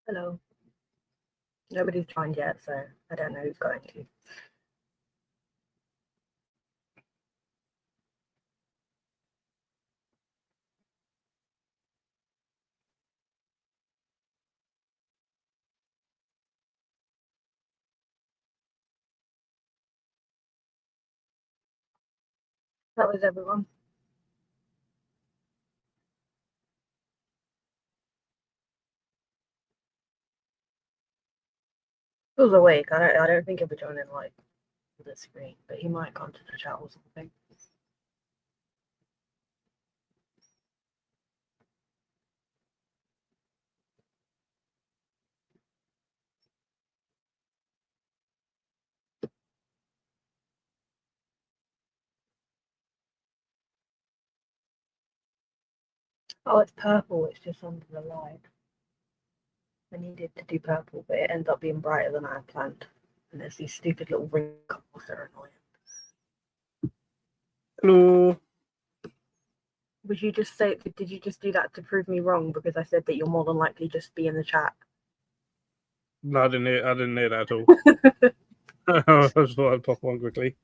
Hello. Nobody's joined yet, so I don't know who's going to. That was everyone. Who's awake? I don't think he'll be joining like the screen, but he might come to the chat or something. Oh, it's purple. It's just under the light. I needed to do purple, but it ends up being brighter than I had planned. And there's these stupid little wrinkles that are annoying. Hello. Did you just do that to prove me wrong because I said that you'll more than likely just be in the chat? No, I didn't hear that at all. I just thought I'd pop on quickly.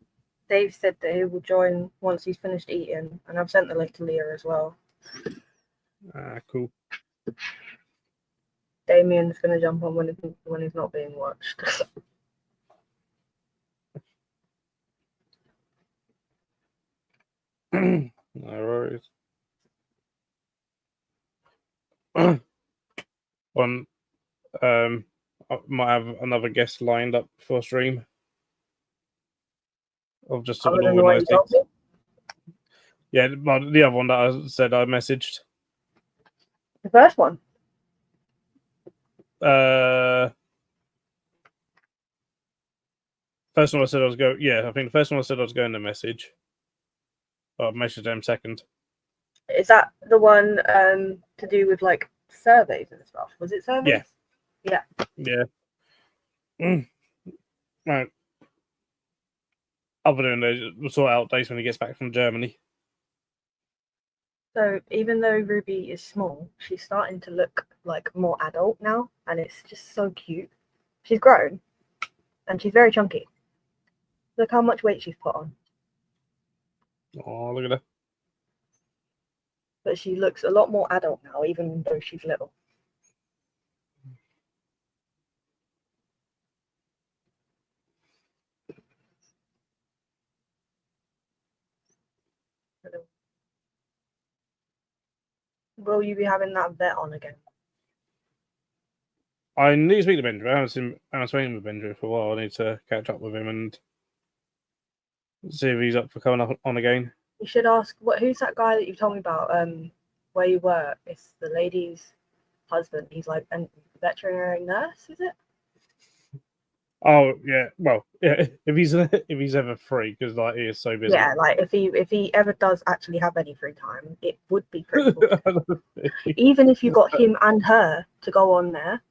Dave said that he will join once he's finished eating, and I've sent the link to Leah as well. Cool. Damien's going to jump on when he's not being watched. No worries. I might have another guest lined up for stream. Of just sort of organised things. Yeah, the other one that I said I messaged. The first one? First one I said I was going. Yeah, I think the first one I said I was going to message. I messaged them second. Is that the one to do with like surveys and stuff? Was it surveys? Yeah. Right. Other than those, we'll sort out dates when he gets back from Germany. So even though Ruby is small, she's starting to look like more adult now, and it's just so cute. She's grown, and she's very chunky. Look how much weight she's put on. Oh, look at her. But she looks a lot more adult now, even though she's little. Will you be having that vet on again? I need to speak to Benjamin. I haven't spoken with Benjamin for a while. I need to catch up with him and see if he's up for coming on again. You should ask who's that guy that you told me about? Where you work? It's the lady's husband. He's like a veterinary nurse, is it? Oh yeah, well yeah. If he's ever free, because like he is so busy. Yeah, like if he ever does actually have any free time, it would be pretty cool. Even if you got him and her to go on there,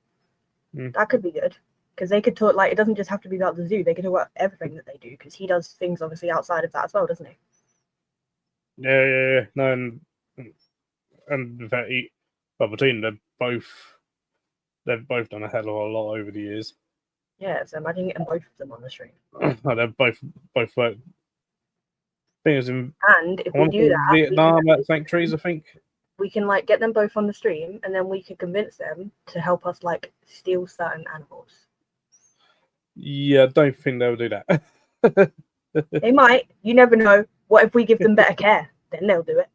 that could be good. Because they could talk, like, it doesn't just have to be about the zoo. They could talk about everything that they do. Because he does things obviously outside of that as well, doesn't he? Yeah. No, and in fact, between them they've both done a hell of a lot over the years. Yeah, so imagine getting both of them on the stream. They've both worked. I think it was in. And if we do that, Vietnam at sanctuaries, I think. We can like get them both on the stream, and then we can convince them to help us like steal certain animals. Yeah, I don't think they'll do that. They might. You never know. What if we give them better care? Then they'll do it.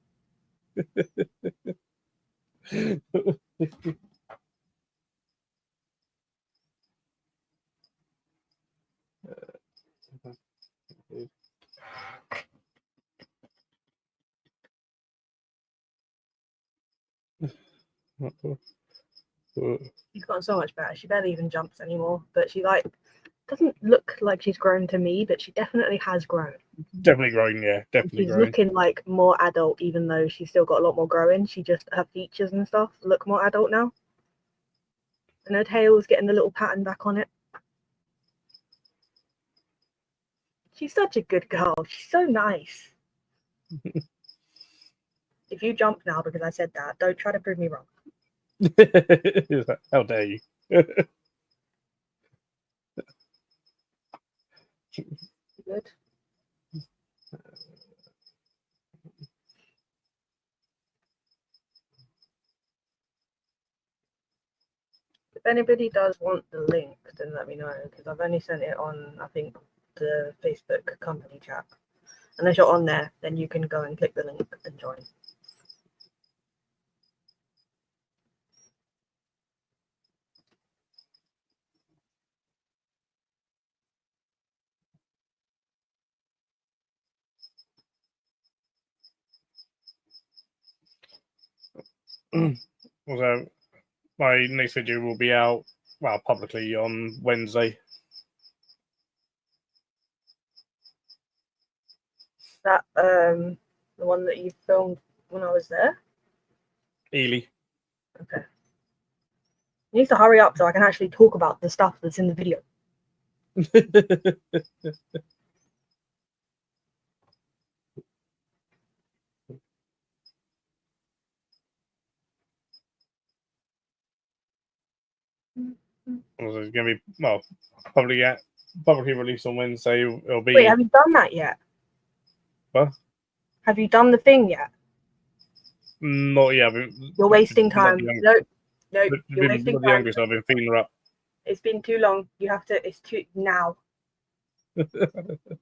She's gotten so much better. She barely even jumps anymore, but she like doesn't look like she's grown to me, but she definitely has grown. Definitely grown, yeah. Definitely grown. She's looking like more adult, even though she's still got a lot more growing. She just, her features and stuff look more adult now. And her tail's getting the little pattern back on it. She's such a good girl. She's so nice. If you jump now because I said that, don't try to prove me wrong. How dare you? Good. If anybody does want the link, then let me know, because I've only sent it on, I think, the Facebook company chat. Unless you're on there, then you can go and click the link and join. Also, my next video will be out, well, publicly on Wednesday. That the one that you filmed when I was there? Ely. Okay. You need to hurry up so I can actually talk about the stuff that's in the video. Also, it's going to be, well, publicly released on Wednesday. It'll be. Wait, have you done that yet? What? Have you done the thing yet? Not yet. You're wasting time. No, you're wasting the time. youngest, I've been feeding her up. It's been too long. You have to. It's too now.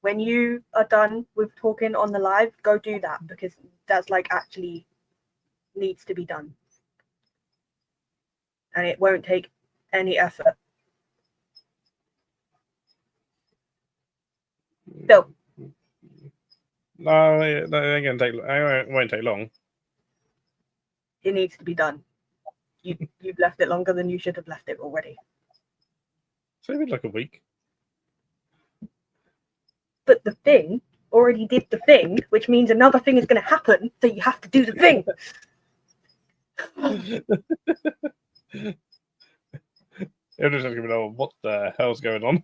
When you are done with talking on the live, go do that, because that's like actually needs to be done, and it won't take any effort. Bill. No, it ain't gonna take. It won't take long. It needs to be done. You've left it longer than you should have left it already. So maybe like a week. But the thing already did the thing, which means another thing is going to happen, so you have to do the thing. You're just going to know what the hell's going on.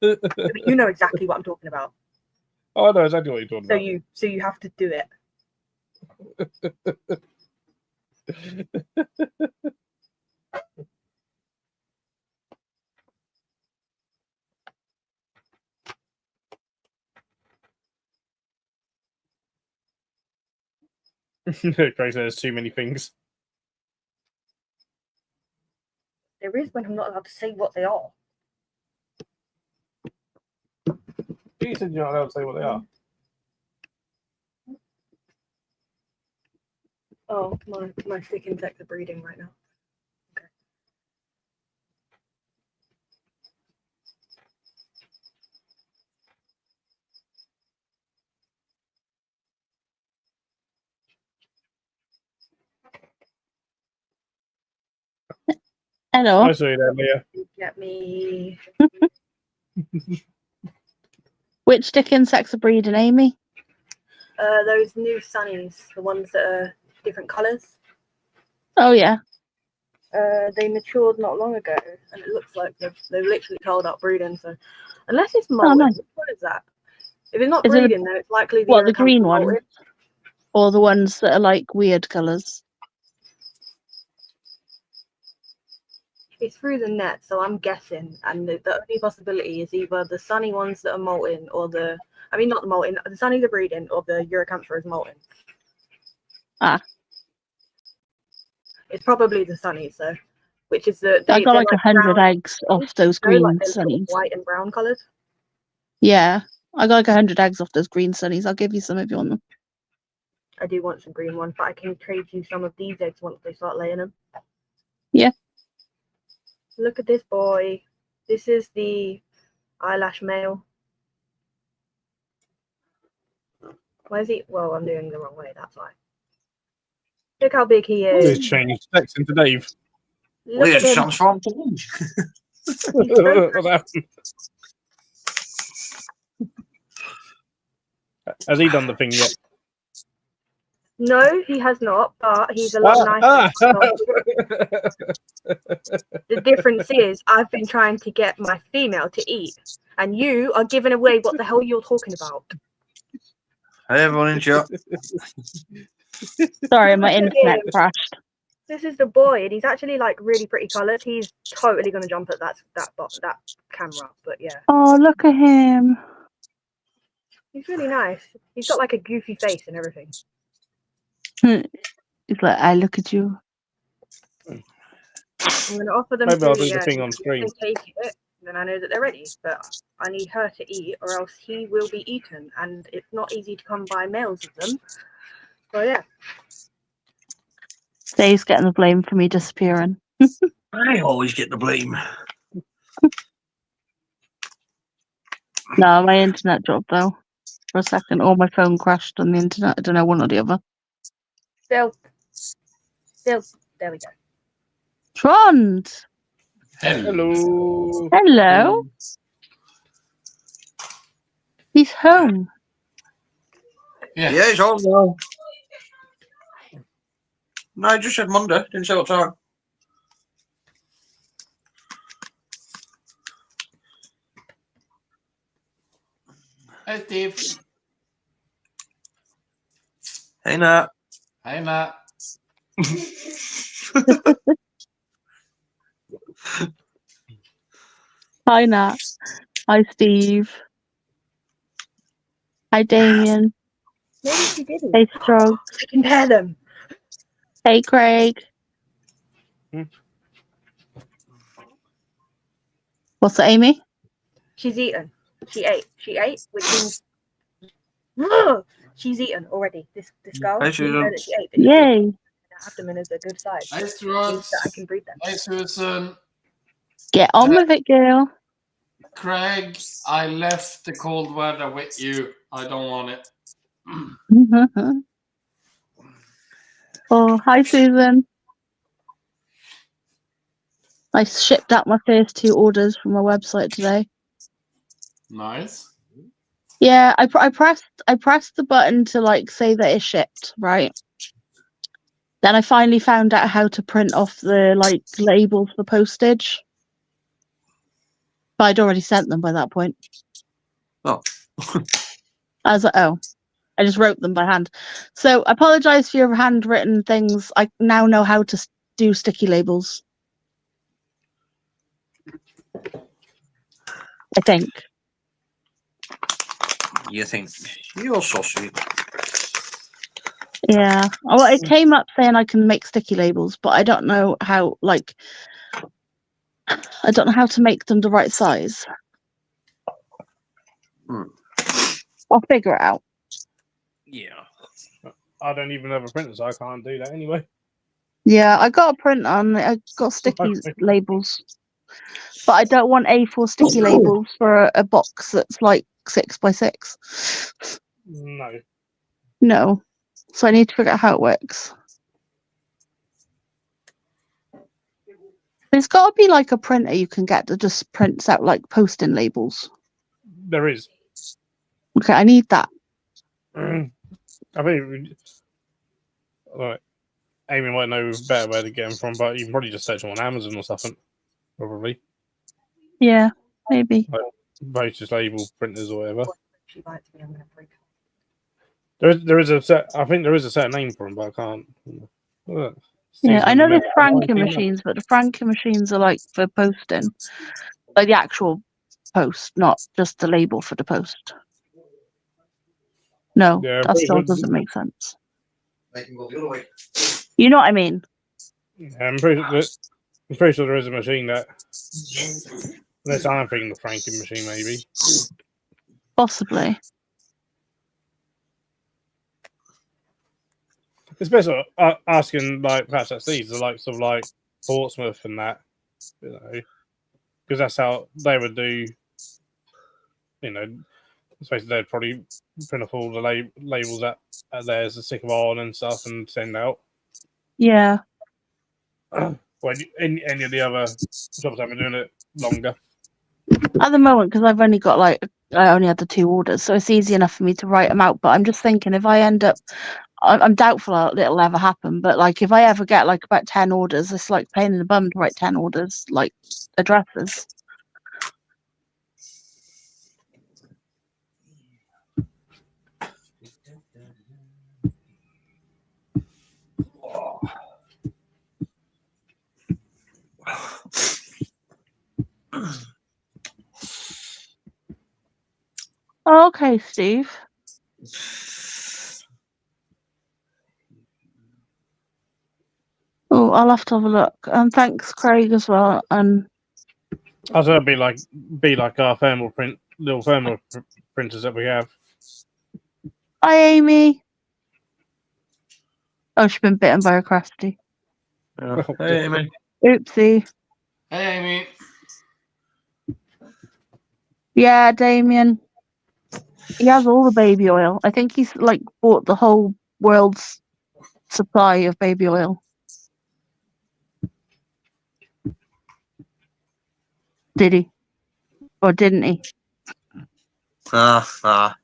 You know exactly what I'm talking about. Oh, I know exactly what you're talking about. So you have to do it. Grace, there's too many things. There is when I'm not allowed to say what they are. You said you're not allowed to say what they are. Oh, my sick insects are breeding right now. Okay. Hello. I see you there, Mia. Get me. Which stick insects are breeding, Aimee? Those new sunnies, the ones that are different colours. Oh yeah. They matured not long ago, and it looks like they've literally held up breeding. So, unless it's molted, nice. Which one is that? If it's not Is it breeding, then it's likely the green one, molted. or the ones that are like weird colours? It's through the net, so I'm guessing, and the only possibility is either the sunny ones that are molting, or the not the molting, the sunnies are breeding, or the Eurocancer is molting. Ah. It's probably the sunnies, though, which is I got like 100 eggs off those green sunnies. White and brown colours. Yeah, I got like 100 eggs off those green sunnies. I'll give you some if you want them. I do want some green ones, but I can trade you some of these eggs once they start laying them. Yeah. Look at this boy. This is the eyelash male. Why is he? Well, I'm doing the wrong way, that's why. Look how big he is. He's changed sex into Dave. Look at him. Transformed. What happened? Has he done the thing yet? No, he has not, but he's a lot nicer. The difference is I've been trying to get my female to eat, and you are giving away what the hell you're talking about. Hey everyone in chat. Sorry, my internet crashed. This is the boy, and he's actually like really pretty colours. He's totally gonna jump at that camera. But yeah, Oh, look at him. he's really nice. He's got like a goofy face and everything. He's like, I look at you. I'm gonna offer them Maybe I'll food do the again. thing on If stream. they take it, then I know that they're ready. But I need her to eat, or else he will be eaten, and it's not easy to come by males of them. So yeah. Dave's getting the blame for me disappearing. I always get the blame. No, my internet dropped though. For a second, or my phone crashed on the internet. I don't know, one or the other. Still, there we go. Trond! Hello. Hello! He's home. Yeah, he's on now. No, I just said Monday. Didn't say what time. Hey, Steve. Hey, Nat. Hey, Matt. Hi, Nat. Hi, Steve. Hi, Damien. Maybe she didn't. Hey, Strug. I can pair them. Hey, Craig. What's that, Amy? She's eaten. She ate, which means she's eaten already. This girl. Hey, You Susan. know that she ate. But Yay. her abdomen is a good size. Hey, Means Stuart. that I can breed them. Hey, Susan. Get on with it, girl. Craig, I left the cold weather with you. I don't want it. Oh, hi, Susan. I shipped out my first 2 orders from my website today. Nice. Yeah, I pressed the button to like say that it's shipped, right? Then I finally found out how to print off the like labels for postage. But I'd already sent them by that point. Oh. I was like, oh, I just wrote them by hand. So I apologize for your handwritten things. I now know how to do sticky labels. I think. You think you're so sweet. Yeah. Well, it came up saying I can make sticky labels, but I don't know how. Like, I don't know how to make them the right size. I'll figure it out. Yeah. I don't even have a printer, so I can't do that anyway. Yeah, I got a printer and I got sticky labels, but I don't want A4 sticky labels for a box that's like 6x6. No. No, so I need to figure out how it works. There's got to be like a printer you can get that just prints out like posting labels. There is. Okay, I need that. I mean, like, Amy might know better where to get them from, but you can probably just search them on Amazon or something. Probably. Yeah, maybe. Like, just label printers or whatever. She bites me. I'm gonna break. There is a set. I think there is a certain name for them, but I can't. Yeah, I know there's Franken franking machines, but the franking machines are like for posting, like the actual post, not just the label for the post. No, Yeah, that still sure. doesn't make sense. They can go the other way. You know what I mean? I'm pretty sure there is a machine that. Unless I'm thinking the franking machine, maybe. Possibly. It's better asking, like, perhaps that's these, the likes of, like, Portsmouth and that, you know, because that's how they would do, you know, especially they'd probably print off all the labels at theirs to stick them on and stuff and send out. Yeah. Well, any of the other shops have been doing it longer. At the moment, because I've only got like, I only had the 2 orders, so it's easy enough for me to write them out. But I'm just thinking if I end up, I'm doubtful it'll ever happen, but like if I ever get like about 10 orders, it's like pain in the bum to write 10 orders, like addresses. Okay, Steve. Oh, I'll have to have a look. And thanks, Craig, as well. And I thought it'd be like our little thermal printers that we have. hi, Amy. Oh, she's been bitten by a crusty. Hey, Aimee. Oopsie. Hey, Amy. Yeah, Damien. He has all the baby oil. I think he's like bought the whole world's supply of baby oil. Did he? Or didn't he? Ah.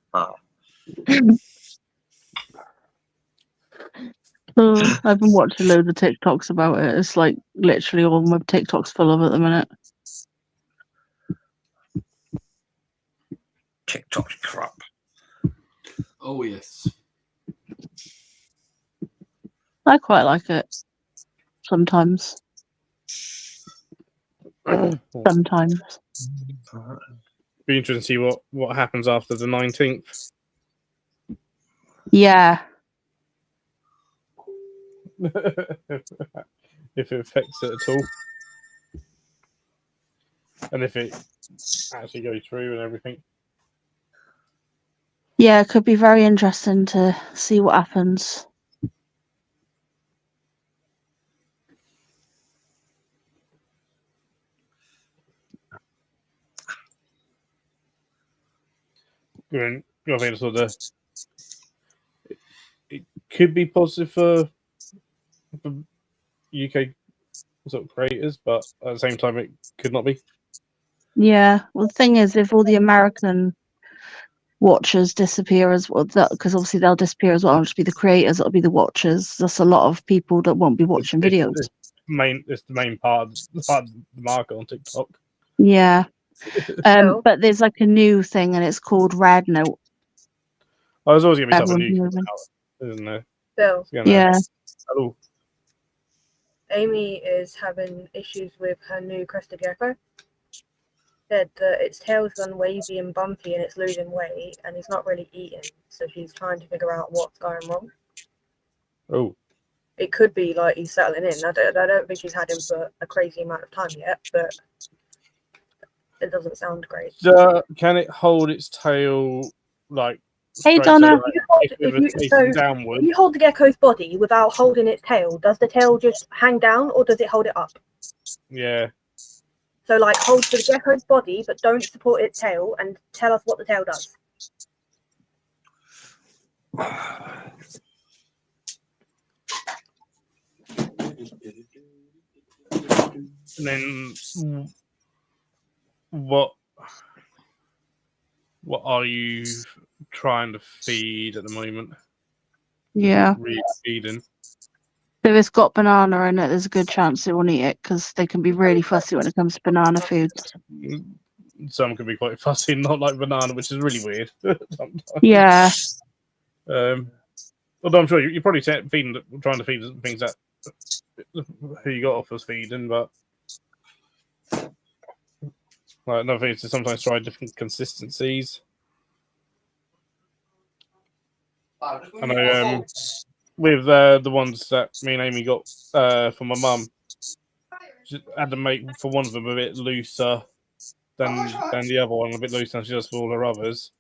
Oh, I've been watching loads of TikToks about it. It's like literally all my TikToks full of at the minute. TikTok crap. Oh, yes. I quite like it. Sometimes. Sometimes. Be interesting to see what happens after the 19th. Yeah. If it affects it at all. And if it actually goes through and everything. Yeah, it could be very interesting to see what happens. I think sort of it could be positive for UK sort of creators, but at the same time, it could not be. Yeah. Well, the thing is, if all the American watchers disappear as well, because obviously they'll disappear as well. It'll just be the creators. It'll be the watchers. That's a lot of people that won't be watching videos. It's the main part of the market on TikTok. Yeah. So- But there's like a new thing, and it's called Red Note. Oh, there's always going to be something Everyone's new moving. out, isn't there? So It's gonna- Yeah. Hello. Aimee is having issues with her new crested gecko. Said that its tail's gone wavy and bumpy and it's losing weight and it's not really eating. So she's trying to figure out what's going wrong. Oh. It could be like he's settling in. I don't think she's had him for a crazy amount of time yet, but it doesn't sound great. Can it hold its tail like Hey, straight, Donna. downward? If you hold the gecko's body without holding its tail, does the tail just hang down or does it hold it up? Yeah. So like hold the gecko's body but don't support its tail and tell us what the tail does. And then what are you trying to feed at the moment? Yeah. Really feeding. If it's got banana in it, there's a good chance it won't eat it because they can be really fussy when it comes to banana foods. Some can be quite fussy, not like banana, which is really weird. Sometimes. Yeah. Although I'm sure you're probably trying to feed things that who you got offers feeding, but like another thing is to sometimes try different consistencies. I know with the ones that me and Aimee got for my mum, just had to make for one of them a bit looser than the other one, a bit looser than she does for all her others.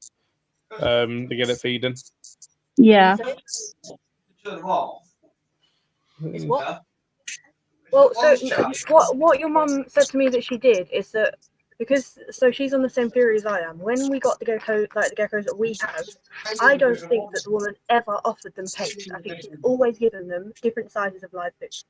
To get it feeding. Yeah. Is what? Well, so what your mum said to me that she did is that because she's on the same theory as I am. When we got the geckos that we have, I don't think that the woman ever offered them paste. I think she's always given them different sizes of live fish.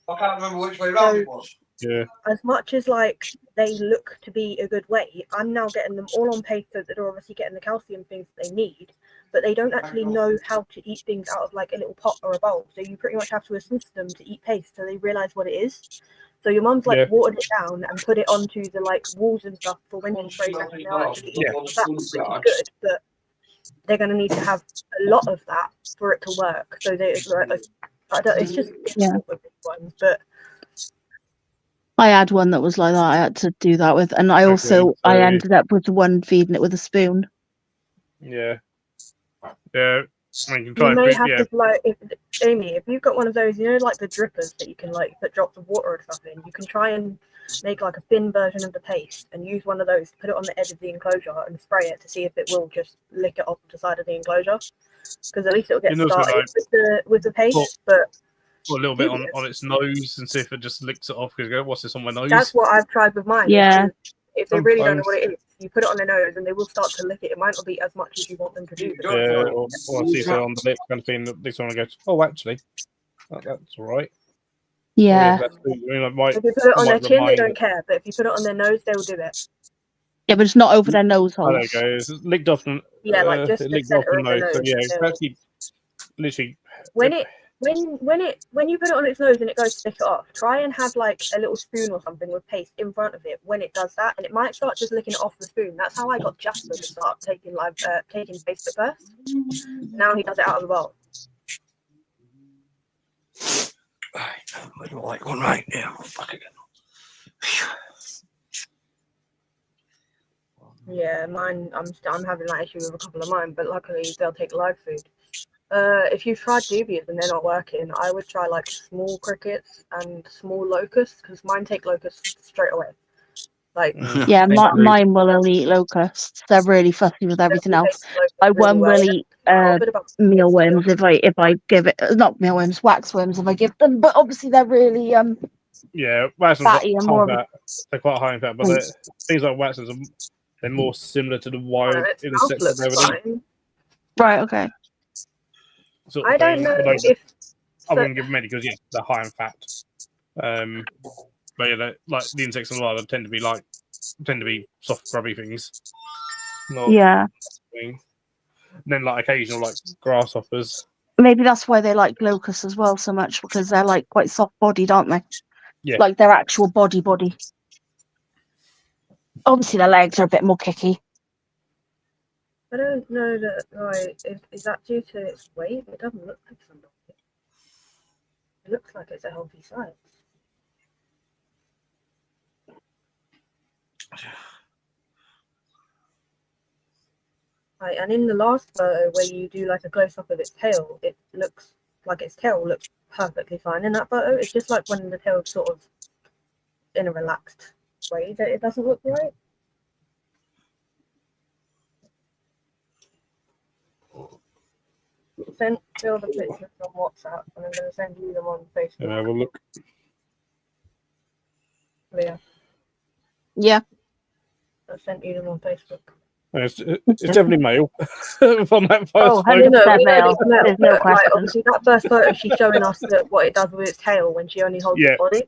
I can't remember which way round it was. Yeah. As much as like they look to be a good weight, I'm now getting them all on paste so that they're obviously getting the calcium things that they need, but they don't actually know how to eat things out of like a little pot or a bowl. So you pretty much have to assist them to eat paste so they realise what it is. So your mum's like watered it down and put it onto the like walls and stuff for when she sprays out. They'll actually eat that, which is good, but they're going to need to have a lot of that for it to work. So it's just difficult with these ones, but I had one that was like that. I had to do that with, and I Okay, also I so- ended up with the one feeding it with a spoon. Yeah. Yeah. I mean, you can try You and may put, have yeah. to like, Aimee, if you've got one of those, you know, like the drippers that you can like put drops of water or stuff in, you can try and make like a thin version of the paste and use one of those to put it on the edge of the enclosure and spray it to see if it will just lick it off the side of the enclosure. Because at least it'll get You know, so, started like, with the paste. But put a little bit dubious. on its nose and see if it just licks it off. Because go, what's this on my nose? That's what I've tried with mine. Yeah. If they really don't know Sometimes. what it is, you put it on their nose and they will start to lick it. It might not be as much as you want them to do. But Yeah, or see if they're on the lip kind of thing. This one goes, oh, actually, that's all right. Yeah. That's good. I mean, I might, if you put it on their might chin, they remind don't it. care. But if you put it on their nose, they'll do it. Yeah, but it's not over their nose Oh, there holes. it goes. It's licked off. Yeah, like just it the licked off center the of the nose. So nose. yeah, it's they'll- actually literally. When you put it on its nose and it goes to stick it off, try and have like a little spoon or something with paste in front of it when it does that, and it might start just licking it off the spoon. That's how I got Jasper to start taking paste at first. Now he does it out of the bowl. I don't like one right now. Fuck again. Yeah, mine. I'm having that issue with a couple of mine, but luckily they'll take live food. If you've tried dubious and they're not working, I would try like small crickets and small locusts because mine take locusts straight away. Like Yeah, Basically. mine will only eat locusts. They're really fussy with everything else. I one will eat mealworms if I give it, not mealworms, waxworms if I give them. But obviously they're really Yeah, waxworms fatty and more are of high a- fat. They're quite high in fat, but things like waxworms they're more similar to the wild Its mouth insects that looks they would eat. fine. right. Okay. Sort of I don't thing, know but if I wouldn't give them any because they're high in fat. But yeah, like the insects in the wild tend to be soft, grubby things. Not Yeah. thing. And then like occasional like grasshoppers. Maybe that's why they like locusts as well so much, because they're like quite soft bodied, aren't they? Yeah. Like their actual body. Obviously their legs are a bit more kicky. I don't know that. Right, is that due to its weight? It doesn't look like something. It looks like it's a healthy size. Right, and in the last photo where you do like a close up of its tail, it looks like its tail looks perfectly fine in that photo. It's just like when the tail's sort of in a relaxed way that it doesn't look right. Send Phil the pictures on WhatsApp, and I'm going to send you them on Facebook. And have a look. Yeah, Yeah. I sent you them on Facebook. It's definitely male on that first Oh, photo. 100% we know male. it's male, There's no but, like, question. obviously that first photo, she's showing us what it does with its tail when she only holds Yeah. its body.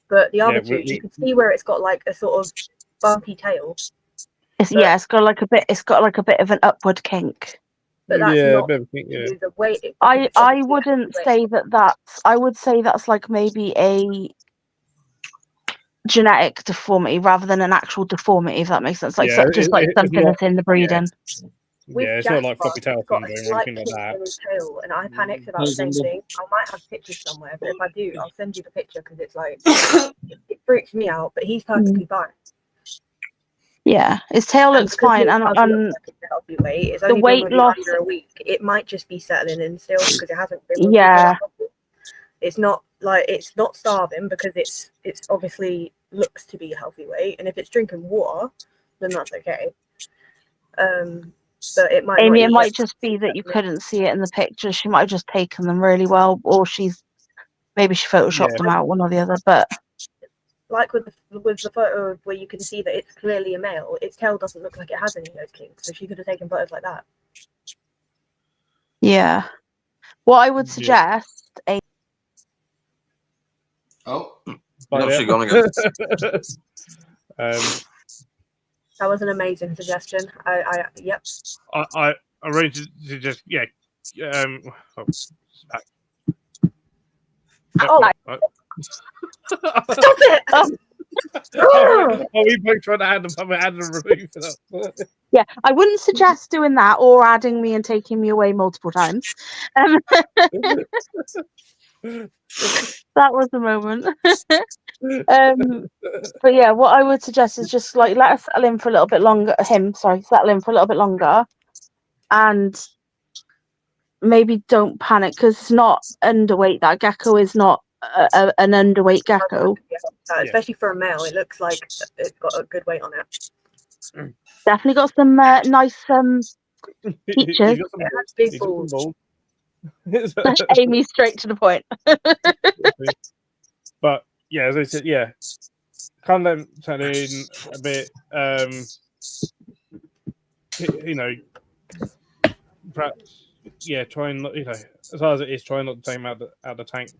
But the other Yeah, two, you can see where it's got like a sort of bumpy tail. It's got like a bit of an upward kink. But that's yeah, not a bit of a thing, yeah. the weight. I wouldn't say that's. I would say that's like maybe a genetic deformity rather than an actual deformity, if that makes sense. Like Yeah, just it's something not- that's in the breeding. With Yeah, it's not like Jasper, floppy tail he's got a syndrome or slight anything like kink that. in his tail, and I panicked about the same thing. I might have pictures somewhere, but if I do, I'll send you the picture because it's like it freaks me out. But he's perfectly fine. Yeah, his tail And looks because fine, it and does look like it's a healthy weight. It's the only weight been with you loss- under a week. It might just be settling in still because it hasn't been with Yeah. you for that long. It's not like it's not starving because it's obviously looks to be a healthy weight, and if it's drinking water, then that's okay. But it might. Aimee, not it eat might it. just be that you couldn't see it in the picture. She might have just taken them really well, or maybe she photoshopped Yeah. them out, one or the other. But Like with the photo of where you can see that it's clearly a male, its tail doesn't look like it has any of those kinks, so she could have taken photos like that. yeah, what I would Yeah. suggest, Oh, But, Actually gone again. That was an amazing suggestion. Yep. I arranged to just Oh. Right. Stop it! We both trying to add the remove it. yeah, I wouldn't suggest doing that or adding me and taking me away multiple times. That was the moment. But yeah, what I would suggest is just like let her settle in for a little bit longer. Settle in for a little bit longer, and maybe don't panic because it's not underweight. That gecko is not an underweight gecko. Especially for a male, it looks like it's got a good weight on it. Definitely got some nice features. It has big balls. Aimee straight to the point. But yeah, as I said, yeah, calm them down in a bit. You know, perhaps try and not, as hard as it is, try not to take them out the tank.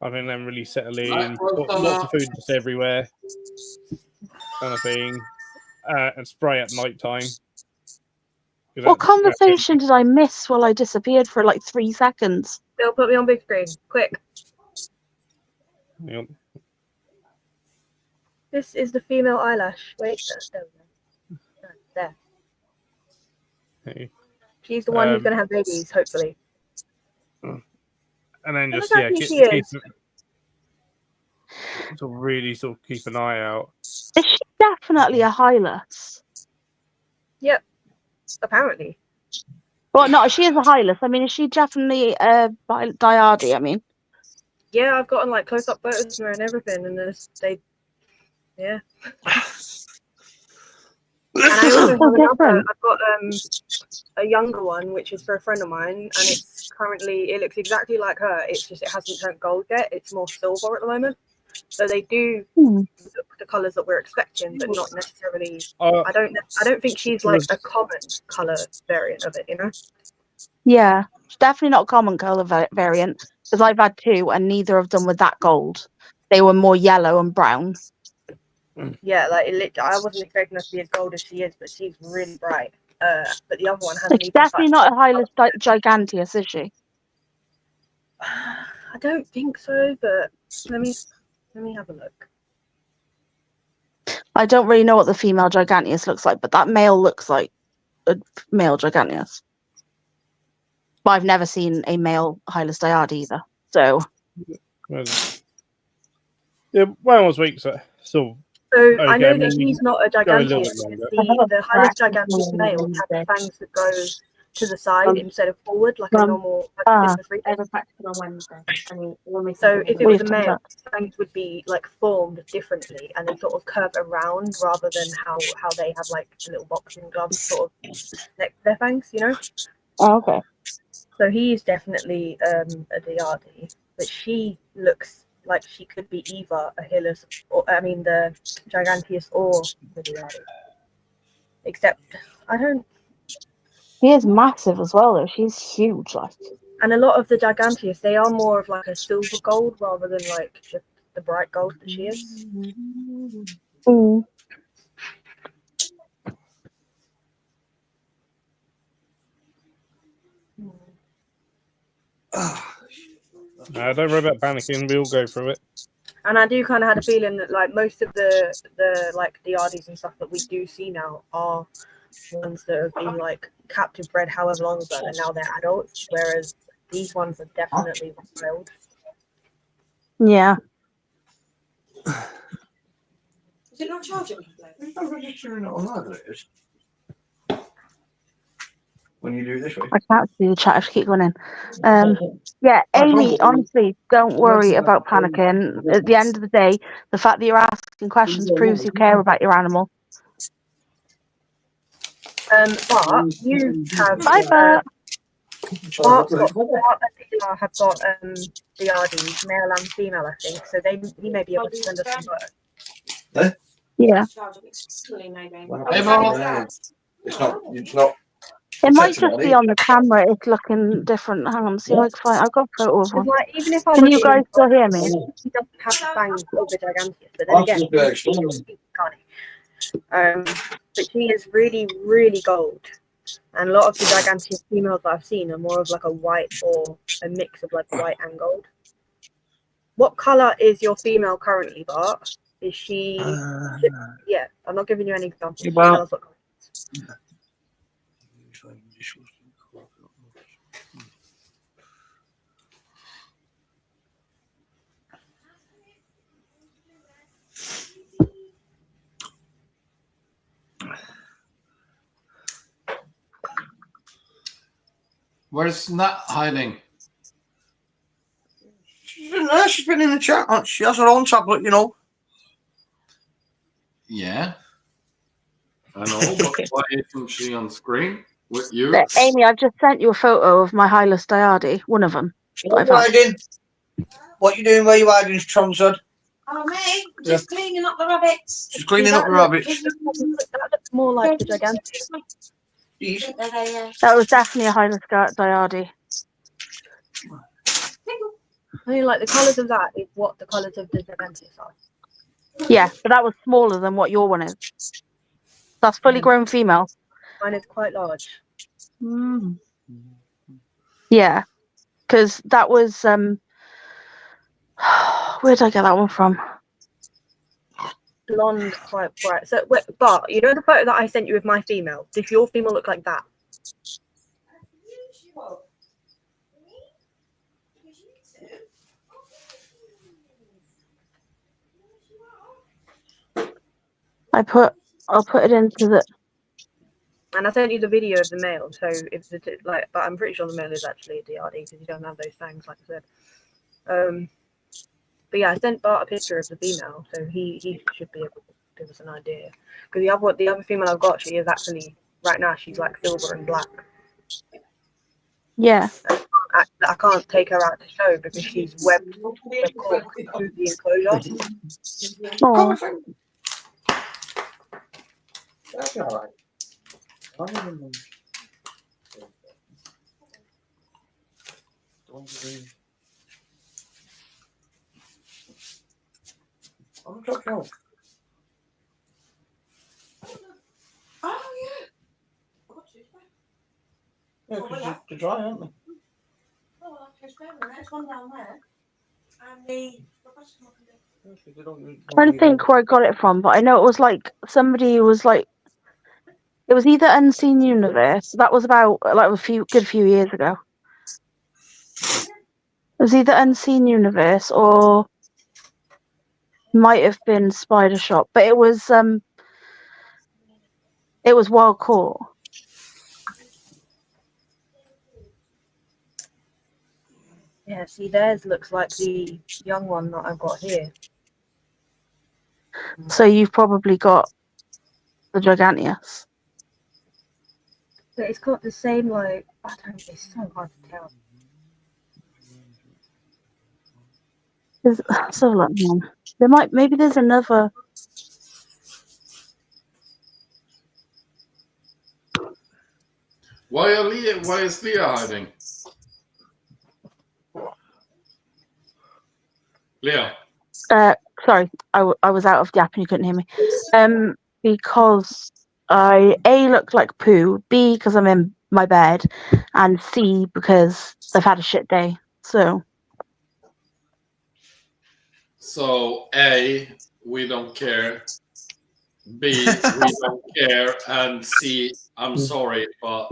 I think then really settle in, lots of food just everywhere, kind of thing, and spray at night time. What conversation did I miss while I disappeared for like 3 seconds? They'll put me on big screen, quick. Yep. This is the female eyelash. Wait, there. Hey. She's the one who's going to have babies, hopefully. And then just really sort of keep an eye out. Is she definitely a Hylas? Yep, apparently. Well, no, she is a Hylas. I mean, is she definitely a Diardi? I mean, yeah, I've gotten like close-up photos of her and everything, and yeah. And I also have another. I've got a younger one, which is for a friend of mine, and it's currently. It looks exactly like her. It's just it hasn't turned gold yet. It's more silver at the moment. So they do look the colours that we're expecting, but not necessarily. I don't think she's like a common colour variant of it, you know. Yeah, it's definitely not a common colour variant because I've had 2, and neither of them were that gold. They were more yellow and brown. Yeah, like I wasn't expecting her to be as gold as she is, but she's really bright. But the other one hasn't. She's definitely not a Hylas giganteus, is she? I don't think so, but let me have a look. I don't really know what the female giganteus looks like, but that male looks like a male giganteus. But I've never seen a male Hylas diard either. So yeah, one was weak, so okay, I know that he's not a giganteus. The Hylas giganteus male has fangs that go to the side instead of forward, like a normal business reader. So if it was a male, fangs would be like formed differently and then sort of curve around rather than how they have like little boxing gloves sort of next to their fangs, you know? Oh, okay. So he's definitely a Diardi, but she looks like she could be either a Hylas, or the Giganteus or the Diardi. Except I don't. She is massive as well, though. She's huge, like. And a lot of the Giganteus, they are more of like a silver gold rather than like just the bright gold that she is. Mm. Don't worry about panicking. We'll go through it. And I do kind of had a feeling that like most of the like Diardis and stuff that we do see now are ones that have been like captive bred however long ago and now they're adults, whereas these ones are definitely wild. Yeah. Is it not charging? It's not registering it on either, it is. When you do it this way. I can't see the chat. I have to keep going in. Yeah, Aimee, honestly, don't worry about panicking. At the end of the day, the fact that you're asking questions proves you care about your animal. But you have Bart and Pilar have got Diardis, male and female, I think. So he may be able to send us some work. Yeah. It's not. It might just be on the camera. It's looking different. Hang on, see if I can find. I've got a photo of one. Like, even if I Can you guys still hear me? He doesn't have the fangs of the Giganteus, but then again, but she is really, really gold. And a lot of the Giganteus females that I've seen are more of like a white or a mix of like white and gold. What color is your female currently, Bart? Is she? Yeah, I'm not giving you any examples. Well, Where's Nat hiding? She's been there. She's been in the chat. She has her own tablet, you know. Yeah. I know, but why isn't she on screen with you? Aimee, I've just sent you a photo of my Hylas Diardi, one of them. What are you hiding? What you doing? Where you hiding, Tromsud? Oh, me? Just cleaning up the rabbits. She's cleaning up the rabbits. That looks more like the Giganteus. These. That was definitely a Hylas Diardi. I mean, like the colours of that is what the colours of the Giganteus are. Yeah, but that was smaller than what your one is. That's fully grown female. Mine is quite large. Mm. Yeah, because that was where did I get that one from? Blonde, quite bright. So, but you know the photo that I sent you with my female? Does your female look like that? I'll put it into the. And I sent you the video of the male. So if the like, but I'm pretty sure the male is actually a DRD because you don't have those fangs, like I said. But yeah, I sent Bart a picture of the female, so he should be able to give us an idea. Because the other female I've got, she is actually right now. She's like silver and black. Yeah. I can't take her out to show because she's webbed caught through the enclosure. Oh. That'll be all right. I'm talking about. Oh, yeah. Yeah, because they're dry, aren't they? Oh, there's one down there. And the... I'm trying to think where I got it from, but I know it was like somebody who was like, it was either Unseen Universe. That was about like a good few years ago. It was either Unseen Universe or might have been Spider Shop, but it was Wild Caught. Yeah, see, theirs looks like the young one that I've got here. So you've probably got the Giganteus. But it's got the same, like, I don't know, it's so hard to tell. So look, maybe there's another. Why is Leah hiding? Leah. Sorry, I was out of the app and you couldn't hear me. Because I look like poo, B because I'm in my bed, and C because I've had a shit day. So A, we don't care. B, we don't care, and C, I'm sorry, but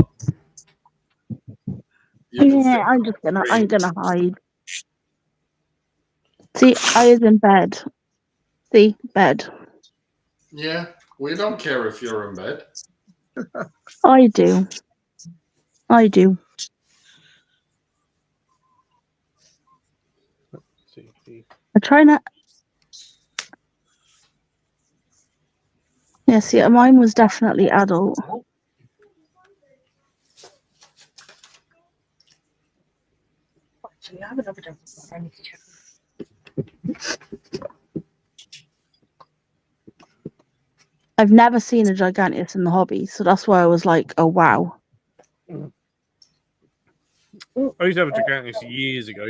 yeah, I'm gonna hide. See, I is in bed. See, bed. Yeah, we don't care if you're in bed. I do. Let's see. I try not. Yeah, see, mine was definitely adult. Actually, I have another dog. I need to check. I've never seen a Giganteus in the hobby, so that's why I was like, oh wow. I used to have a Giganteus years ago.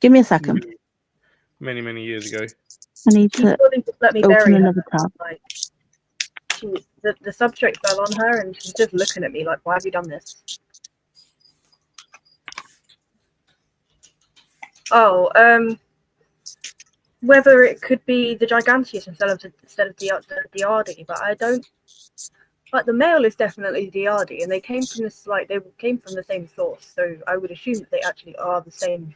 Give me a second. Many years ago. I need to let me open bury another her. tab. Like, the subject fell on her and she's just looking at me like, why have you done this? Oh, whether it could be the Giganteus instead of the Ardi, but I don't. Like the male is definitely the Ardi, and they came from the same source, so I would assume that they actually are the same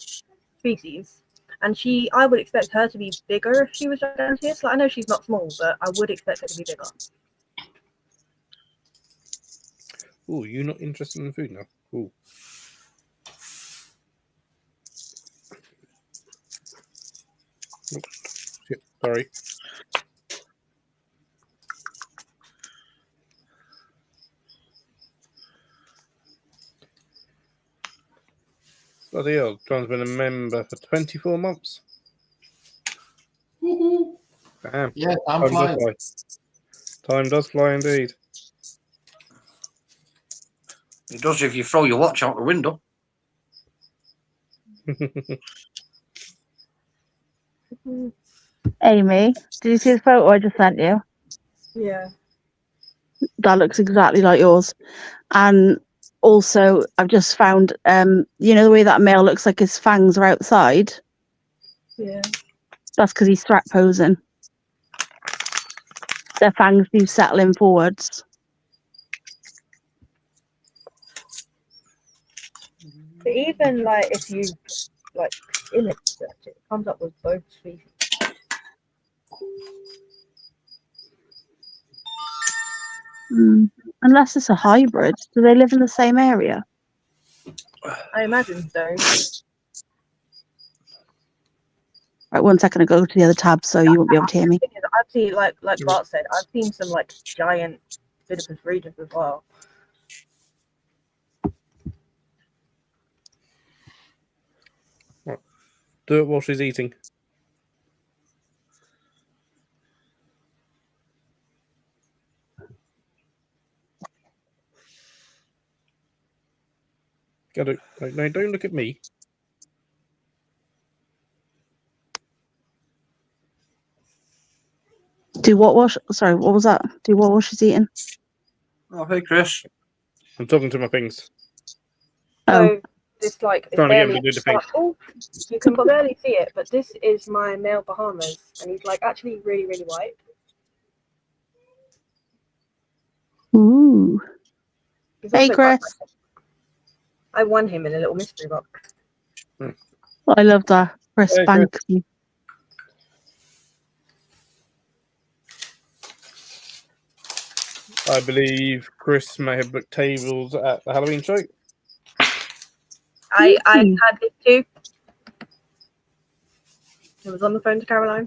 species. And I would expect her to be bigger if she was Giganteus. Like I know she's not small, but I would expect her to be bigger. Oh, you're not interested in food now? Cool. Oh, shit, sorry. Bloody hell, John's been a member for 24 months. Woohoo. Damn. Yeah, I'm Time flying. does fly. Time does fly indeed. It does if you throw your watch out the window. Aimee, did you see the photo I just sent you? Yeah. That looks exactly like yours. And also, I've just found, you know, the way that male looks like his fangs are outside? Yeah. That's because he's threat posing. Their fangs do settle in forwards. But even like if you like image search, it comes up with both species. Unless it's a hybrid. Do they live in the same area? I imagine so. Right, 1 second, I go to the other tab so you won't be able to hear me. The thing is, I've seen like Bart said, I've seen some like giant Oedipus readers as well. Do it while she's eating. Got it. No, don't look at me. Do what wash? Sorry, what was that? Do what wash she's eating? Oh, hey, Chris. I'm talking to my things. So this like is Trying to get barely him to do the thing. oh, you can barely see it, but this is my male Bahamas, and he's like actually really, really white. Ooh. He's Hey, also quite Chris. white. I won him in a little mystery box. I love that. Chris Hey, Banksy. I believe Chris may have booked tables at the Halloween show. I had this too. I was on the phone to Caroline.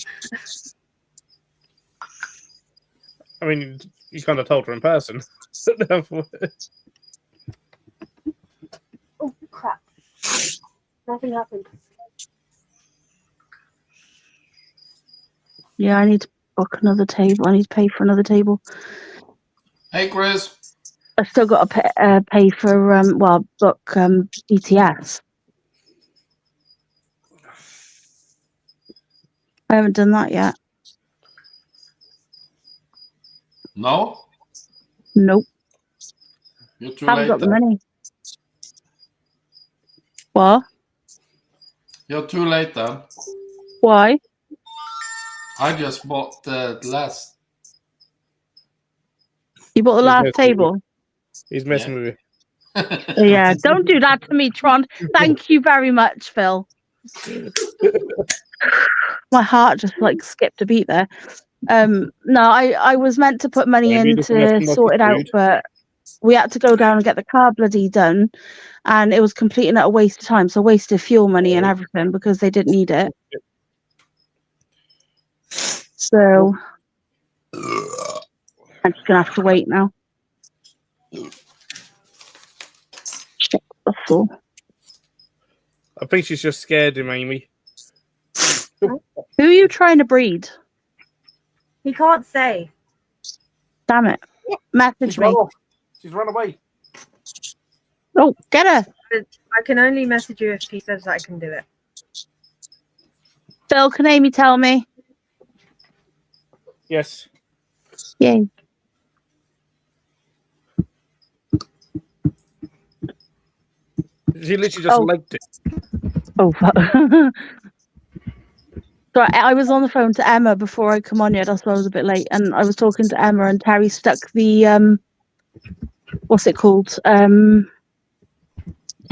I mean, you kind of told her in person. Oh crap! Nothing happened. Yeah, I need to book another table. I need to pay for another table. Hey, Chris. I've still got to pay for, book ETS. I haven't done that yet. No? Nope. You're too Haven't late got the then. money. What? You're too late then. Why? I just bought the last. You bought the He's last messing with table? He's messing with you. Yeah, don't do that to me, Tron. Thank you very much, Phil. My heart just like skipped a beat there. No, I was meant to put money Maybe in just to messing with sort it out, food. but we had to go down and get the car bloody done, and it was completely at a waste of time. So wasted fuel money and everything because they didn't need it. So I'm just gonna have to wait now. Shit, that's all. I think she's just scared him, Amy. Who are you trying to breed? He can't say. Damn it! Message me. She's run away. Oh, get her, I can only message you if he says that I can do it. Phil. Can Amy tell me? Yes. Yay. She literally just legged it. Oh, fuck. So I was on the phone to Emma before I come on yet. That's why I was a bit late. And I was talking to Emma, and Terry stuck the what's it called?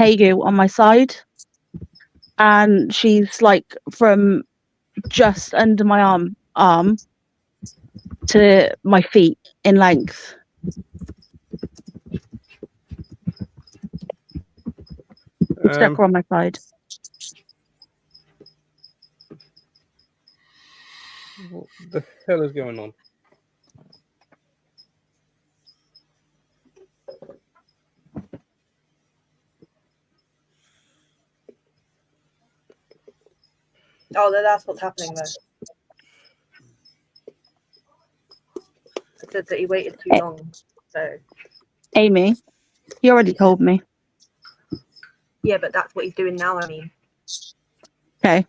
Tegu on my side, and she's like from just under my arm to my feet in length. Stuck her on my side. What the hell is going on? Oh, that's what's happening though. It said that he waited too long. So Aimee, you already told me. yeah, but that's what he's doing now. I mean, Okay.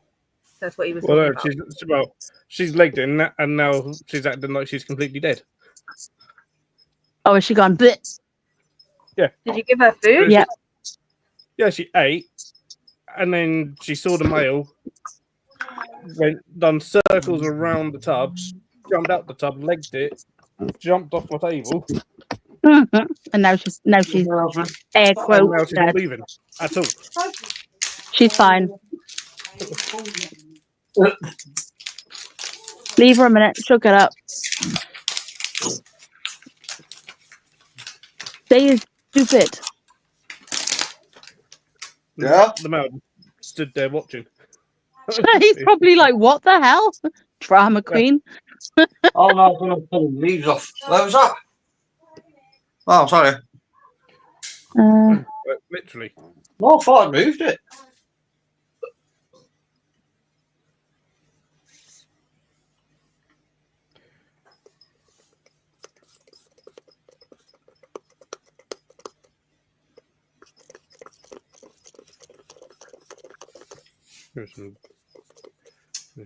that's what he was Well, talking no, about. she's legged it, and now she's acting like she's completely dead. Oh, has she gone? Bleh. Did you give her food? Yeah. Yeah, she ate, and then she saw the male, done circles around the tub, jumped out the tub, legged it, jumped off my table, And now she's air and now quotes she's not dead. moving at all. She's fine. Leave her a minute. She'll get up. They is stupid. Yeah? The male stood there watching. He's probably like, what the hell? Drama queen. Oh no, I'm going to pull the leaves off. Where was that? Oh, sorry. Literally. No, I thought I moved it.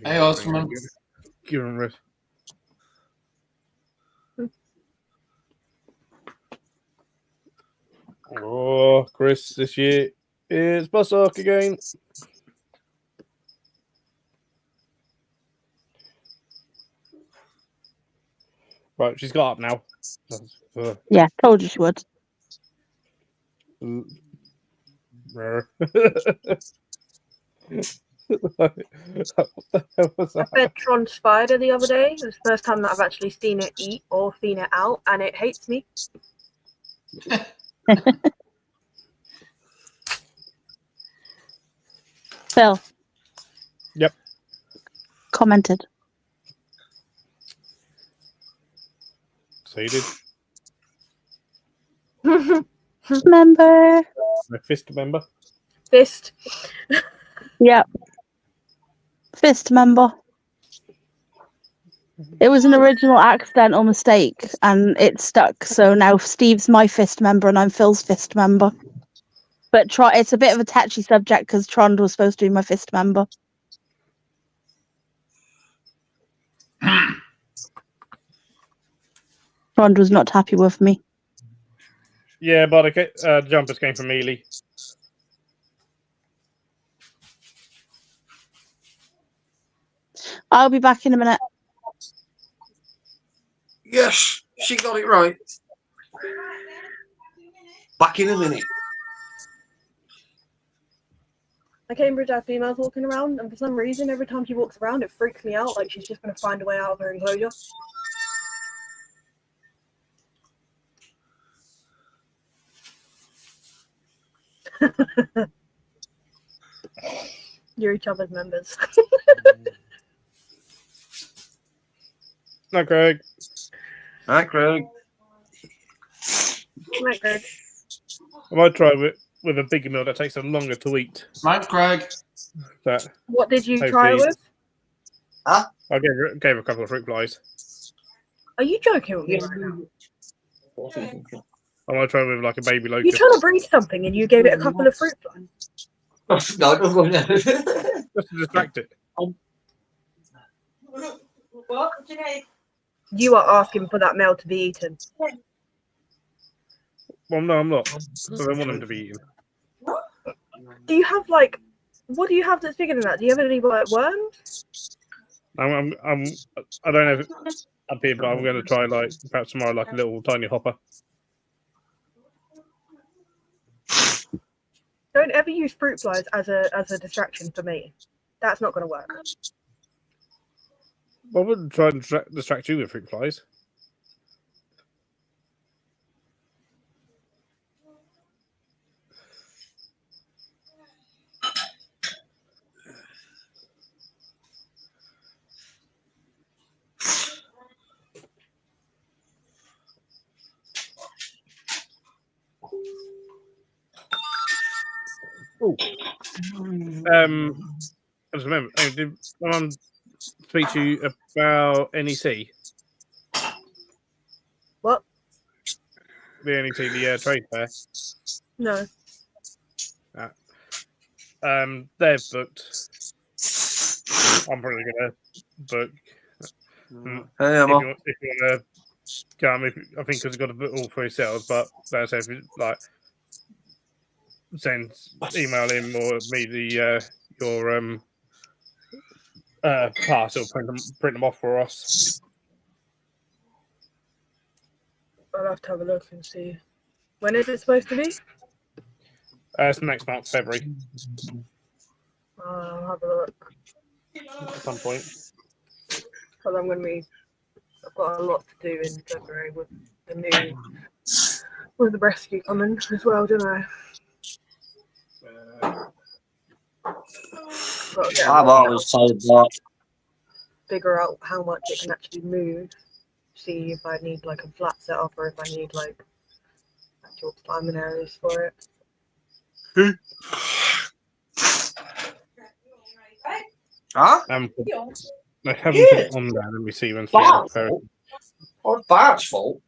Hey, Osman. Give him rest. Oh, Chris, this year it's bus arc again. Right, she's got up now. Yeah, told you she would. Rare. What the hell was I that? fed Tron Spider the other day. It was the first time that I've actually seen it eat or seen it out, and it hates me. Phil. Yep. Commented. So you did. Member. A fist member. Fist. Yep. Fist member. It was an original accidental mistake and it stuck. So now Steve's my fist member and I'm Phil's fist member. But it's a bit of a touchy subject because Trond was supposed to be my fist member. Trond was not happy with me. Yeah, but the jumpers came from Mealy. I'll be back in a minute. Yes, she got it right. Back in a minute. My Cambridge had females walking around, and for some reason, every time she walks around, it freaks me out like she's just going to find a way out of her enclosure. You're each other's members. No, Craig. Hi, Craig. Right, Greg. I might try with a bigger meal that takes them longer to eat. Night, Craig. That What did you hopefully- try with? I gave her a couple of fruit flies. Are you joking with me right now? I might try with like a baby You're locust. trying to breed something and you gave it a couple of fruit flies. No, don't go there. Just to distract it. What do you need? You are asking for that male to be eaten. Well, no, I'm not. I don't want them to be eaten. Do you have like, what do you have that's bigger than that? Do you have any like worms? I don't have it up here, but I'm going to try like perhaps tomorrow like a little tiny hopper. Don't ever use fruit flies as a distraction for me. That's not going to work. I wouldn't try and distract you with fruit flies. I just remember. Did someone speak to you about NEC? What? The NEC, the trade fair. No. They've booked. I'm probably gonna book. Hey, If Emma. you want to come, I think because you've got to book all 3 sales, but that's if you like email him or me your pass, or print them off for us. I'll have to have a look and see. When is it supposed to be? It's next month, February, I'll have a look. at some point. Because I've got a lot to do in February with the rescue coming as well, don't I? I've always told that. Figure out how much it can actually move. See if I need like a flat setup or if I need like actual climbing areas for it. Huh? I haven't put it on there. Let me see when Bart's fault? Oh, it's Bart's fault.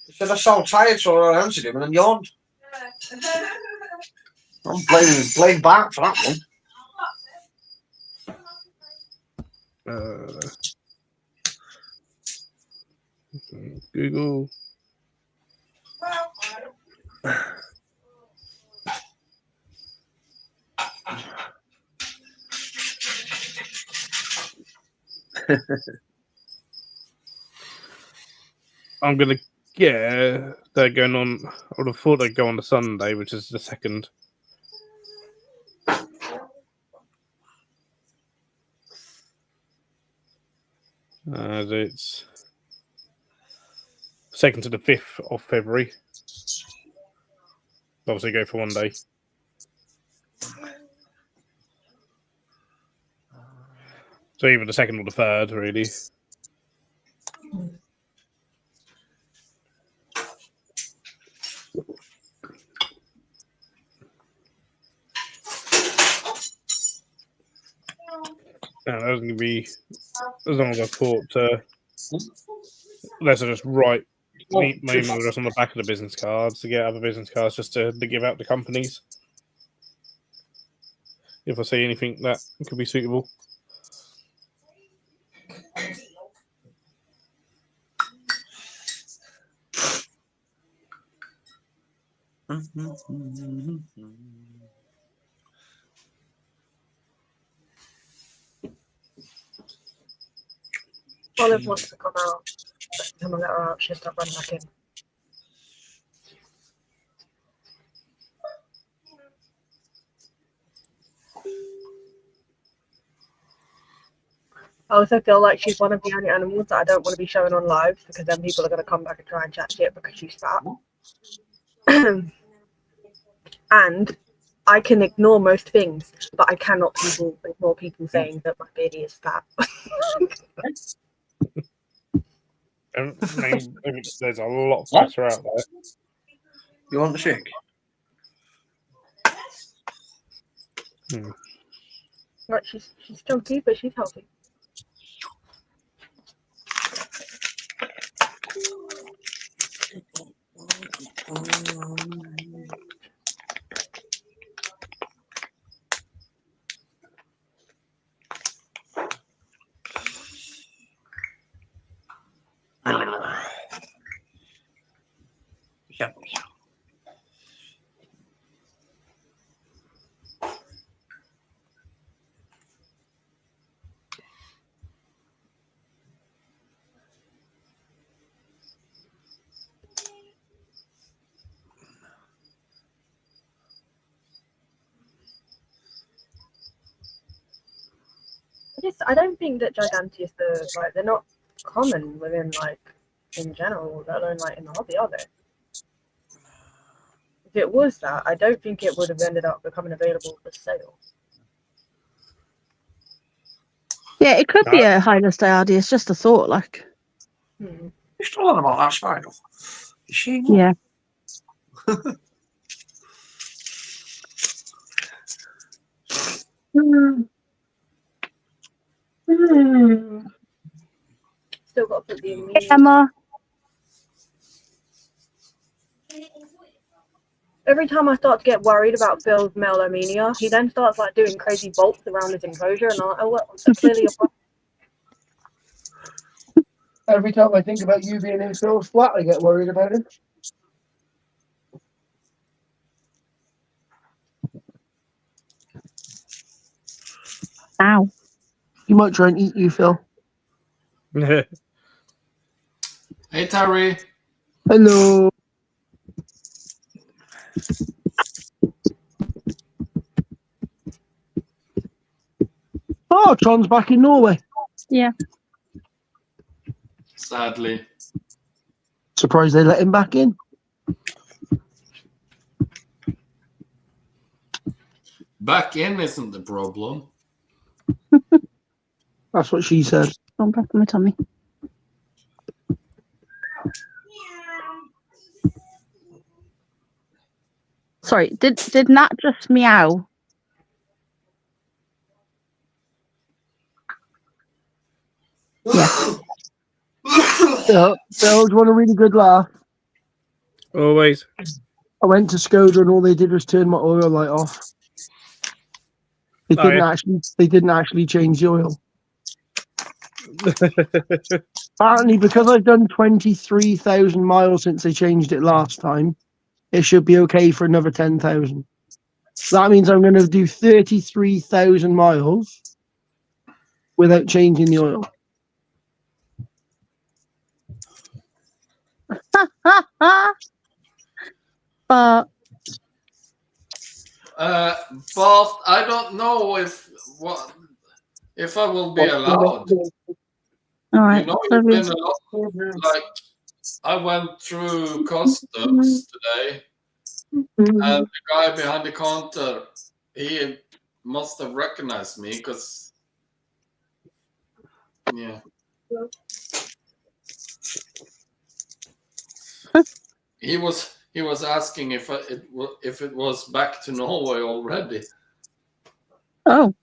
He said I sold tired, so I answered him and then yawned. I'm blaming Bart for that one. Google. I'm gonna they're going on. I would have thought they'd go on the Sunday, which is the 2nd. It's 2nd to the 5th of February. Obviously, go for 1 day. So either the 2nd or the 3rd, really. That was going to be as long as I thought. Let's just write my email address on the back of the business cards to get other business cards just to give out to companies. If I see anything that could be suitable. Olive wants to come out. I'm gonna let her out. She'll stop running back in. I also feel like she's one of the only animals that I don't want to be showing on lives because then people are going to come back and try and chat shit because she's fat. And I can ignore most things, but I cannot ignore people saying that my baby is fat. There's a lot of pressure out there. You want the shake? Like she's chunky, but she's healthy. Yeah. I don't think that giganteus they're not common within in general, let alone in the hobby, are they? If it was that, I don't think it would have ended up becoming available for sale. Yeah, it could be a Highness Diardi. It's just a thought, like. You're still on about that spider. Is she? Yeah. Still got to put the Aimee. Emma. Every time I start to get worried about Phil's melalomania, he then starts like doing crazy bolts around his enclosure, and I'm like, oh, well, that's clearly a problem. Every time I think about you being in Phil's flat, I get worried about it. Ow. He might try and eat you, Phil. Hey, Terry. Hello. Oh, Tron's back in Norway. Yeah. Sadly. Surprised they let him back in. Back in isn't the problem. That's what she said. Don't press my tummy. Sorry, did Nat just meow? Yeah. Phil, do you want a really good laugh? Always. I went to Skoda and all they did was turn my oil light off. They didn't actually change the oil. Apparently, because I've done 23,000 miles since they changed it last time, it should be okay for another 10,000. That means I'm going to do 33,000 miles without changing the oil. But I don't know if I will be allowed. all right. You know, it's been a lot. Like I went through customs today, and the guy behind the counter, he must have recognized me because, yeah. He was asking if it was back to Norway already. Oh.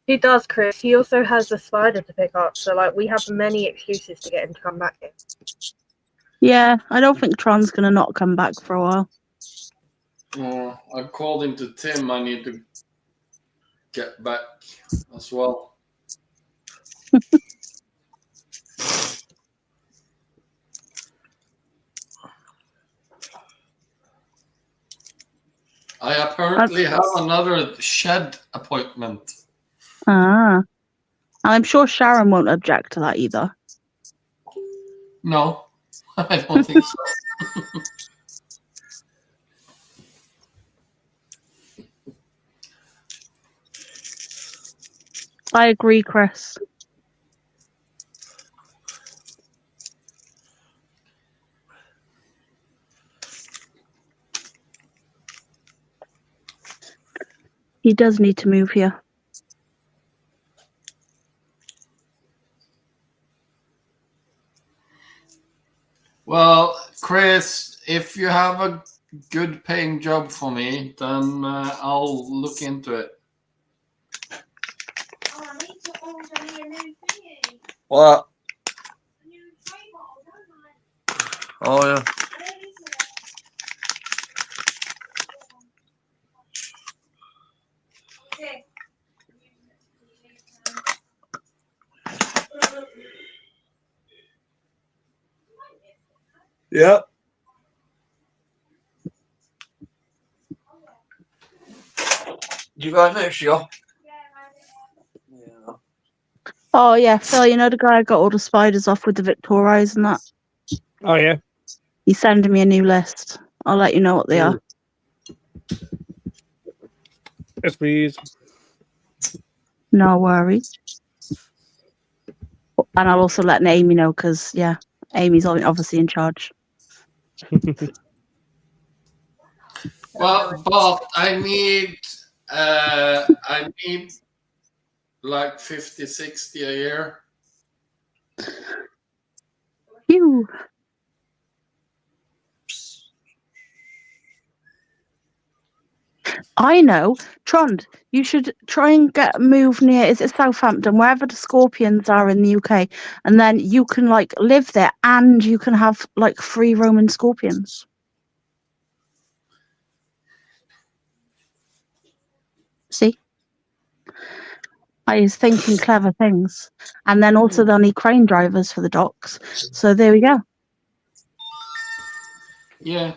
He does, Chris. He also has a spider to pick up, so like we have many excuses to get him to come back here. Yeah, I don't think Tron's gonna not come back for a while. I called him to Tim. I need to get back as well. I apparently have another shed appointment. Ah. I'm sure Sharon won't object to that either. No, I don't think so. I agree, Chris. He does need to move here. Well, Chris, if you have a good paying job for me, then I'll look into it. Oh, I need to order me a new thingy. What? A new spray bottle, don't I? Oh, yeah. I don't need to. Okay. Yeah. Do you guys know Shio? Yeah. Oh yeah, Phil, you know the guy I got all the spiders off with the Victorize and that? Oh yeah. He's sending me a new list. I'll let you know what they are. Yes, please. No worries. And I'll also let Aimee know because yeah, Amy's obviously in charge. Well, but I need like 50, 60 a year. Phew. I know. Trond, you should try and move near, is it Southampton, wherever the Scorpions are in the UK, and then you can like live there and you can have like free roaming Scorpions. See? I was thinking clever things. And then also they'll need crane drivers for the docks. So there we go. Yeah.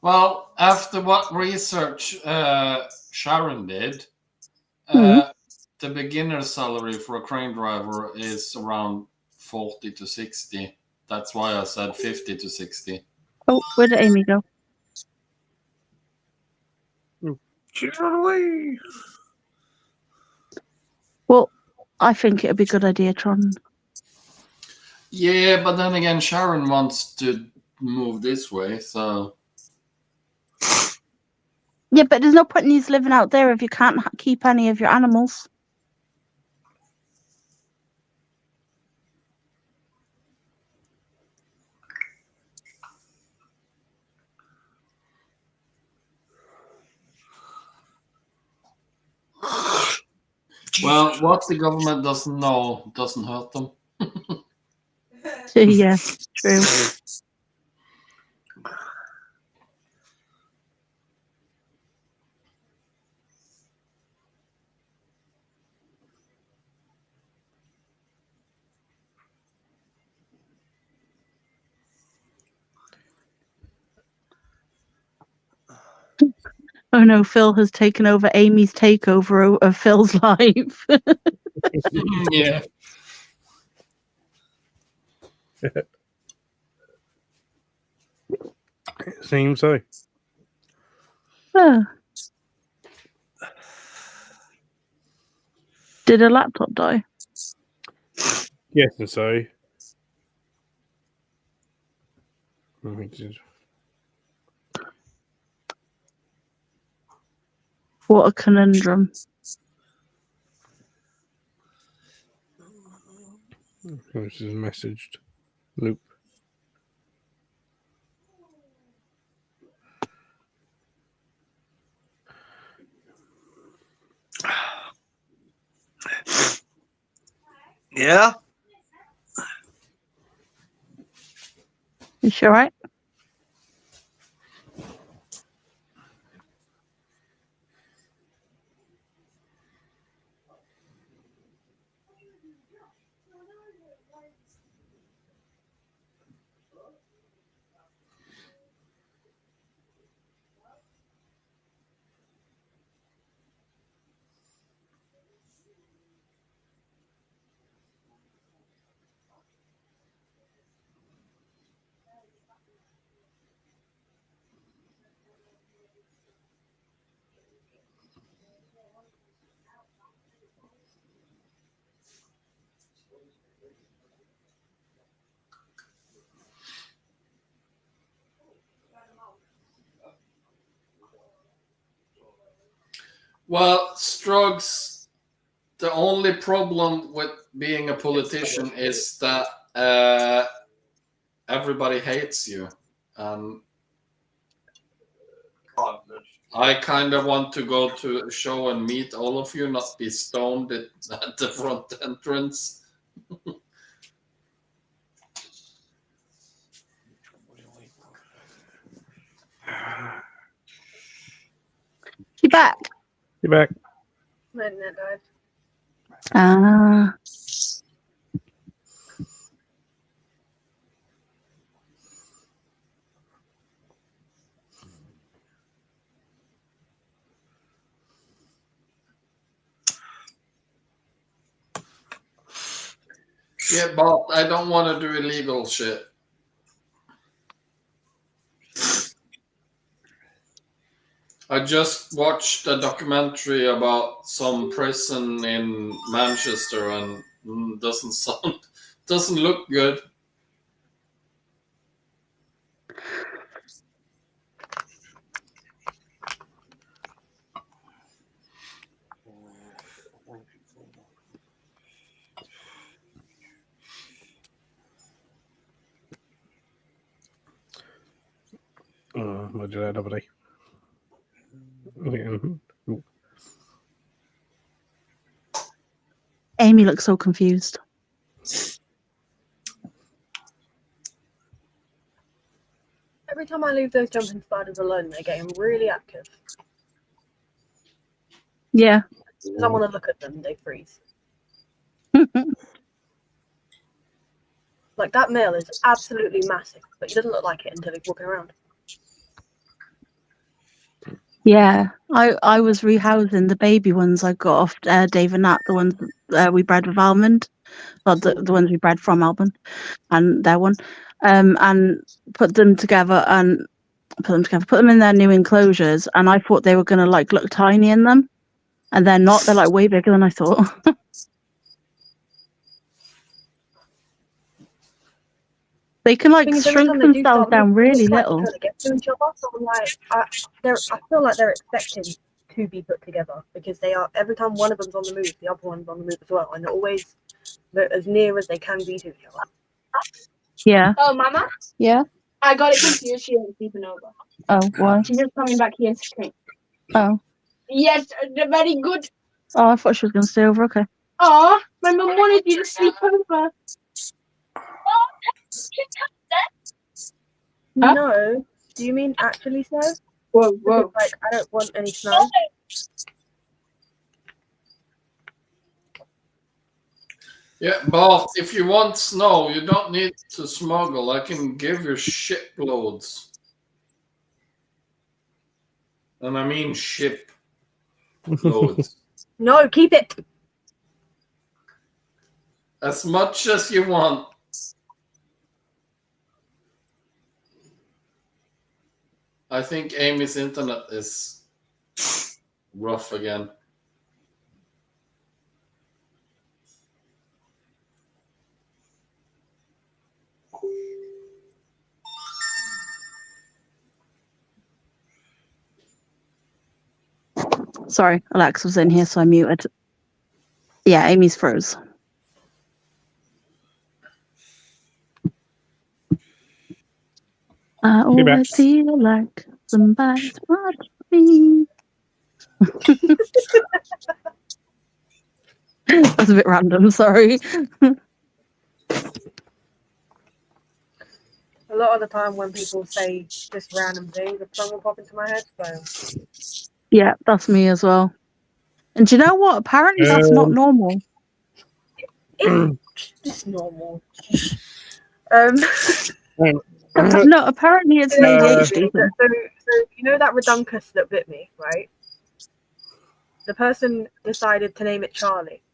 Well, after what research Sharon did, the beginner salary for a crane driver is around 40 to 60. That's why I said 50 to 60. Oh, where did Aimee go? She's run away. Well, I think it'd be a good idea, Trond. Yeah, but then again, Sharon wants to move this way, so... Yeah, but there's no point in you living out there if you can't keep any of your animals. Well, what the government doesn't know doesn't hurt them. Yeah, true. Oh no, Phil has taken over Aimee's takeover of Phil's life. Yeah. It seems so. Did a laptop die? Yes, and so. What a conundrum. This is messaged. Loop. Yeah. You sure, right? Well, Struggs, the only problem with being a politician is that everybody hates you. I kind of want to go to a show and meet all of you, not be stoned at the front entrance. You back? You're back. My internet died. Ah. Yeah, but I don't want to do illegal shit. I just watched a documentary about some prison in Manchester and doesn't look good. I'll do that another day. Aimee looks so confused. Every time I leave those jumping spiders alone, they're getting really active. Yeah. Because I want to look at them, they freeze. Like, that male is absolutely massive, but he doesn't look like it until he's walking around. Yeah, I was rehousing the baby ones I got off Dave and Nat, the ones we bred with Almond, well, the ones we bred from Almond, and their one, and put them in their new enclosures, and I thought they were gonna like look tiny in them, and they're not. They're like way bigger than I thought. They can like shrink themselves down really little. Trying to get to each other, so I'm like, I feel like they're expecting to be put together because they are. Every time one of them's on the move, the other one's on the move as well, and they're as near as they can be to each other. Yeah. Oh, Mama? Yeah. I got it confused. She ain't sleeping over. Oh, why? She's just coming back here to drink. Oh. Yes, very good. Oh, I thought she was gonna stay over. Okay. Oh, my mum wanted you to sleep over. Huh? No. Do you mean actually snow? Whoa, Because, like, I don't want any snow. Yeah, but if you want snow, you don't need to smuggle. I can give you shiploads. And I mean ship loads. No, keep it. As much as you want. I think Aimee's internet is rough again. Sorry, Alexa was in here, so I muted. Yeah, Aimee's froze. I always feel like somebody's watching me. That's a bit random, sorry. A lot of the time when people say just random things, a song will pop into my head, so... Yeah, that's me as well. And do you know what? Apparently that's not normal. It's normal. No, apparently it's an ADHD thing. So you know that redunculus that bit me, right? The person decided to name it Charlie.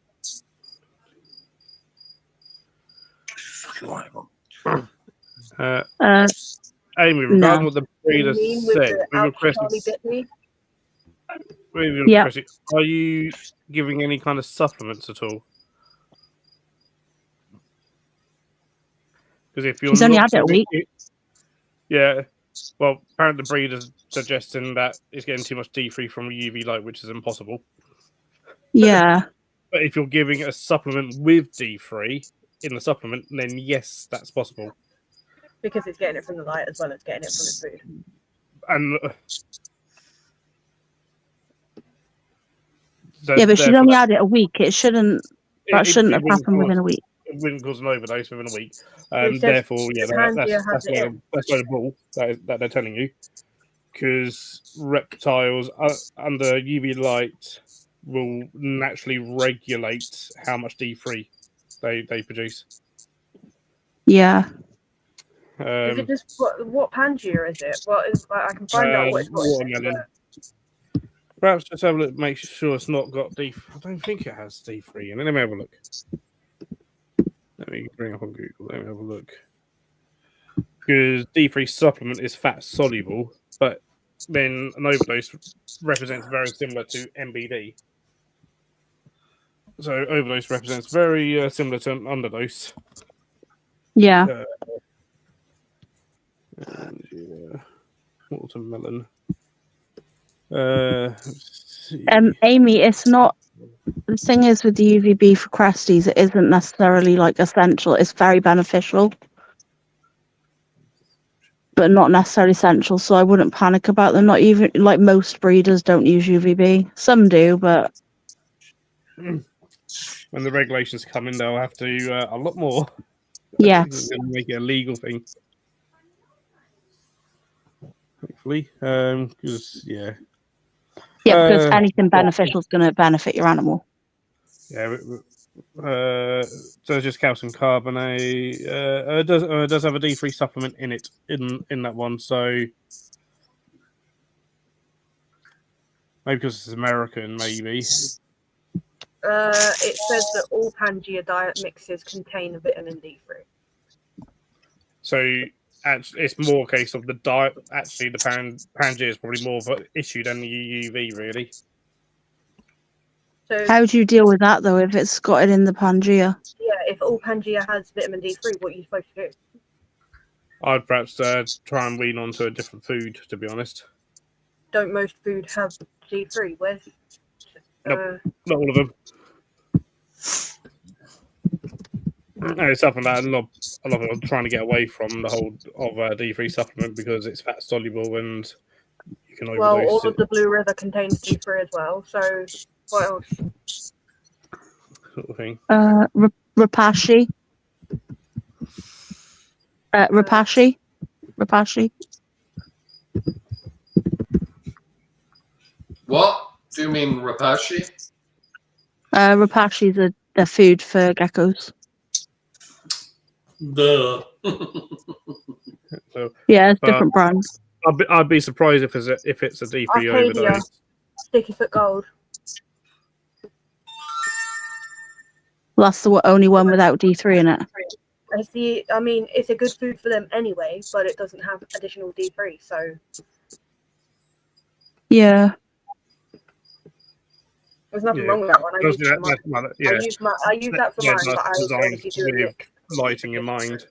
Aimee, regarding what the breeder said, are you giving any kind of supplements at all? Because if you're He's only had it a week. Yeah. Well, apparently the breeder's suggesting that it's getting too much D3 from UV light, which is impossible. Yeah. But if you're giving a supplement with D3 in the supplement, then yes, that's possible. Because it's getting it from the light as well as getting it from its food. And yeah, but she's only had it a week. It shouldn't have happened within a week. It wouldn't cause an overdose within a week. Therefore, yeah, that's the ball that they're telling you. Because reptiles under UV light will naturally regulate how much D3 they produce. Yeah. Is it just what Pangea is it? Well, I can find out what it's got. Perhaps just have a look, make sure it's not got D3. I don't think it has D3 in it. Let me have a look. Let me bring it up on Google. Let me have a look. Because D3 supplement is fat soluble, but then an overdose represents very similar to MBD. So overdose represents very similar to an underdose. Yeah. Watermelon. Aimee, it's not. The thing is with the UVB for Cresties, it isn't necessarily like essential. It's very beneficial, but not necessarily essential. So I wouldn't panic about them. Not even like most breeders don't use UVB. Some do, but when the regulations come in, they'll have to a lot more. Yes. Make it a legal thing. Hopefully, because Yeah, because anything beneficial is going to benefit your animal. Yeah. So it's just calcium carbonate. It does have a D3 supplement in it in that one. So maybe because it's American, maybe. It says that all Pangea diet mixes contain vitamin D3. So actually, it's more a case of the diet. Actually, the Pangea is probably more of an issue than the UUV, really. So How do you deal with that though if it's got it in the Pangea? yeah, if all Pangea has vitamin D3, what are you supposed to do? I'd perhaps try and wean onto a different food, to be honest. Don't most food have D3? Where's Nope. Not all of them. It's something that a lot of people are trying to get away from the whole of D3 supplement because it's fat soluble and you can overdose well, all it. of the Blue River contains D3 as well. So what else? Sort of thing. Rapashi. Rapashi. What? Do you mean Rapashi? Rapashi is a food for geckos. Duh. So, Yeah, it's different brand. I'd be surprised if it's a D3 Arcadia, overdose. Sticky Foot Gold. Well, that's the only one without D3 in it. It's a good food for them anyway, but it doesn't have additional D3, so Yeah. there's nothing wrong with that one. I use that for mine, but I designed obviously do with it. lighting in mind.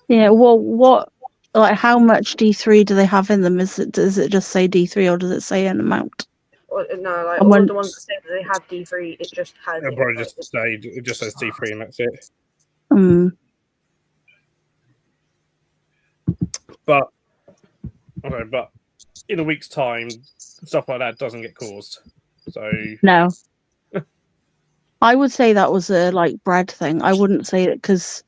Yeah. Well, how much D3 do they have in them? Does it just say D3 or does it say an amount? No, like all of the ones that say that they have D3, it just has. It'll probably just say it just says D3 and that's it. But in a week's time, stuff like that doesn't get caused. So no. I would say that was a bread thing. I wouldn't say it because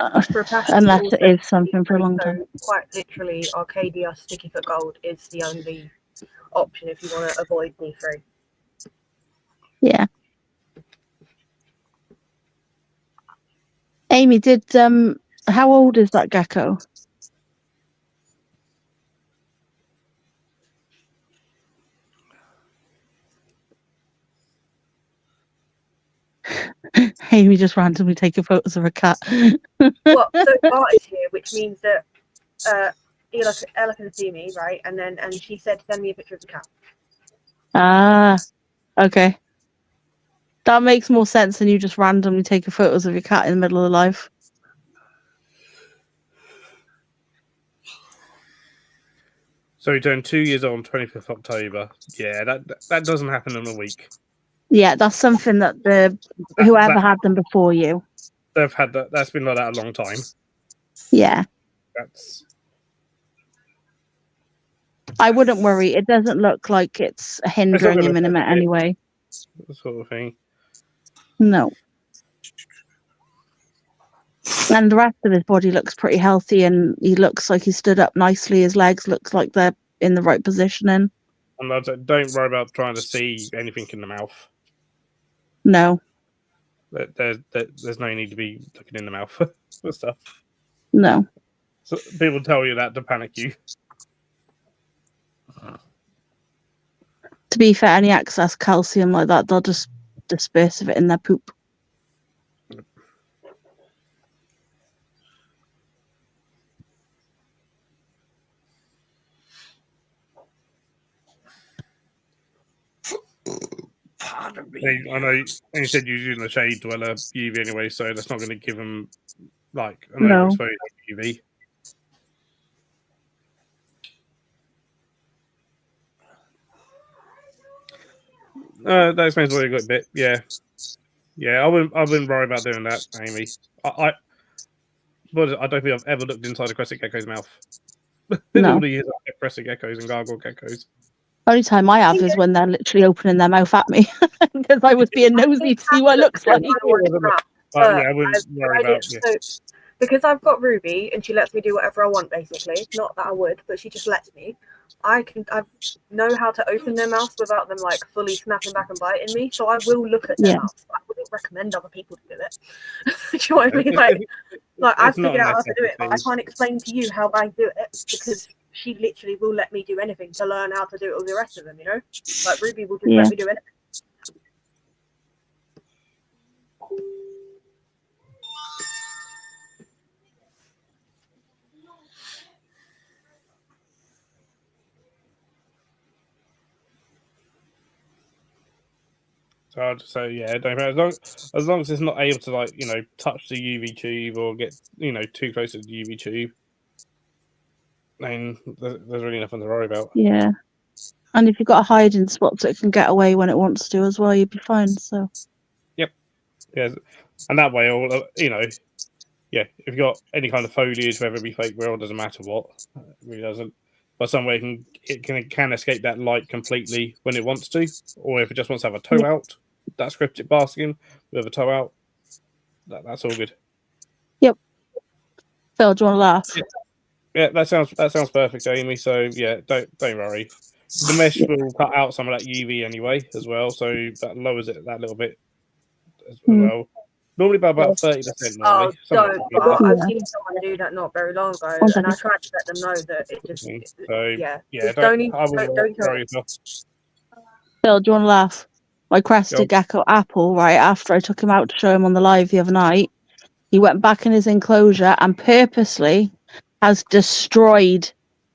unless it is something for a long time. Quite literally, Arcadia Sticky Foot Gold is the only option if you want to avoid D3. Yeah. Aimee, how old is that gecko? Aimee just randomly taking photos of a cat. Well, so Bart is here, which means that Ella can see me, right? And she said, "Send me a picture of the cat." Ah, okay. That makes more sense than you just randomly taking photos of your cat in the middle of the live. So he turned 2 years old on 25th October. Yeah, that doesn't happen in a week. Yeah, that's something that whoever had them before you. They've had that. That's been like that a long time. Yeah. I wouldn't worry. It doesn't look like it's hindering him in any way. Sort of thing. No. And the rest of his body looks pretty healthy, and he looks like he stood up nicely. His legs looks like they're in the right positioning. And don't worry about trying to see anything in the mouth. No. There's no need to be looking in the mouth for stuff. No. So people tell you that to panic you. To be fair, any excess calcium like that, they'll just disperse of it in their poop. Pardon me. I know, and you said you're using the shade dweller UV anyway, so that's not going to give them an overexposure UV. That explains why you got a bit. Yeah. I wouldn't worry about doing that, Aimee. I don't think I've ever looked inside a crested gecko's mouth. In all the years I've kept crested geckos and gargoyle geckos. Only time I have is when they're literally opening their mouth at me because I was being nosy to see what it looks like. But yeah, I wouldn't worry about So, because I've got Ruby and she lets me do whatever I want, basically. Not that I would, but she just lets me. I know how to open their mouths without them like fully snapping back and biting me. So I will look at their mouths. I wouldn't recommend other people to do it. Do you know what I mean? Like I've figured out how to do it, but I can't explain to you how I do it because she literally will let me do anything to learn how to do it with the rest of them. You know, like Ruby will just let me do anything. So I'll just say, yeah, don't matter. As long as it's not able to, like, you know, touch the UV tube or get, you know, too close to the UV tube, then there's really nothing to worry about. Yeah. And if you've got a hiding spot so it can get away when it wants to as well, you'd be fine. So. Yep. Yeah. And that way, all you know, yeah, if you've got any kind of foliage, whether it be fake real, doesn't matter what, it really doesn't. But some way it can escape that light completely when it wants to, or if it just wants to have a toe out, that scripted basking with a toe out, that's all good. Yep. Phil, do you want to laugh? Yeah, that sounds perfect, Aimee. So yeah, don't worry. The mesh will cut out some of that UV anyway as well, so that lowers it that little bit as well. Normally by about 30%. Oh, don't! But I've seen someone do that not very long ago, and I tried to let them know that it just don't worry. Phil, do you want to laugh? My crested gecko Apple, right after I took him out to show him on the live the other night, he went back in his enclosure and purposely has destroyed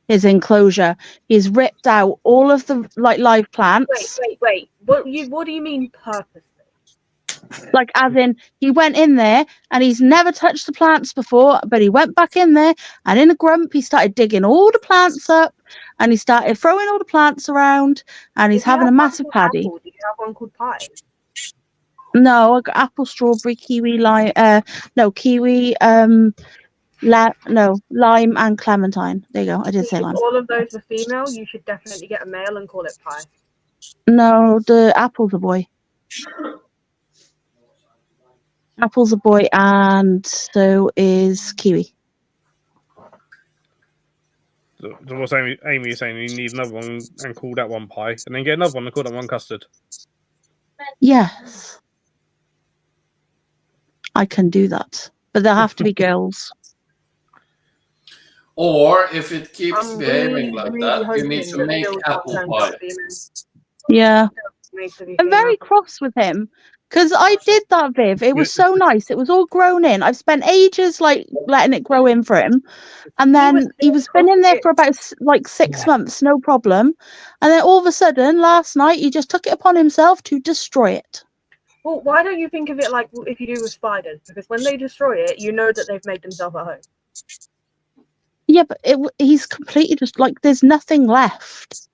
his enclosure. He's ripped out all of the live plants. Wait. What do you mean purposely? Like, as in, he went in there and he's never touched the plants before, but he went back in there and in a grump, he started digging all the plants up and he started throwing all the plants around and he's having a massive paddy. Do you have one called Pie? No, I got apple, strawberry, kiwi, lime, kiwi, lime and clementine. There you go. I did say lime. If all of those were female, you should definitely get a male and call it Pie. No, the apple's a boy. Apple's a boy, and so is kiwi. So what's Aimee is saying? You need another one and call that one Pie, and then get another one and call that one Custard. Yes, I can do that, but they'll have to be girls. Or if it keeps behaving like that, you need to make apple pie. Yeah, I'm very cross with him. Because I did that, Viv. It was so nice. It was all grown in. I've spent ages like letting it grow in for him. And then he was been in there for about like 6 months, no problem. And then all of a sudden, last night, he just took it upon himself to destroy it. Well, why don't you think of it like if you do with spiders? Because when they destroy it, you know that they've made themselves at home. Yeah, but he's completely just like, there's nothing left.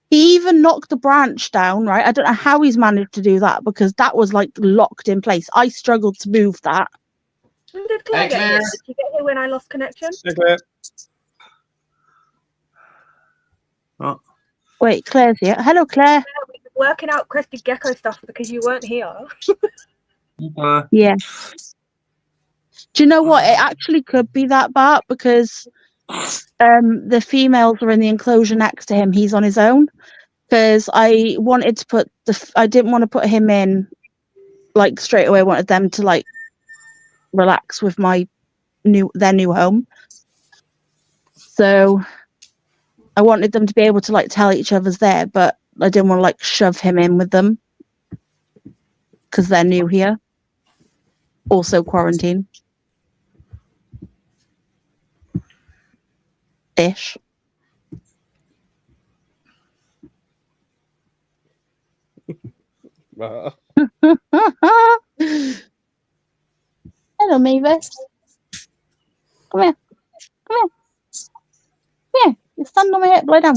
He even knocked the branch down, right? I don't know how he's managed to do that because that was like locked in place. I struggled to move that. When did Claire get here? Did she get here when I lost connection? Hey, Claire. Oh. Wait, Claire's here. Hello, Claire. We've been working out crested gecko stuff because you weren't here. Yeah. Do you know what? It actually could be that bad because the females are in the enclosure next to him. He's on his own. Because I wanted to put I didn't want to put him in like straight away. I wanted them to like relax with their new home. So I wanted them to be able to like tell each other's there, but I didn't want to like shove him in with them because they're new here. Also quarantine. Ish. Hello, Mavis. Come here. Come here. Come here. You stand on my head. Lie down.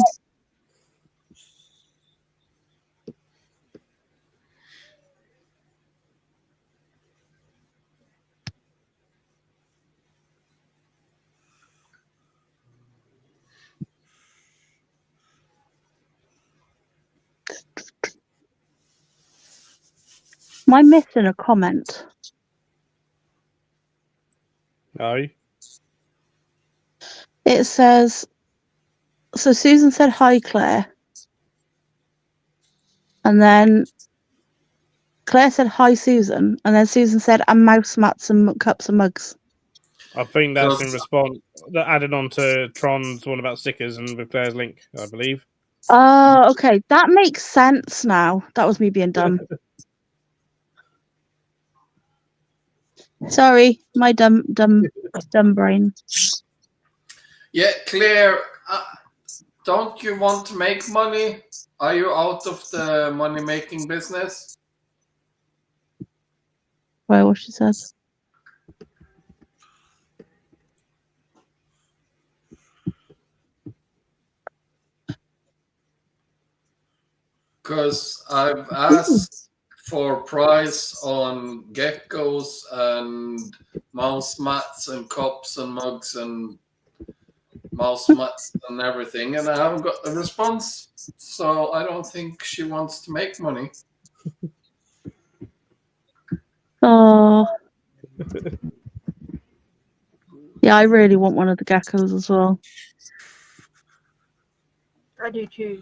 Am I missing a comment? No. It says, so Susan said, hi, Claire. And then Claire said, hi, Susan. And then Susan said, and mouse mats and cups and mugs. I think that's So- in response that added on to Tron's one about stickers and with Claire's link, I believe. Oh, okay. That makes sense now. That was me being dumb. Sorry, my dumb brain. Yeah, Claire, don't you want to make money? Are you out of the money-making business? Right, what she said. Because I've asked for price on geckos and mouse mats and cups and mugs and mouse mats and everything, and I haven't got a response. So I don't think she wants to make money. Oh. Yeah, I really want one of the geckos as well. I do too.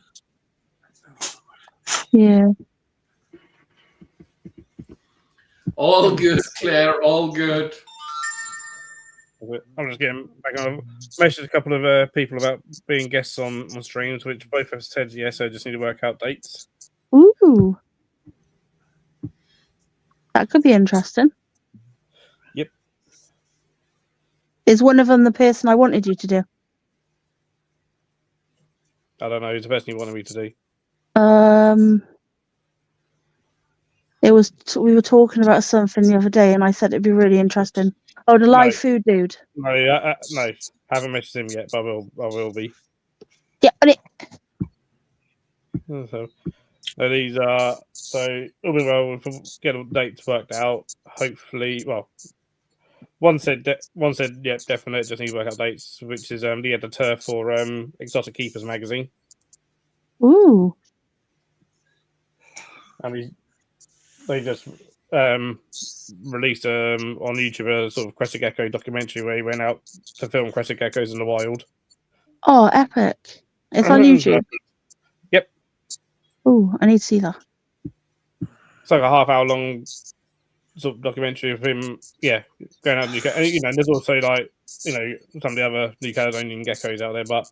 Yeah. All good, Claire. All good. I'm just getting back on. I messaged a couple of people about being guests on streams, which both have said yes. I just need to work out dates. Ooh. That could be interesting. Yep. Is one of them the person I wanted you to do? I don't know who's the person you wanted me to do. It was we were talking about something the other day, and I said it'd be really interesting. Oh, the live food dude. No, no, haven't messaged him yet, but I will be. Yeah, and it. So these are all be well. We'll get all the dates worked out. Hopefully, well, one said yeah, definite. Just need to work out dates, which is the editor for Exotic Keepers magazine. Ooh. And they just released on YouTube a sort of crested gecko documentary where he went out to film crested geckos in the wild. Oh, epic! It's on YouTube. Yep. Ooh, I need to see that. It's like a half-hour long sort of documentary of him, going out. And there's also like some of the other New Caledonian geckos out there, but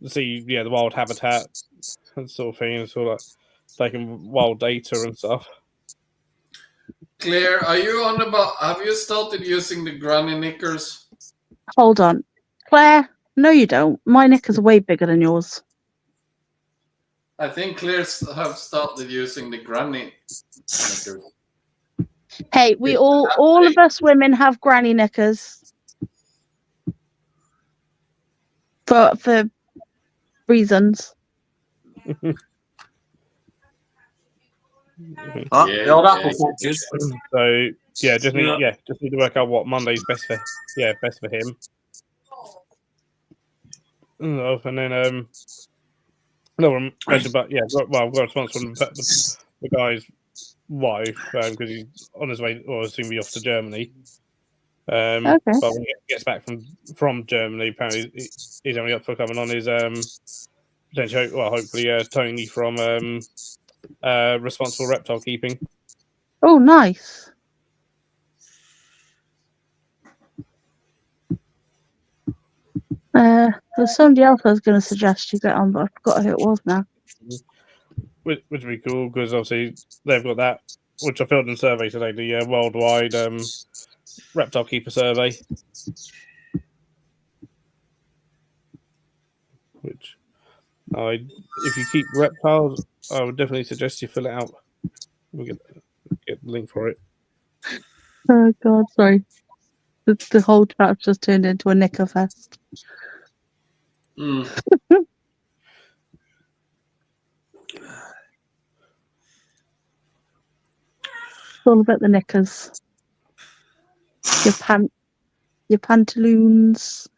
to see the wild habitat and sort of thing, and sort of like taking wild data and stuff. Claire, are you on about? Have you started using the granny knickers? Hold on, Claire. No, you don't. My knickers are way bigger than yours. I think Claire's have started using the granny knickers. Hey, we all of us women have granny knickers for reasons. Huh? Yeah, The old yeah, apple patches. So just need to work out what Monday's best for him. And then no one mentioned, but I've got a response from the guy's wife because he's on his way, or soon be off to Germany. Okay. But when he gets back from Germany, apparently he's only up for coming on his potentially, hopefully Tony from Responsible Reptile Keeping. Oh, nice. There's somebody else I was going to suggest you get on, but I forgot who it was now. Which would be cool because obviously they've got that, which I filled in survey today, the worldwide reptile keeper survey. Which if you keep reptiles, I would definitely suggest you fill it out. We'll get the link for it. Oh God, sorry. The whole chat just turned into a knicker fest. Mm. It's all about the knickers. Your pantaloons.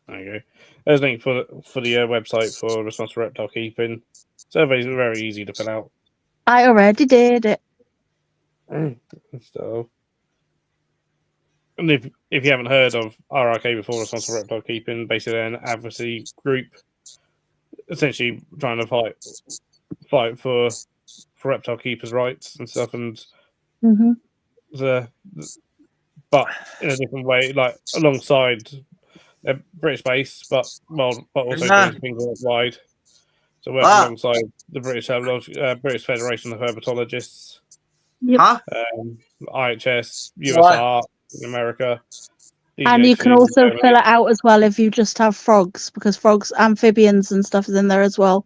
There you go. There's a link for the website for Responsible Reptile Keeping. Surveys are very easy to fill out. I already did it. So, and if you haven't heard of RRK before, Responsible Reptile Keeping, basically they're an advocacy group, essentially trying to fight for reptile keepers' rights and stuff, and but in a different way, like alongside their British base, but also doing things worldwide. So working alongside the British Federation of Herpetologists, IHS, USR in America. And you can also fill it out as well if you just have frogs, because frogs, amphibians and stuff is in there as well.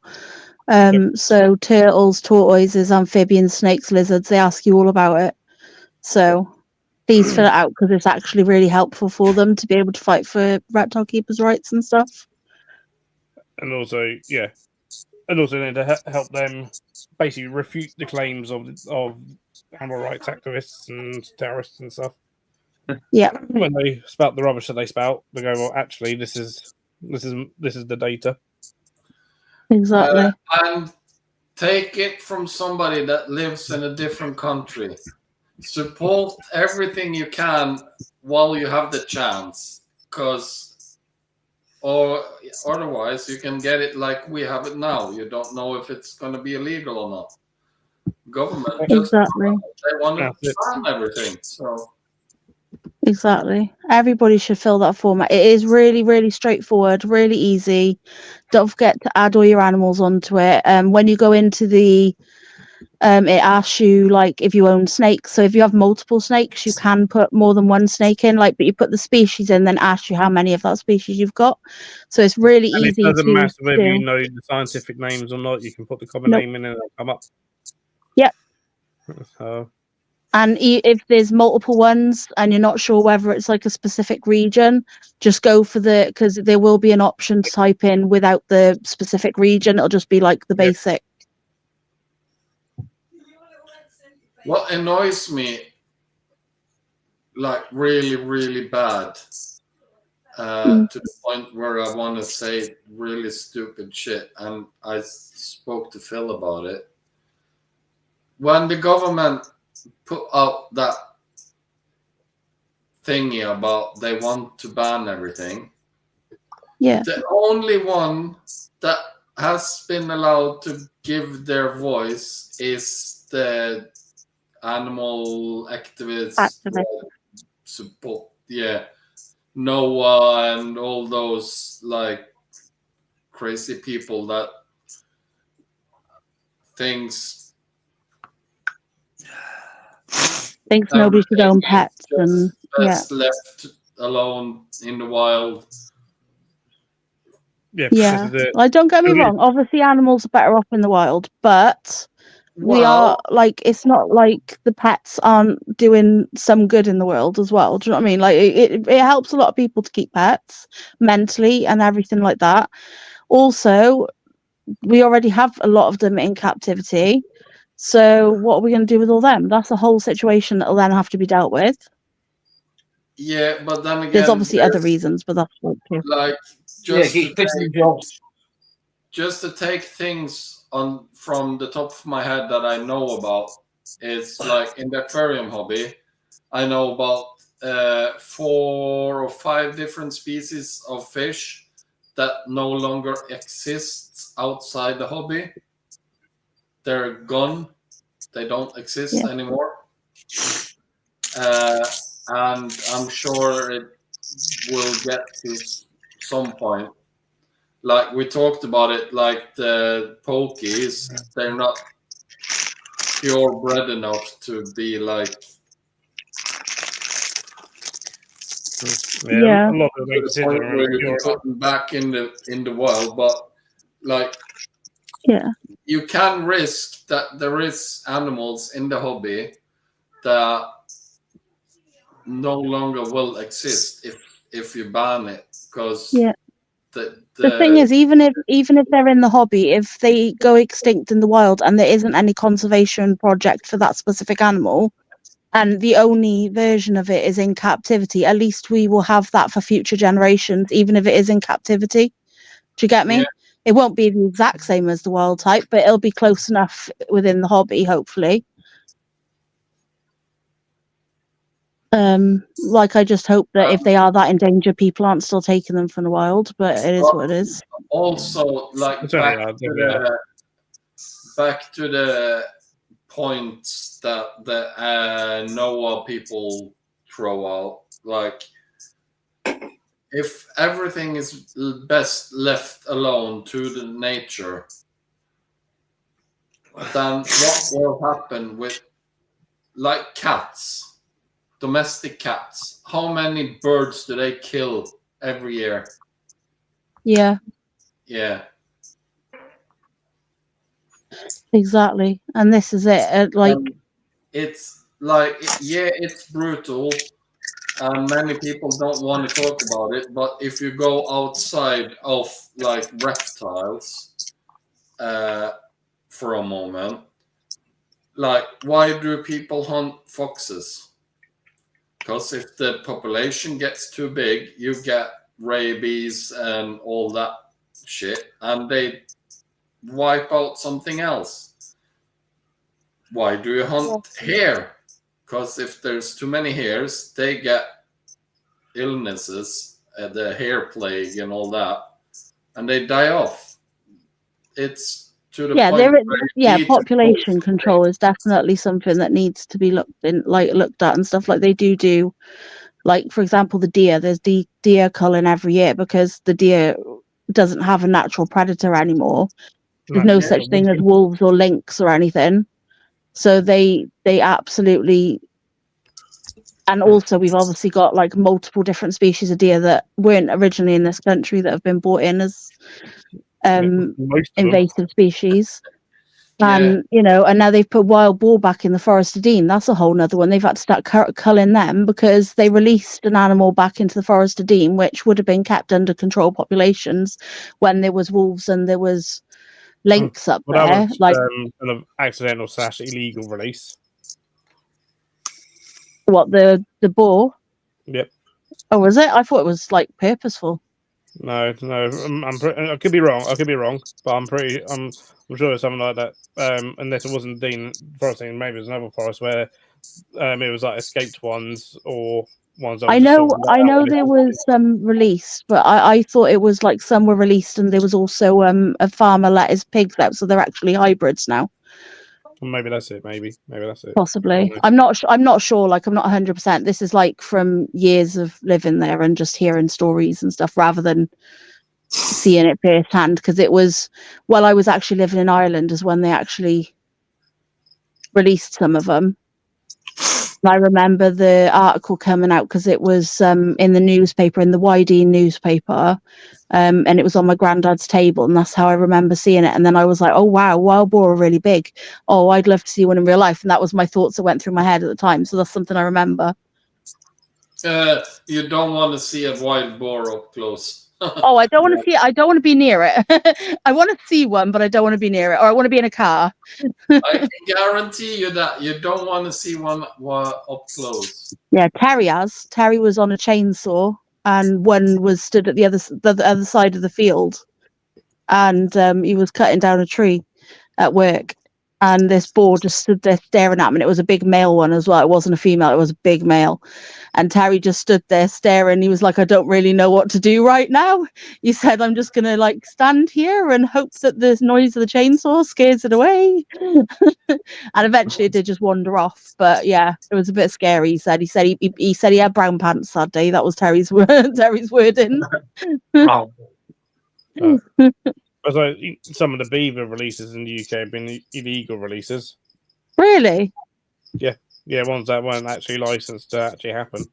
So turtles, tortoises, amphibians, snakes, lizards, they ask you all about it. So please fill it out because it's actually really helpful for them to be able to fight for reptile keepers' rights and stuff. And also, need to help them basically refute the claims of animal rights activists and terrorists and stuff. Yeah. When they spout the rubbish that they spout, they go, well, actually, this is the data. Exactly. And take it from somebody that lives in a different country. Support everything you can while you have the chance, or otherwise you can get it like we have it now. You don't know if it's going to be illegal or not. Government just they want to ban everything. So exactly, everybody should fill that format. It is really, really straightforward, really easy. Don't forget to add all your animals onto it. When you go into the it asks you like if you own snakes. So if you have multiple snakes, you can put more than one snake in, but you put the species in, then asks you how many of that species you've got. So it's really easy. It doesn't matter whether you know the scientific names or not. You can put the common name in and it'll come up. Yep. So. And if there's multiple ones and you're not sure whether it's like a specific region, just go for because there will be an option to type in without the specific region. It'll just be like the basic. What annoys me, like really, really bad, to the point where I want to say really stupid shit, and I spoke to Phil about it. When the government put out that thingy about they want to ban everything, the only one that has been allowed to give their voice is the animal activists support, Noah and all those like crazy people that thinks nobody should own pets and best left alone in the wild. Like, don't get me wrong, obviously animals are better off in the wild, but we are like, it's not like the pets aren't doing some good in the world as well. Do you know what I mean? Like it helps a lot of people to keep pets mentally and everything like that. Also, we already have a lot of them in captivity. So what are we going to do with all them? That's a whole situation that'll then have to be dealt with. Yeah, but then again, there's obviously other reasons, but that's like just to take things on from the top of my head that I know about is like in the aquarium hobby, I know about 4 or 5 different species of fish that no longer exists outside the hobby. They're gone. They don't exist anymore. And I'm sure it will get to some point. Like we talked about it, like the pokies, they're not purebred enough to be like. A lot of to the point where you can put them back in the wild, but like you can risk that there is animals in the hobby that no longer will exist if you ban it, because the thing is, even if they're in the hobby, if they go extinct in the wild and there isn't any conservation project for that specific animal, and the only version of it is in captivity, at least we will have that for future generations, even if it is in captivity. Do you get me? It won't be the exact same as the wild type, but it'll be close enough within the hobby, hopefully. Like, I just hope that if they are that endangered, people aren't still taking them from the wild, but it is what it is. Also, like back to the points that the NOAA people throw out, like if everything is best left alone to the nature, then what will happen with like cats, domestic cats? How many birds do they kill every year? Yeah, exactly. And this is it. Like, it's like, yeah, it's brutal. Many people don't want to talk about it, but if you go outside of like reptiles for a moment, like, why do people hunt foxes? Because if the population gets too big, you get rabies and all that shit, and they wipe out something else. Why do you hunt hare? Because if there's too many hares, they get illnesses, the hair plague and all that, and they die off. It's to the point. Population control is definitely something that needs to be looked at and stuff. Like, they do, like, for example, the deer. There's deer culling every year because the deer doesn't have a natural predator anymore. There's no such thing as wolves or lynx or anything. So they absolutely. And also, we've obviously got like multiple different species of deer that weren't originally in this country that have been brought in as invasive species. And, and now they've put wild boar back in the Forest of Dean. That's a whole nother one. They've had to start culling them because they released an animal back into the Forest of Dean, which would have been kept under control populations when there was wolves and there was lynx up there. That was like kind of accidental / illegal release. What, the boar? Yep. Oh, was it? I thought it was like purposeful. No. I could be wrong. But I'm sure it's something like that. Unless it wasn't Dean Forest, maybe it was another forest where it was like escaped ones or ones. I know there was released, but I thought it was like some were released and there was also a farmer let his pigs out, so they're actually hybrids now. Maybe that's it. Maybe that's it. Possibly. I'm not sure. Like, I'm not 100%. This is like from years of living there and just hearing stories and stuff rather than seeing it firsthand. Because it was while I was actually living in Ireland is when they actually released some of them. And I remember the article coming out because it was in the newspaper, in the YD newspaper, and it was on my granddad's table, and that's how I remember seeing it. And then I was like, oh wow, wild boar are really big. Oh, I'd love to see one in real life. And that was my thoughts that went through my head at the time. So that's something I remember. You don't want to see a wild boar up close. Oh, I don't want to see it. I don't want to be near it. I want to see one, but I don't want to be near it, or I want to be in a car. I can guarantee you that you don't want to see one up close. Yeah, Terry has. Terry was on a chainsaw, and one was stood at the other side of the field, and he was cutting down a tree at work, and this boar just stood there staring at him, and it was a big male one as well. It wasn't a female; it was a big male. And Terry just stood there staring. He was like, I don't really know what to do right now. He said, I'm just going to like stand here and hope that the noise of the chainsaw scares it away. And eventually it did just wander off. But yeah, it was a bit scary. He said he had brown pants that day. That was Terry's wording. So some of the beaver releases in the UK have been illegal releases. Really? Yeah. Yeah, ones that weren't actually licensed to actually happen.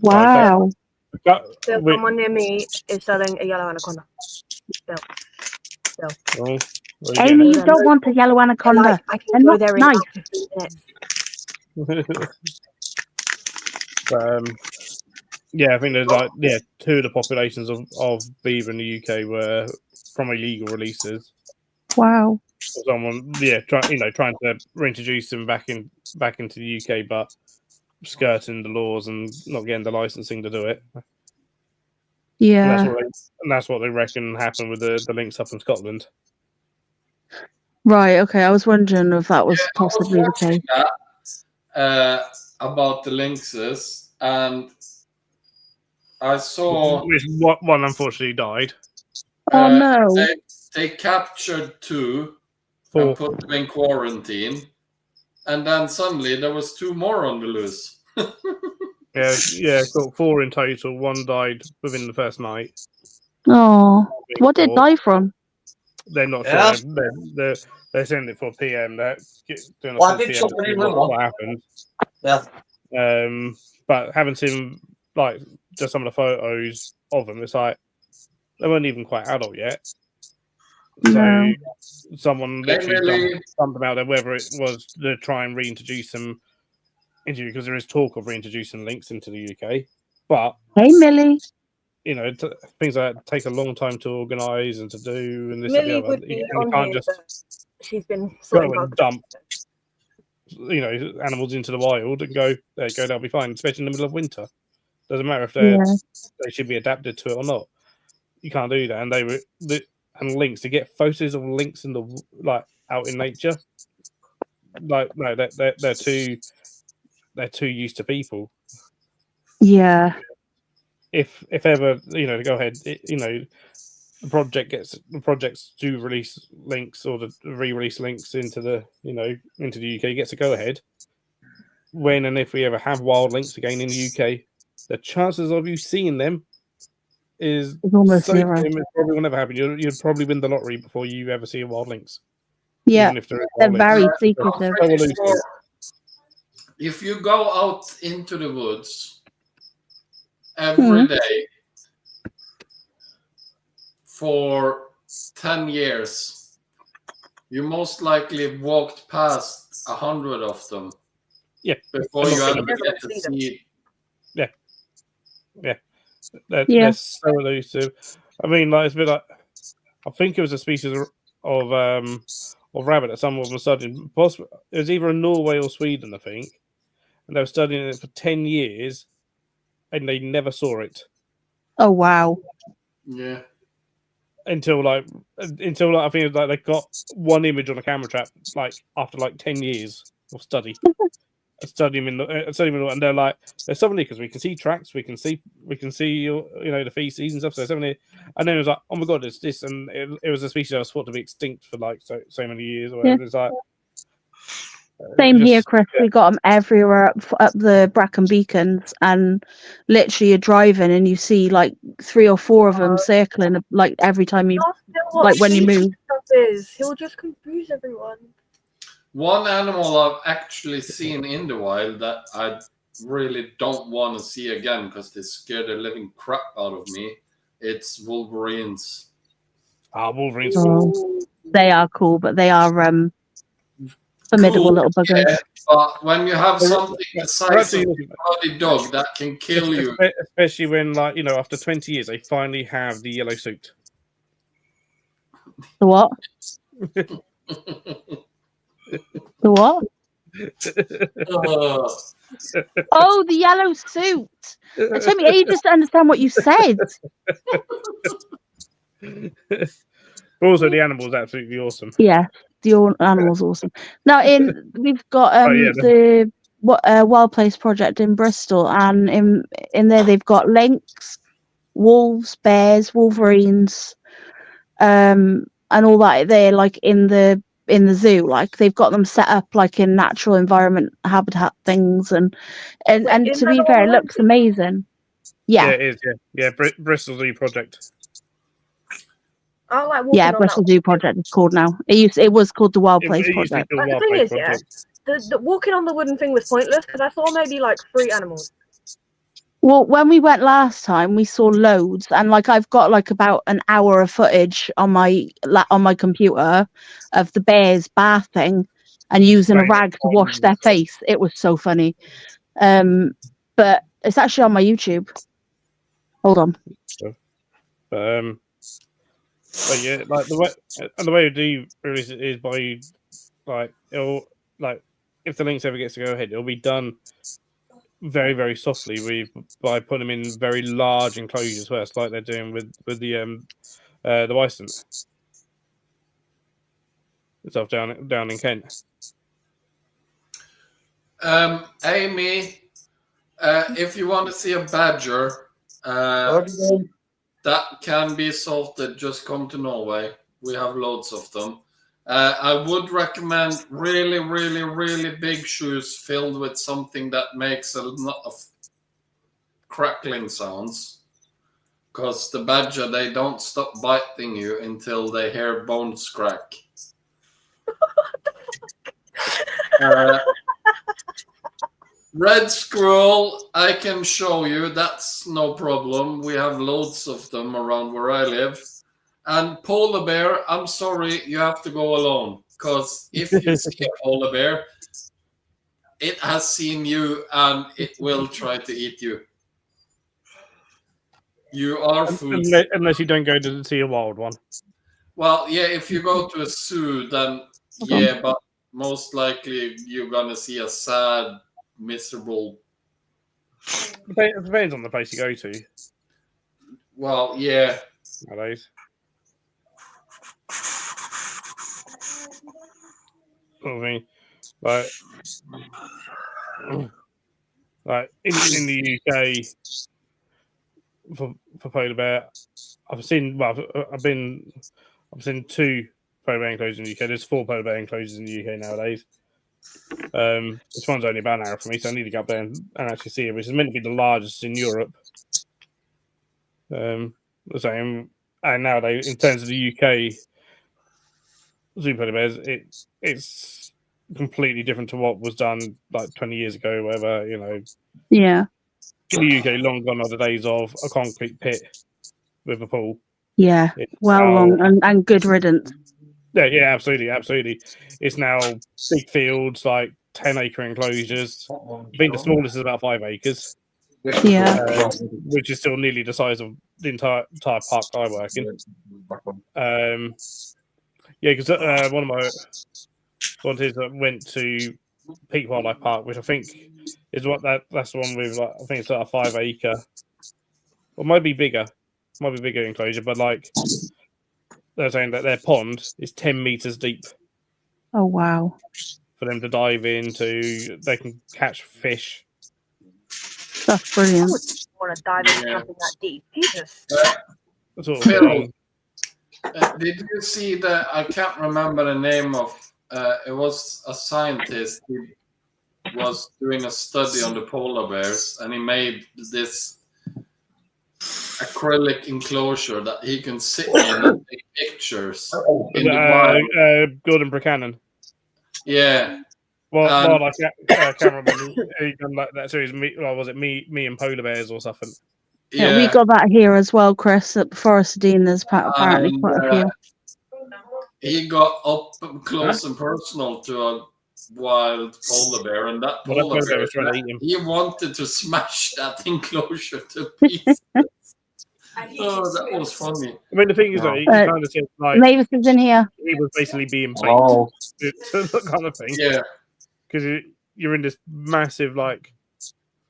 Wow. Someone near me is selling a yellow anaconda. Oh, Aimee, you don't want a yellow anaconda. I can go there in nice. 15 minutes. Yeah, I think there's two of the populations of beaver in the UK were from illegal releases. Wow. Someone, trying to reintroduce them back into the UK, but skirting the laws and not getting the licensing to do it. Yeah, and that's what they reckon happened with the lynx up in Scotland. Right. Okay. I was wondering if that was possibly the case. about the lynxes, and I saw Which one unfortunately died. Oh no. They captured 2 4. and put them in quarantine, and then suddenly there was 2 more on the loose. Yeah, got 4 in total. 1 died within the first night. Oh, what did it die from? They're not Yeah. sure. They're sending it for PM. They're doing a Well, I full did PM to something see in Willow. what happened. Yeah. But haven't seen like just some of the photos of them. It's like they weren't even quite adult yet. So No. someone literally Really? dumped them out there, whether it was to try and reintroduce them into, because there is talk of reintroducing links into the UK. But Hey, Millie. you know, things like that take a long time to organise and to do, and this Millie and the other. would be And you on can't here, just but she's been go sorting and out the dump, animals into the wild and go, there you go, they'll be fine, especially in the middle of winter. Doesn't matter if they should be adapted to it or not. You can't do that. And and lynx, to get photos of lynx in the out in nature, no, they're too used to people. Yeah. If ever, to go ahead, the projects do release links, or the re-release links into the UK, gets a go ahead. When and if we ever have wild links again in the UK, the chances of you seeing them is It's almost so zero. slim, it probably will never happen. You'd probably win the lottery before you ever see a wild lynx. Yeah. Even if there is They're wild very lynx. secretive. I'm pretty sure if you go out into the woods every day for 10 years, you most likely walked past 100 of them. Yeah. Before you ever never get to see them. see. They're so elusive. I mean, like, it's a bit like, I think it was a species of rabbit that someone was studying. Possibly, it was either in Norway or Sweden, I think, and they were studying it for 10 years, and they never saw it. Oh wow. Yeah. Until I think it was like they got one image on a camera trap after 10 years of study. Study them and they're so many, because we can see tracks, we can see the feces and stuff. So many, and then it was like, oh my god, it's this, and it was a species that was thought to be extinct for so many years or whatever. It's like Same here, Chris. We got them everywhere up the Bracken Beacons, and literally you're driving and you see 3 or 4 of them circling every time you when you move. He'll just confuse everyone. One animal I've actually seen in the wild that I really don't want to see again because they scare the living crap out of me. It's wolverines. Wolverines. Oh, they are cool, but they are formidable little buggers. Yeah, but when you have something the size of a bloody dog that can kill you, especially when after 20 years they finally have the yellow suit. The what? The what? Oh, the yellow suit. It took me ages to understand what you said. But also, the animal's absolutely awesome. Yeah, the animal's awesome. Now, we've got the Wild Place project in Bristol, and in there they've got lynx, wolves, bears, wolverines, and all that. They're in the zoo, they've got them set up in natural environment habitat things, and to be fair, it looks amazing. Yeah, it is. Yeah. Bristol Zoo project. I like walking on Bristol that Zoo project is called now. It was called the Wild Place project. But the thing is, the walking on the wooden thing was pointless because I saw maybe 3 animals. Well, when we went last time, we saw loads, and I've got about an hour of footage on my computer of the bears bathing and using a rag to wash their face. It was so funny, but it's actually on my YouTube. Hold on. But yeah, the way to do release it is by it'll if the lynx ever gets to go ahead, it'll be done very, very softly by putting them in very large enclosures first, like they're doing with the bison itself down in Kent. Aimee, if you want to see a badger, that can be salted. Just come to Norway. We have loads of them. I would recommend really, really, really big shoes filled with something that makes a lot of crackling sounds. Because the badger, they don't stop biting you until they hear bones crack. Red squirrel, I can show you. That's no problem. We have loads of them around where I live. And polar bear, I'm sorry, you have to go alone. Because if you see a polar bear, it has seen you and it will try to eat you. You are food. Unless you don't go to see a wild one. Well, yeah, if you go to a zoo, then yeah, but most likely you're gonna see a sad, miserable. It depends on the place you go to. Well, yeah. Nowadays. I mean, like in the UK for polar bear, I've seen two polar bear enclosures in the UK. There's 4 polar bear enclosures in the UK nowadays. This one's only about an hour from me, so I need to go up there and actually see it, which is meant to be the largest in Europe. And nowadays, in terms of the UK zoo polar bears, it's completely different to what was done like 20 years ago, or whatever, you know. Yeah. In the UK, long gone are the days of a concrete pit with a pool. Yeah. Long and good riddance. Yeah, absolutely. It's now big fields, like 10-acre enclosures. I think the smallest is about 5 acres. Yeah. Which is still nearly the size of the entire park I work in. Because one of my volunteers that went to Peak Wildlife Park, which I think is that's the one with, like, I think it's like a 5 acre, or might be bigger enclosure, but like they're saying that their pond is 10 meters deep. Oh wow! For them to dive into, they can catch fish. That's brilliant. I would want to dive into something that deep. Jesus. Phil, did you see that? I can't remember the name of. It was a scientist. He was doing a study on the polar bears, and he made this acrylic enclosure that he can sit in and take pictures in the wild. Gordon Buchanan. Yeah. Well, I can't remember. He done that series. Was it me and polar bears or something? Yeah, we got that here as well, Chris. At Forest Dean, there's apparently quite a few. He got up close and personal to a wild polar bear, and that polar bear was trying to eat him. He wanted to smash that enclosure to pieces. Oh, that was funny. I mean, the thing is that he kind of said, like, Mavis is in here. He was basically being baked, that kind of thing. Yeah, because you're in this massive, like,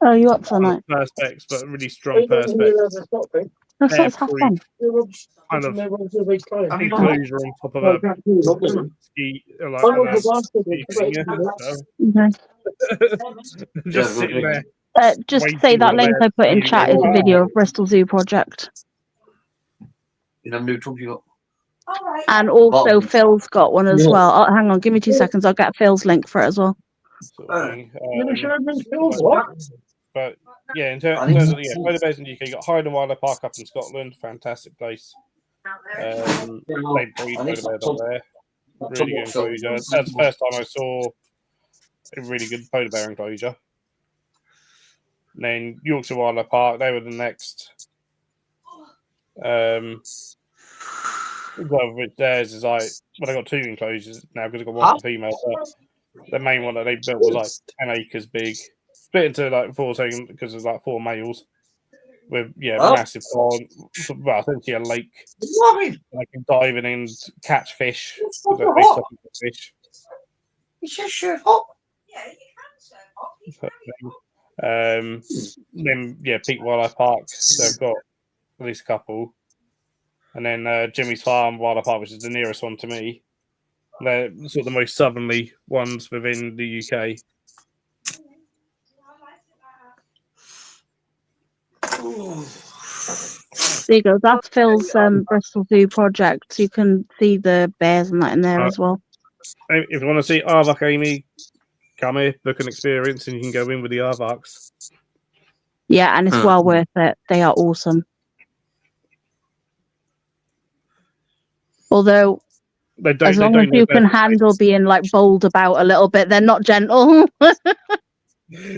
oh, you up for night? Perspex, but really strong perspex. Let's have fun. Kind of enclosure on top of a ski, just sitting there. Just to say that link I put in chat is a video of Bristol Zoo Project. And also Phil's got one as well. Oh, hang on, give me 2 seconds. I'll get Phil's link for it as well. But yeah, in terms of polar bears in the UK, you got Highland Wildlife Park up in Scotland, fantastic place. They breed polar bears up there. Really good enclosure. That's the first time I saw a really good polar bear enclosure. And then Yorkshire Wildlife Park, they were the next. Theirs is like, well, they got 2 enclosures now because they've got 1 for female. But the main one that they built was like 10 acres big, split into like 4 because there's like 4 males with massive pond, well, essentially a lake. They can dive in and catch fish. Fish. Then Peak Wildlife Park, they've got at least a couple, and then Jimmy's Farm Wildlife Park, which is the nearest one to me. They're sort of the most southerly ones within the UK. There you go. That's Phil's Bristol Zoo project. So you can see the bears and that in there as well. If you want to see Aardvark, Aimee, come here, book an experience, and you can go in with the Aardvarks. Yeah, and it's well worth it. They are awesome. Although, as long as you can handle being like bowled about a little bit, they're not gentle. Yeah.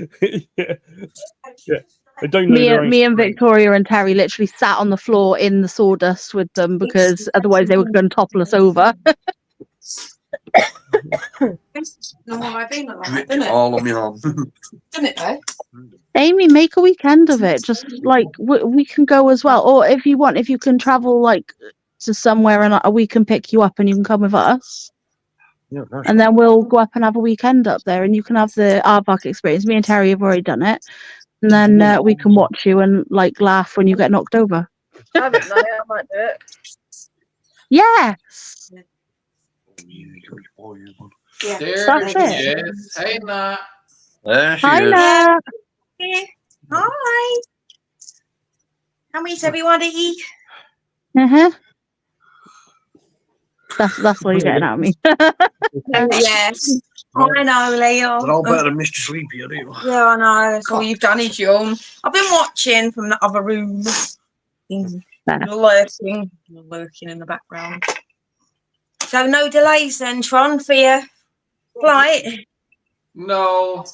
They don't know me and Victoria and Terry literally sat on the floor in the sawdust with them because otherwise they were going to topple us over. All on me arm. Didn't it though? Aimee, make a weekend of it. Just like we can go as well, or if you want, if you can travel like to somewhere and we can pick you up and you can come with us. Yeah, and then we'll go up and have a weekend up there, and you can have the Aardvark experience. Me and Terry have already done it, and then we can watch you and like laugh when you get knocked over. I haven't done it. I might do it. Yes. Yeah. There That's she it. is. Hey, Nat. There she Hi, is. Nat. Hi. How many's everybody? That's what you're getting at me. Yes. I know, Leo. They're all better than Mr. Sleepy, are you? Yeah, I know. That's all you've done is yawn. I've been watching from the other room. Lurking in the background. So no delays then, Tron, for your flight? No,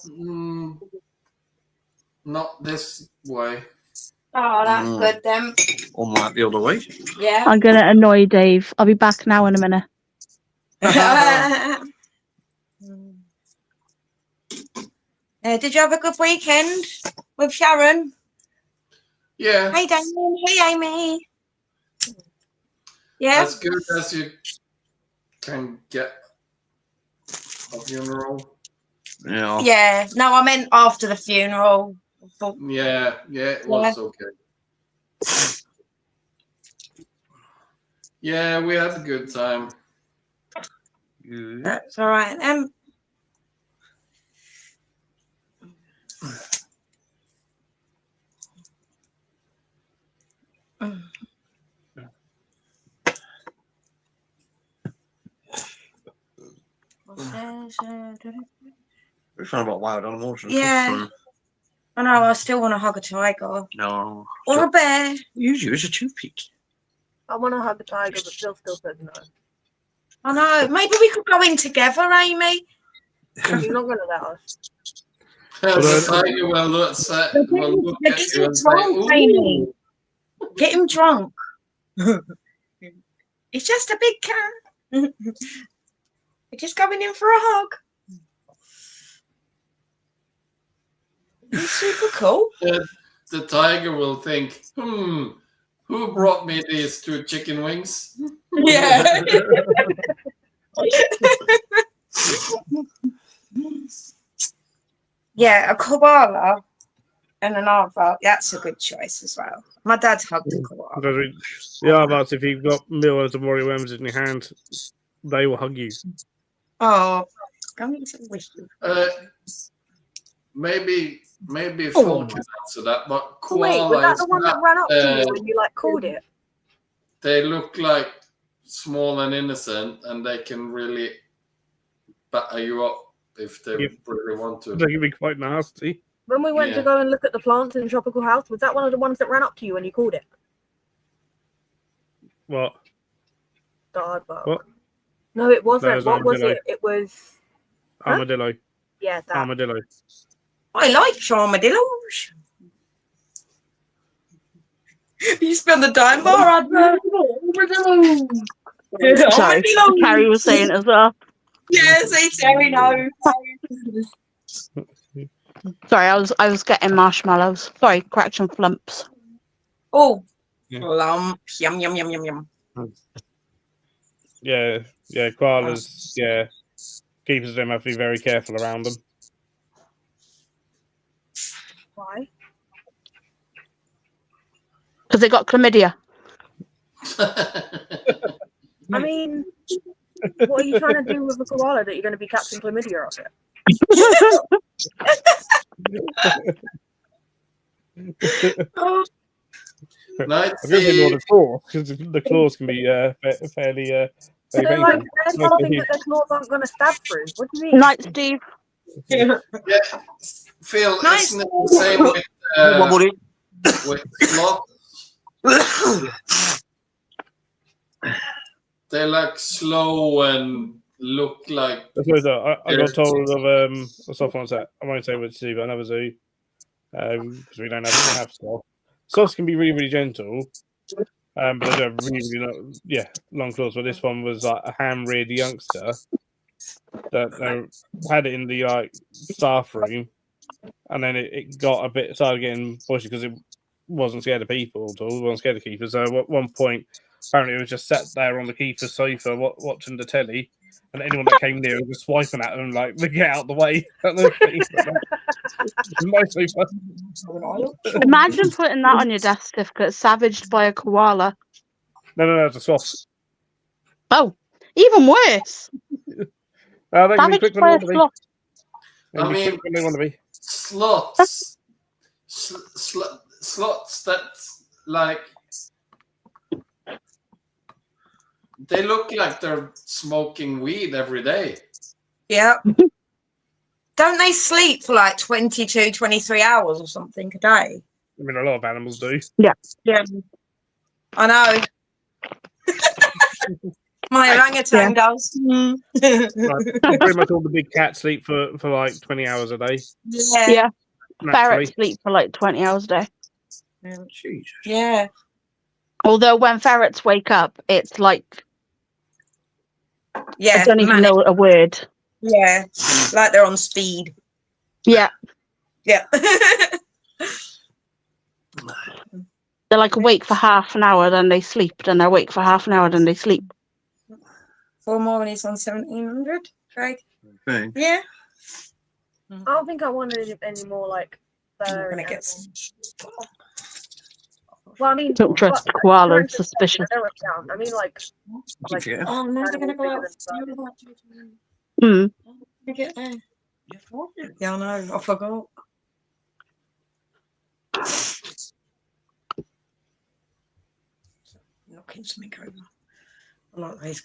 not this way. Oh, that's good then. Unlike the other way. Yeah. I'm gonna annoy Dave. I'll be back now in a minute. Did you have a good weekend with Sharon? Yeah. Hey, Damien. Hey, Aimee. Yeah. As good as you can get a funeral. Yeah. Yeah. No, I meant after the funeral. Yeah, it was okay. Yeah, we had a good time. That's all right. We're about wild animals. Yeah. I know. I still want to hug a tiger. No. Or a bear. Use you as a toothpick. I want to hug a tiger, but Phil still says no. I know. Maybe we could go in together, Aimee. He's not going to let us. The tiger will look at you and say, Aimee. Get him drunk. It's just a big cat. We're just going in for a hug. He's super cool. The tiger will think, who brought me these 2 chicken wings? Yeah. Yeah, a koala and an aardvark. That's a good choice as well. My dad's hugged a koala. The Aardvarks, if you've got millions of worry worms in your hand, they will hug you. Oh, I need some whiskey. Maybe Phil can answer that, but Oh, wait, was that the one that ran up to you when you like called it? They look like small and innocent, and they can really batter you up if they really want to. They can be quite nasty. When we went to go and look at the plants in the tropical house, was that one of the ones that ran up to you when you called it? What? The aardvark. What? No, it wasn't. That was What was armadillo. it? It was Armadillo. yeah, that. Armadillo. I like armadillos. You spilled the dime bar advert. Sorry, Carrie was saying it as well. Yeah, say Terry no. Sorry, I was getting marshmallows. Sorry, correction, flumps. Oh, lumps. Yum, yum, yum, yum, yum. Yeah, koalas, keepers of them have to be very careful around them. Why? Because they got chlamydia. I mean, what are you trying to do with a koala that you're going to be catching chlamydia off it? Night I'm going to ignore Steve. the claws because the claws can be fairly So painful. like, they're something that their claws aren't going to stab through. What do you mean? Night, Steve. Yeah, Phil, Nice. isn't it the same What, buddy? with sloth? They're like slow and look like. I suppose I got told of a soft one set. I won't say which zoo, but another zoo because we don't have sloth. Sloths can be really, really gentle, but they do have really, really long claws. But this one was like a ham-reared youngster that they had it in the like staff room, and then it got a bit started getting pushy because it wasn't scared of people at all. It wasn't scared of keepers. So at one point, apparently, it was just sat there on the keeper's sofa watching the telly. And anyone that came near was swiping at them like, "Get out the way!" Imagine putting that on your death certificate, savaged by a koala. No, it's a sloth. Oh, even worse. They can be Savaged quick when by a they want to be. sloth. They can I be mean, quick when they want to be. Slots. Slots that's like. They look like they're smoking weed every day. Yeah. Don't they sleep for like 22, 23 hours or something a day? I mean, a lot of animals do. Yeah. I know. My orangutan does. Like, pretty much all the big cats sleep for like 20 hours a day. Yeah. Naturally. Ferrets sleep for like 20 hours a day. Yeah. Although when ferrets wake up, it's like Yeah. I don't even know a word. Yeah. Like they're on speed. Yeah. Yeah. They're like awake for half an hour, then they sleep. Then they're awake for half an hour, then they sleep. 4 more when he's on 1700, right? Okay. Yeah. I don't think I wanted any more like fur. I'm gonna get some. Well, I mean, Don't trust but- koalas, suspicious. I mean, like Oh, no, they're gonna go out. Hmm. Get there. Yeah, I know. I forgot. Knocking something over. I like these.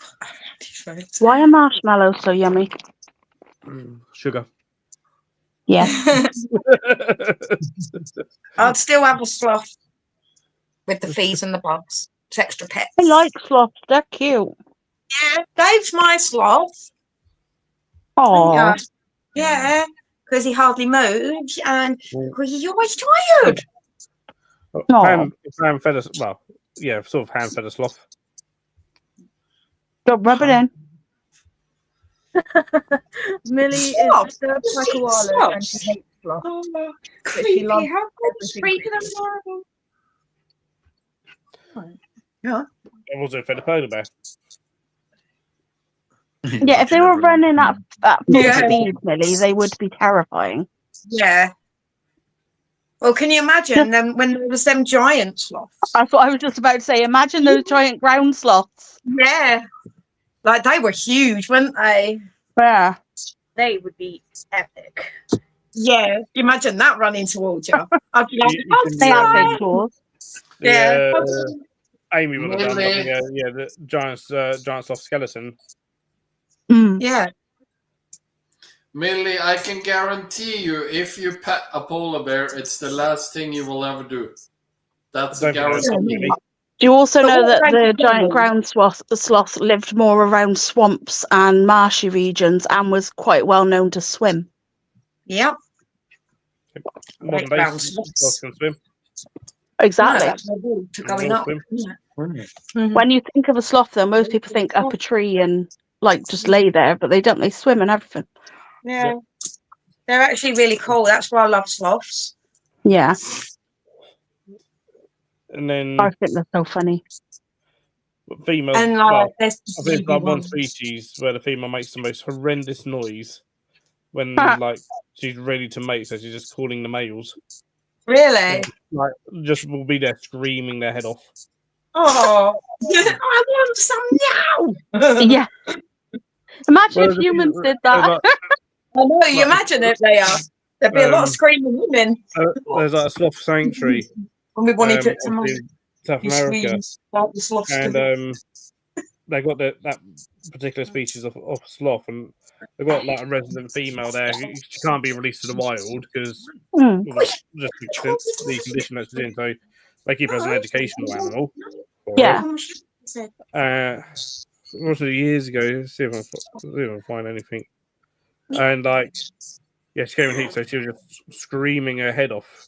Why are marshmallows so yummy? Sugar. Yeah. I'd still have a sloth with the fees and the bugs. It's extra pets. I like sloths. They're cute. Yeah, Dave's my sloth. Oh. Yeah, because he hardly moves and because he's always tired. Ham fed us. Well, yeah, sort of ham fed a sloth. Don't rub it in. Millie is disturbed by koalas and she hates sloth. Oh, Creepy. How creepy Yeah. It also fed a polar bear. Yeah, if they were running at full Yeah. speed, Millie, they would be terrifying. Yeah. Well, can you imagine them when there was them giant sloths? That's what I was just about to say. Imagine those giant ground sloths. Yeah. Like they were huge, weren't they? Yeah. They would be epic. Yeah. Imagine that running towards you. I'd be like, They have big claws. Yeah. Aimee would have done, Really? the giant sloth skeleton. Mm. Yeah. Millie, I can guarantee you, if you pet a polar bear, it's the last thing you will ever do. That's a guarantee. Do you also But know what that about the the giant penguins? ground sloth lived more around swamps and marshy regions and was quite well known to swim? Yep. Modern Ground day sloths. sloths can swim. Exactly. No, that's their route to going Will up. swim. Yeah. When you think of a sloth, though, most people think up a tree and like just lay there, but they don't. They swim and everything. Yeah. They're actually really cool. That's why I love sloths. Yeah, And then I think they're so funny. females. And Well, there's I think it's like one species where the female makes the most horrendous noise when like she's ready to mate, so she's just calling the males. Really? Like just will be there screaming their head off. Oh, I want some now. Yeah. Imagine Well, if humans did that. Like, I know, you imagine it they are. There'd be a lot of screaming women. there's like a sloth sanctuary When we wanted to some obviously South America, and they got that particular species of sloth, and they've got like a resident female there. She can't be released to the wild because just the condition that she's in. So they keep her as an educational animal. Yeah. Also years ago, let's see if I can find anything. And like, yeah, she came in heat, so she was just screaming her head off.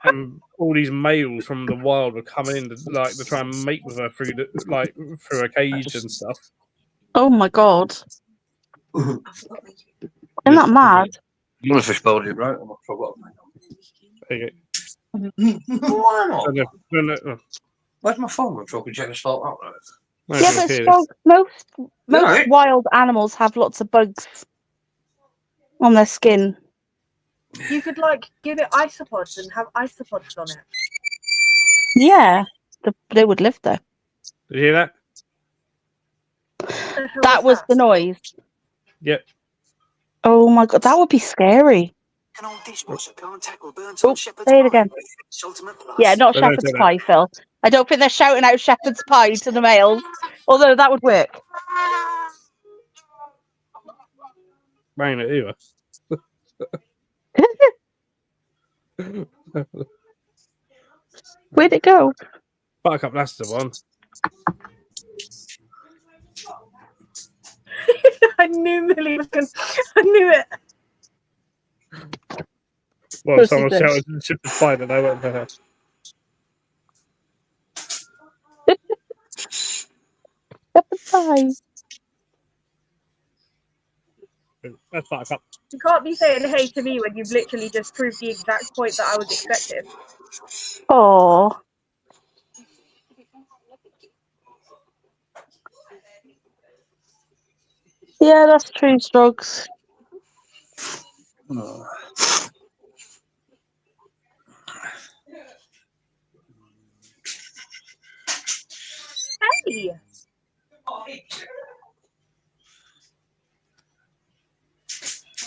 And all these males from the wild were coming in to try and mate with her through a cage and stuff. Oh my god! Isn't that mad? You want to fish bowl it, right? There you Why not? go. Where's my phone? I'm talking James fault out right? Yeah, but most wild animals have lots of bugs on their skin. You could like give it isopods and have isopods on it. Yeah, they would live there. Did you hear that? That was the noise. Yep. Oh my god, that would be scary. Oh, say it again. Yeah, not shepherd's pie, Phil. I don't think they're shouting out shepherd's pie to the males, although that would work. Bang it either. Where'd it go? Buttercup, that's the one. I knew Millie was going. I knew it. Well, someone shouted shepherd's pie, and I went for her. Shepherd's pie. That's Buttercup. You can't be saying hey to me when you've literally just proved the exact point that I was expecting. Oh. Yeah, that's true, Strokes. Hey!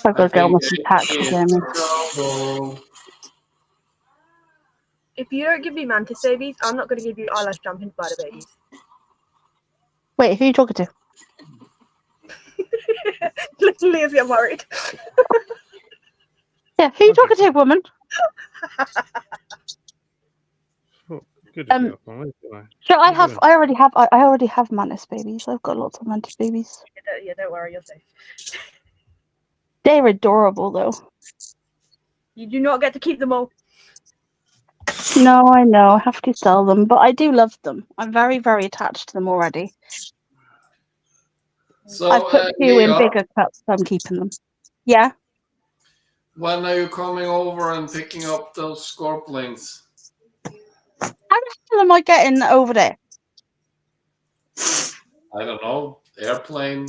I've got to go on with some taxes, Aimee. If you don't give me mantis babies, I'm not going to give you eyelash jumping spider babies. Wait, who are you talking to? Literally, get worried. Yeah, who are you talking to, woman? So I already have mantis babies. I've got lots of mantis babies. Yeah, don't worry, you're safe. They're adorable, though. You do not get to keep them all. No, I know. I have to sell them, but I do love them. I'm very, very attached to them already. So, I've put two in bigger cups, so I'm keeping them. Yeah? When are you coming over and picking up those scorpions? How the hell am I getting over there? I don't know. Airplane,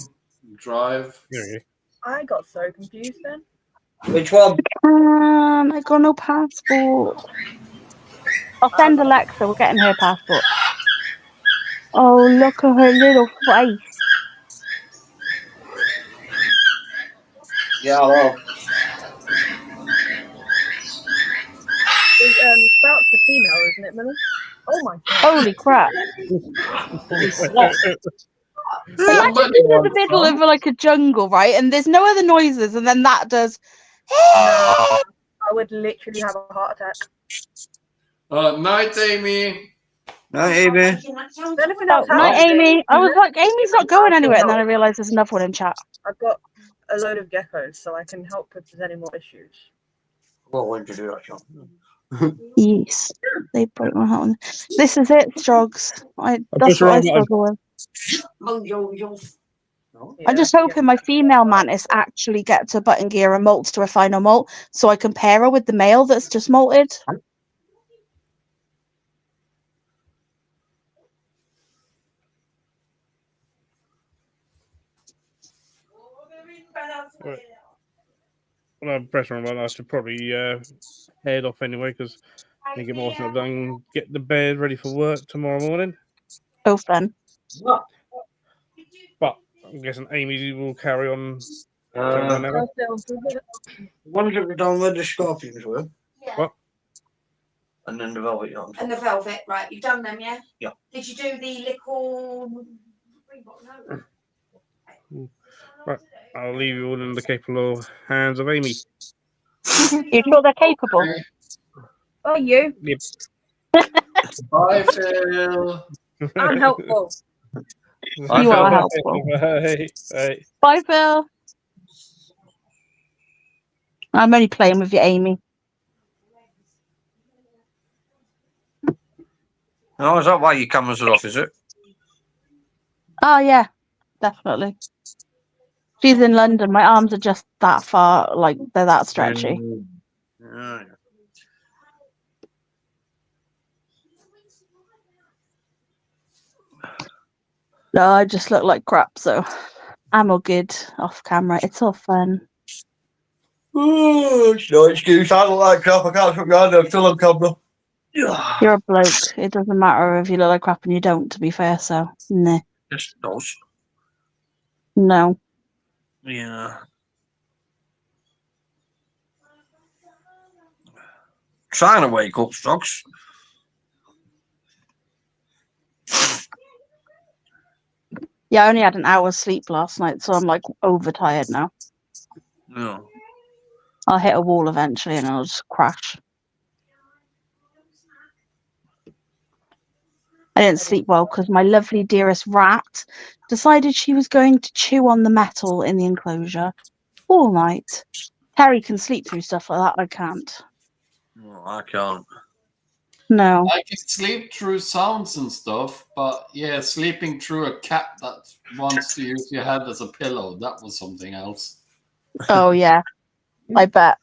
drive. I got so confused then. Which one? I got no passport. I'll send Alexa. We're getting her passport. Oh, look at her little face. Yeah, hello. Sprout's the female, isn't it, Millie? Oh my god. Holy crap. Imagine being in the middle of like a jungle, right? And there's no other noises, and then that does. I would literally have a heart attack. Night, Aimee. Night, Aimee. Night, Aimee. I was like, Amy's not going anywhere, and then I realised there's another one in chat. I've got a load of geckos, so I can help if there's any more issues. What would you do that, John? Yes, they broke my heart. This is it, Strogs. That's what I struggle with. I'm just hoping my female mantis actually gets a button gear and molts to a final molt, so I can pair her with the male that's just molted. Right. Well, I'm pressing on. I should probably head off anyway because I think more than I've done. Get the bed ready for work tomorrow morning. Oh, fun. But I'm guessing Amy will carry on. Wonder if we done where the scorpions were. What? And then the velvet yarn. And the velvet, right? You've done them, yeah? Yeah. Did you do the little? Right. I'll leave you all in the capable hands of Aimee. You sure they're capable? Okay. Oh, you. Yep. Bye, Phil. I'm helpful. You are helpful. Bye. Bye. Bye, Phil. I'm only playing with you, Aimee. Oh, is that why your cameras are off, is it? Oh, yeah, definitely. She's in London. My arms are just that far, like, they're that stretchy. Yeah. No, I just look like crap, so I'm all good off camera. It's all fun. Oh, it's no excuse. I look like crap. I can't put my hand. I'm still on camera. You're a bloke. It doesn't matter if you look like crap and you don't, to be fair, so nah. Yes, it does. No. Yeah. Trying to wake up, Stocks. Yeah, I only had an hour's sleep last night, so I'm like overtired now. No. I'll hit a wall eventually and I'll just crash. I didn't sleep well because my lovely dearest rat decided she was going to chew on the metal in the enclosure all night. Terry can sleep through stuff like that. I can't. No, I can't. No. I can sleep through sounds and stuff, but yeah, sleeping through a cat that wants to use your head as a pillow, that was something else. Oh, yeah. I bet.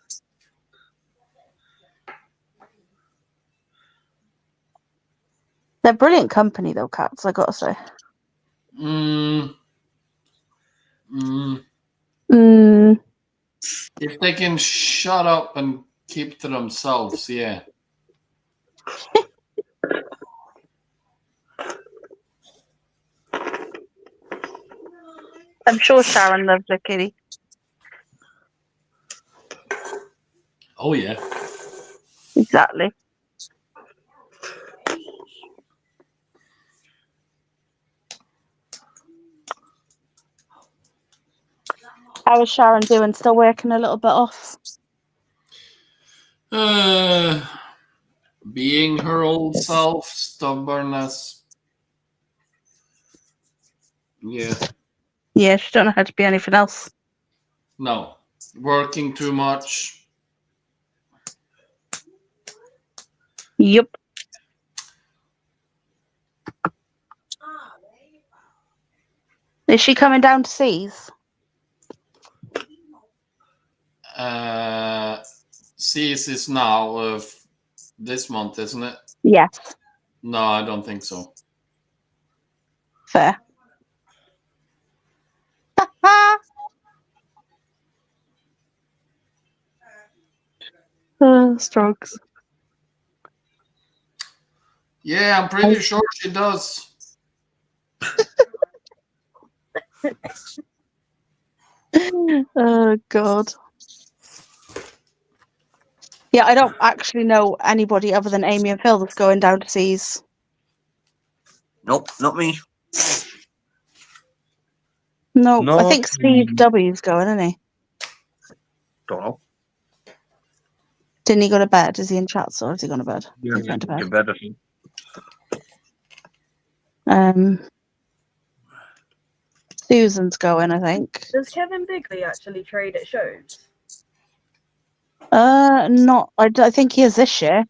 They're brilliant company, though, cats, I gotta say. If they can shut up and keep to themselves, yeah. I'm sure Sharon loves her kitty. Oh, yeah. Exactly. How is Sharon doing? Still working a little bit off? Being her old self, stubbornness. Yeah. Yeah, she don't know how to be anything else. No. Working too much. Yep. Is she coming down to seas? Seas is now of this month, isn't it? Yes. No, I don't think so. Fair. Strokes. Yeah, I'm pretty sure she does. Oh, God. Yeah, I don't actually know anybody other than Aimee and Phil that's going down to seas. Nope, not me. No, I Not think Steve W's going, isn't he? Don't know. Didn't he go to bed? Is he in chats or has he gone to bed? Yeah, He's went to bed. in bed, I think. Susan's going, I think. Does Kevin Bigley actually trade at shows? Not. I think he is this year.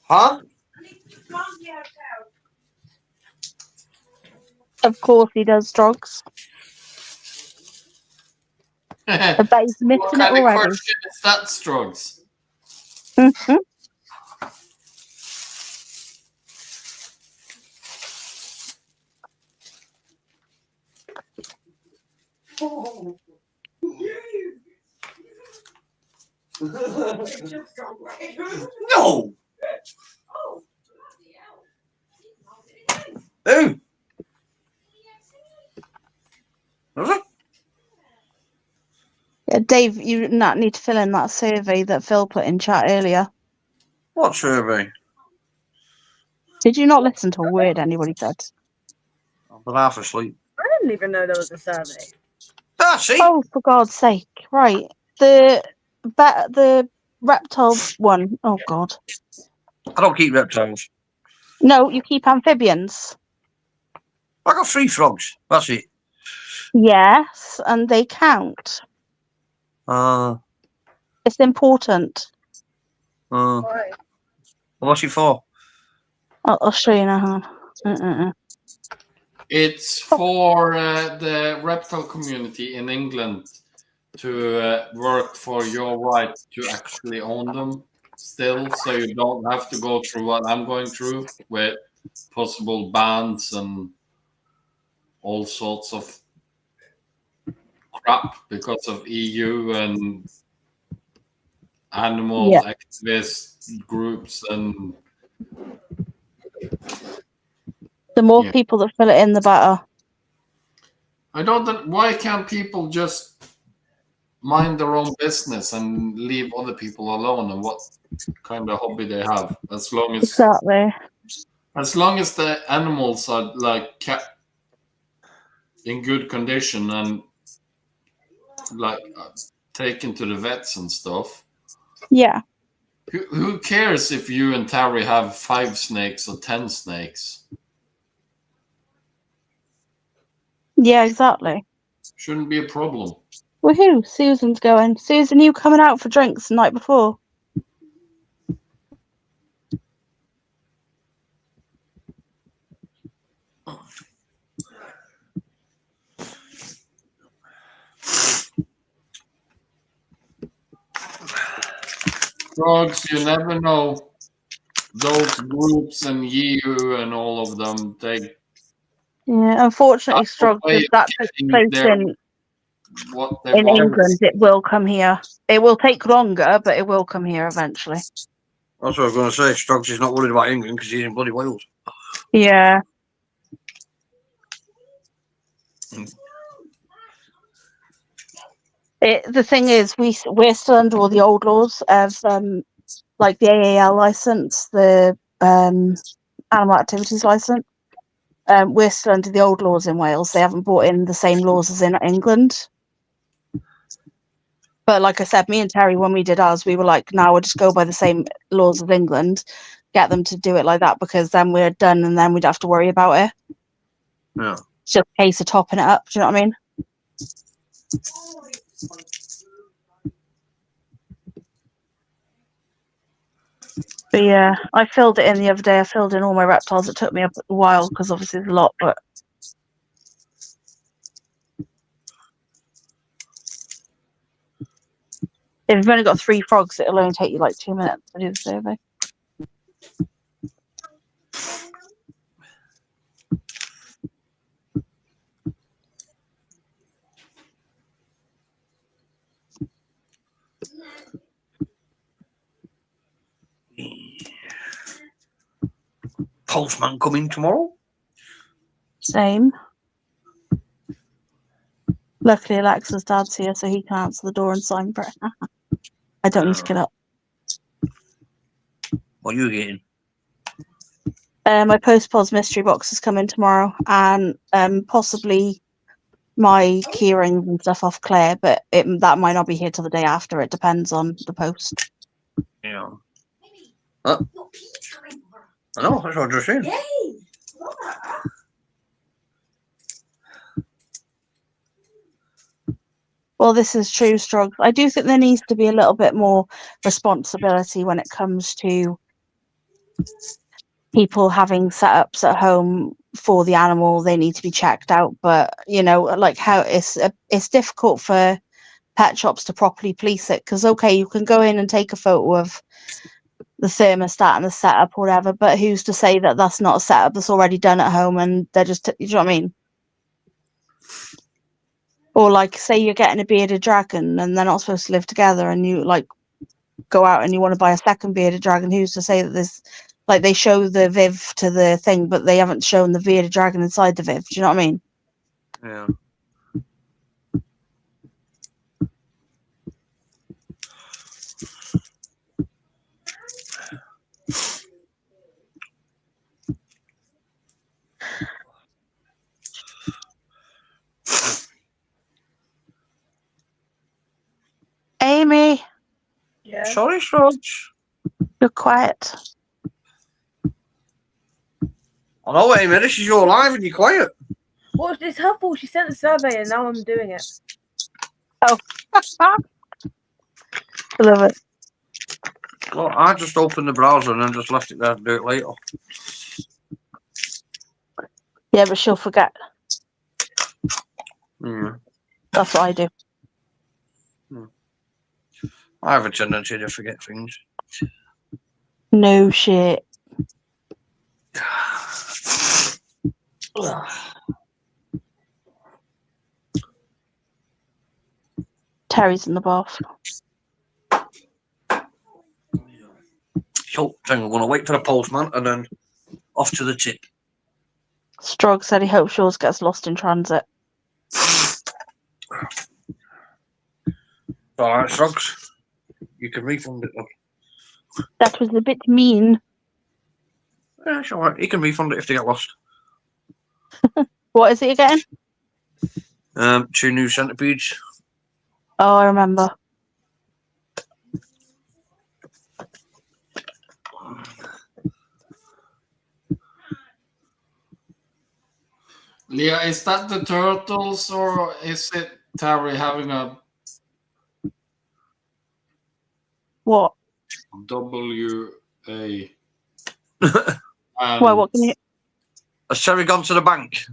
Huh? Of course he does, Strogs. I bet he's missing What it kind of already. question is that, Strogs? Mm-hmm. No! Who? Was it? Yeah, Dave, you not need to fill in that survey that Phil put in chat earlier. What survey? Did you not listen to a word anybody said? I've been half asleep. I didn't even know there was a survey. Ah, see? Oh, for God's sake! Right, the reptile one. Oh God, I don't keep reptiles. no, you keep amphibians. I got 3 frogs. That's it. Yes, and they count. It's important. Why? What's it for? I'll show you now. It's for the reptile community in England to work for your right to actually own them still, so you don't have to go through what I'm going through with possible bans and all sorts of crap because of EU and animal activist groups. And the more people that fill it in, the better. I don't. Why can't people just mind their own business and leave other people alone and what kind of hobby they have, as long as the animals are like kept in good condition and like taken to the vets and stuff. Yeah. Who cares if you and Terry have 5 snakes or 10 snakes? Yeah, exactly. Shouldn't be a problem. Woohoo! Susan's going. Susan, you coming out for drinks the night before? Drugs, you never know. Those groups and EU and all of them, they. Yeah, unfortunately, Strog, if that takes place in England, it will come here. It will take longer, but it will come here eventually. That's what I was going to say. Struggs is not worried about England because he's in bloody Wales. Yeah. The thing is, we're still under all the old laws of like the AAL license, the animal activities license. We're still under the old laws in Wales. They haven't brought in the same laws as in England. But like I said, me and Terry, when we did ours, we were like, no, we'll just go by the same laws of England, get them to do it like that, because then we're done and then we'd have to worry about it. Yeah. It's just a case of topping it up. Do you know what I mean? But yeah, I filled it in the other day. I filled in all my reptiles. It took me a while because obviously there's a lot, but if you've only got 3 frogs, it'll only take you like 2 minutes to do the survey. Postman coming tomorrow? Same. Luckily, Alexa's dad's here, so he can answer the door and sign for it. I don't need to get up. What are you getting? My post-pods mystery box is coming tomorrow, and possibly my key rings and stuff off Claire, but that might not be here till the day after. It depends on the post. Yeah. I know, that's what I just said. Well, this is true, Strug. I do think there needs to be a little bit more responsibility when it comes to people having setups at home for the animal. They need to be checked out, but you know, like how it's difficult for pet shops to properly police it, because okay, you can go in and take a photo of the thermostat and the setup or whatever, but who's to say that that's not a setup that's already done at home and they're just, you know what I mean? Or like, say you're getting a bearded dragon and they're not supposed to live together, and you like go out and you want to buy a second bearded dragon. Who's to say that this, like, they show the Viv to the thing, but they haven't shown the bearded dragon inside the Viv. Do you know what I mean? Yeah. Aimee, Yeah. Sorry, Slugs. you're quiet. I know, Amy, this is your live and you're quiet. Well, it's her fault. She sent the survey and now I'm doing it. I love it. Well, I just opened the browser and then just left it there to do it later. Yeah, but she'll forget. Mm. That's what I do. I have a tendency to forget things. No shit. Terry's in the bath. So, I'm going to wait for the postman and then off to the tip. Strog said he hopes yours gets lost in transit. Alright, Slugs. You can refund it then. That was a bit mean. Yeah, it's alright. You can refund it if they get lost. What is it again? 2 new centipedes. Oh, I remember. Leah, is that the turtles or is it Terry having a What? WA? Why? What can you? Has Terry gone to the bank?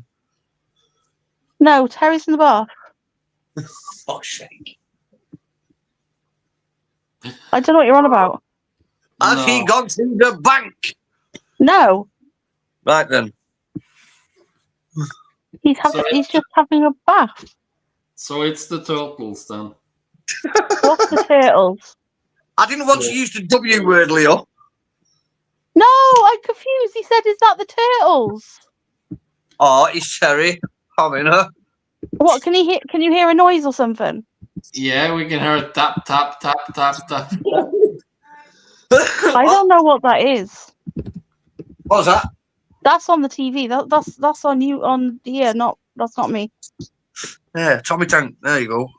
No, Terry's in the bath. Fuck's sake. I don't know what you're on about. Has he gone to the bank? No, Right then. he's just having a bath. So it's the turtles then. What's the turtles? I didn't want to use the W word, Leo. No, I'm confused. He said, "Is that the turtles?" Oh, it's Terry having her. What can he hear? Can you hear a noise or something? Yeah, we can hear tap, tap, tap, tap, tap. I don't know what that is. What was that? That's on the TV. That's on you on here. That's not me. Yeah, Tommy Tank. There you go.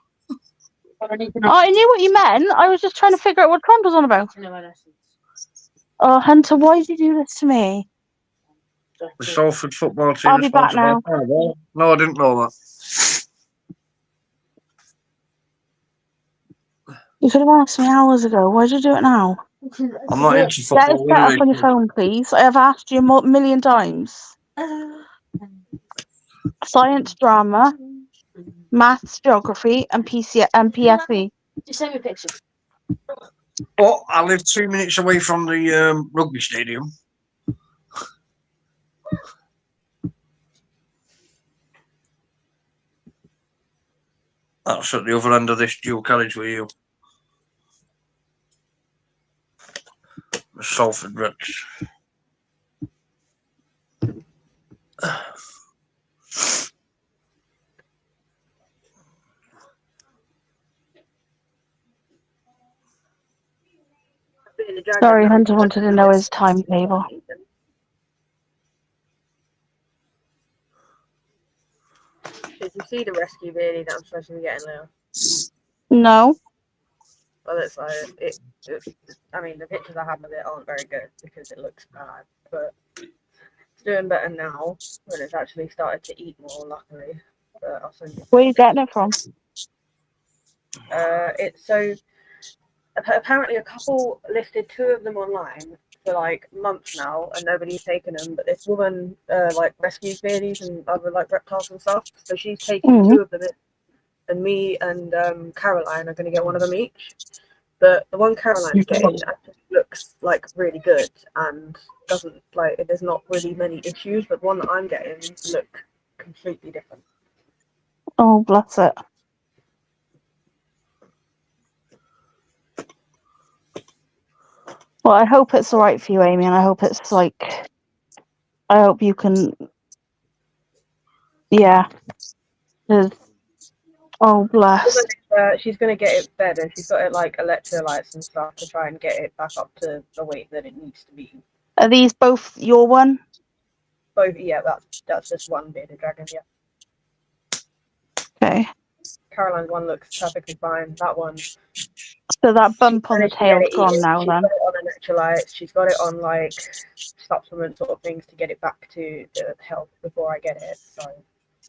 Oh, I knew what you meant. I was just trying to figure out what Trump was on about. Oh, Hunter, why did you do this to me? The Salford football team. I'll be back now. No, I didn't know that. You could have asked me hours ago. Why did you do it now? I'm not into Get it football set up anyway. on your phone, please. I have asked you a million times. Science, drama, maths, geography, and PSE. Just send me a picture. But I live 2 minutes away from the rugby stadium. That's at the other end of this dual carriageway here. The Salford Reds. Sorry, Hunter wanted to know his timetable. Did you see the rescue video that I'm supposed to be getting now? No. Well, it's like I mean, the pictures I have of it aren't very good because it looks bad, but it's doing better now when it's actually started to eat more. Luckily, but I'll send you. Where are you getting it from? It's so apparently a couple listed 2 of them online for like months now, and nobody's taken them. But this woman like rescues beardies and other like reptiles and stuff, so she's taking 2 of them in, and me and Caroline are going to get one of them each. But the one Caroline's getting actually looks like really good and doesn't like there's not really many issues. But the one that I'm getting look completely different. Oh, bless it. Well, I hope it's all right for you, Aimee, and I hope it's like, I hope you can, yeah. Oh, bless. She's going to get it better. She's got it like electrolytes and stuff to try and get it back up to the weight that it needs to be. Are these both your one? Both, yeah, that's just one bearded dragon, yeah. Okay. Caroline's one looks perfectly fine. That one. So that bump on the managed to get tail's it gone eaten. now She's then. got it on electrolytes. She's got it on like supplement sort of things to get it back to the health before I get it. So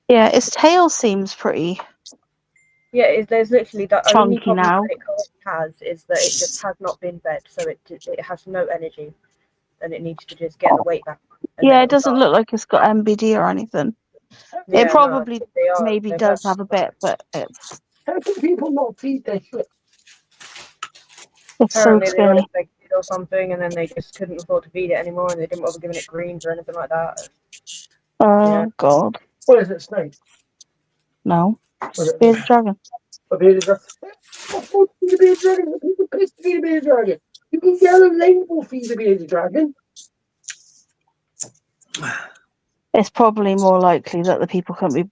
Yeah, its tail seems pretty yeah, there's literally the only chunky problem now. that it currently has is that it just has not been fed, so it has no energy, and it needs to just get the weight back. And Yeah, then it it'll doesn't start. look like it's got MBD or anything. Yeah, It no, probably they are. maybe They're does perfect. have a bit, but it's How can people not feed their shit? so Apparently they got skinny. infected or something, and then they just couldn't afford to feed it anymore, and they didn't bother giving it greens or anything like that. Oh Yeah. god. What is it, snake? No. What is it? Bearded dragon. A bearded dragon. What supposed to feed a bearded dragon? People piss to feed a bearded dragon. You can yellow label feed a bearded dragon. It's probably more likely that the people couldn't be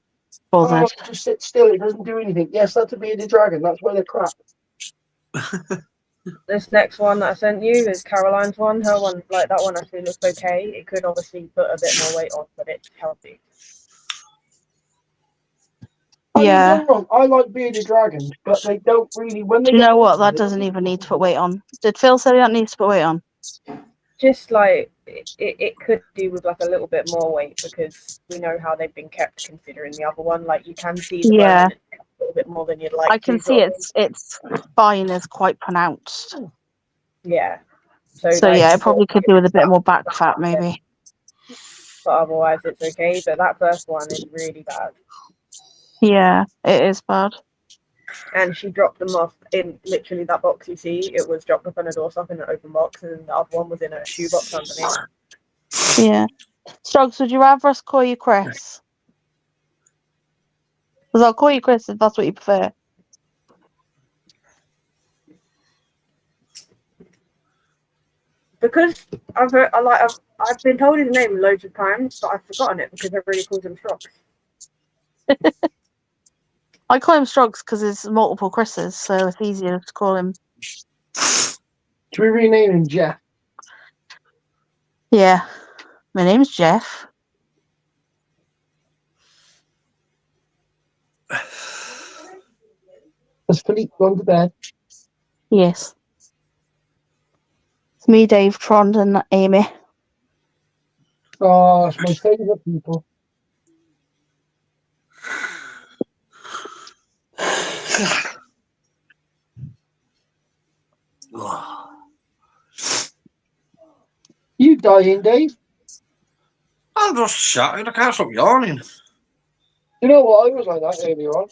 Oh, bothered. just sit still. It doesn't do anything. Yes, that's a bearded dragon. That's why they're crap. This next one that I sent you is Caroline's one. Her one, like that one, actually looks okay. It could obviously put a bit more weight on, but it's healthy. Yeah. Don't get me wrong, I like bearded dragons, but they don't really. When they Do you get know what? older, That they doesn't don't even need to put weight on. Did Phil say that needs to put weight on? Just like it could do with like a little bit more weight because we know how they've been kept considering the other one. Like you can see the Yeah. bone a little bit more than you'd like. I can to, see sort of its spine is quite pronounced. thing. Yeah. So like, yeah, it probably could do with a bit more back fat maybe. But otherwise, it's okay. But that first one is really bad. Yeah, it is bad. And she dropped them off in literally that box you see. It was dropped off on a doorstep in an open box, and the other one was in a shoebox underneath. Yeah. Struggs, would you rather us call you Chris? Because I'll call you Chris if that's what you prefer. Because I've been told his name loads of times, but I've forgotten it because everybody calls him Struggs. I call him Struggs because there's multiple Chris's, so it's easier to call him. Should we rename him Jeff? Yeah. My name's Jeff. Has Philippe gone to bed? Yes. It's me, Dave, Trond, and Aimee. Oh, it's my favourite people. You dying, Dave? I'm just shattered. I can't stop yawning. You know what? I was like that earlier on.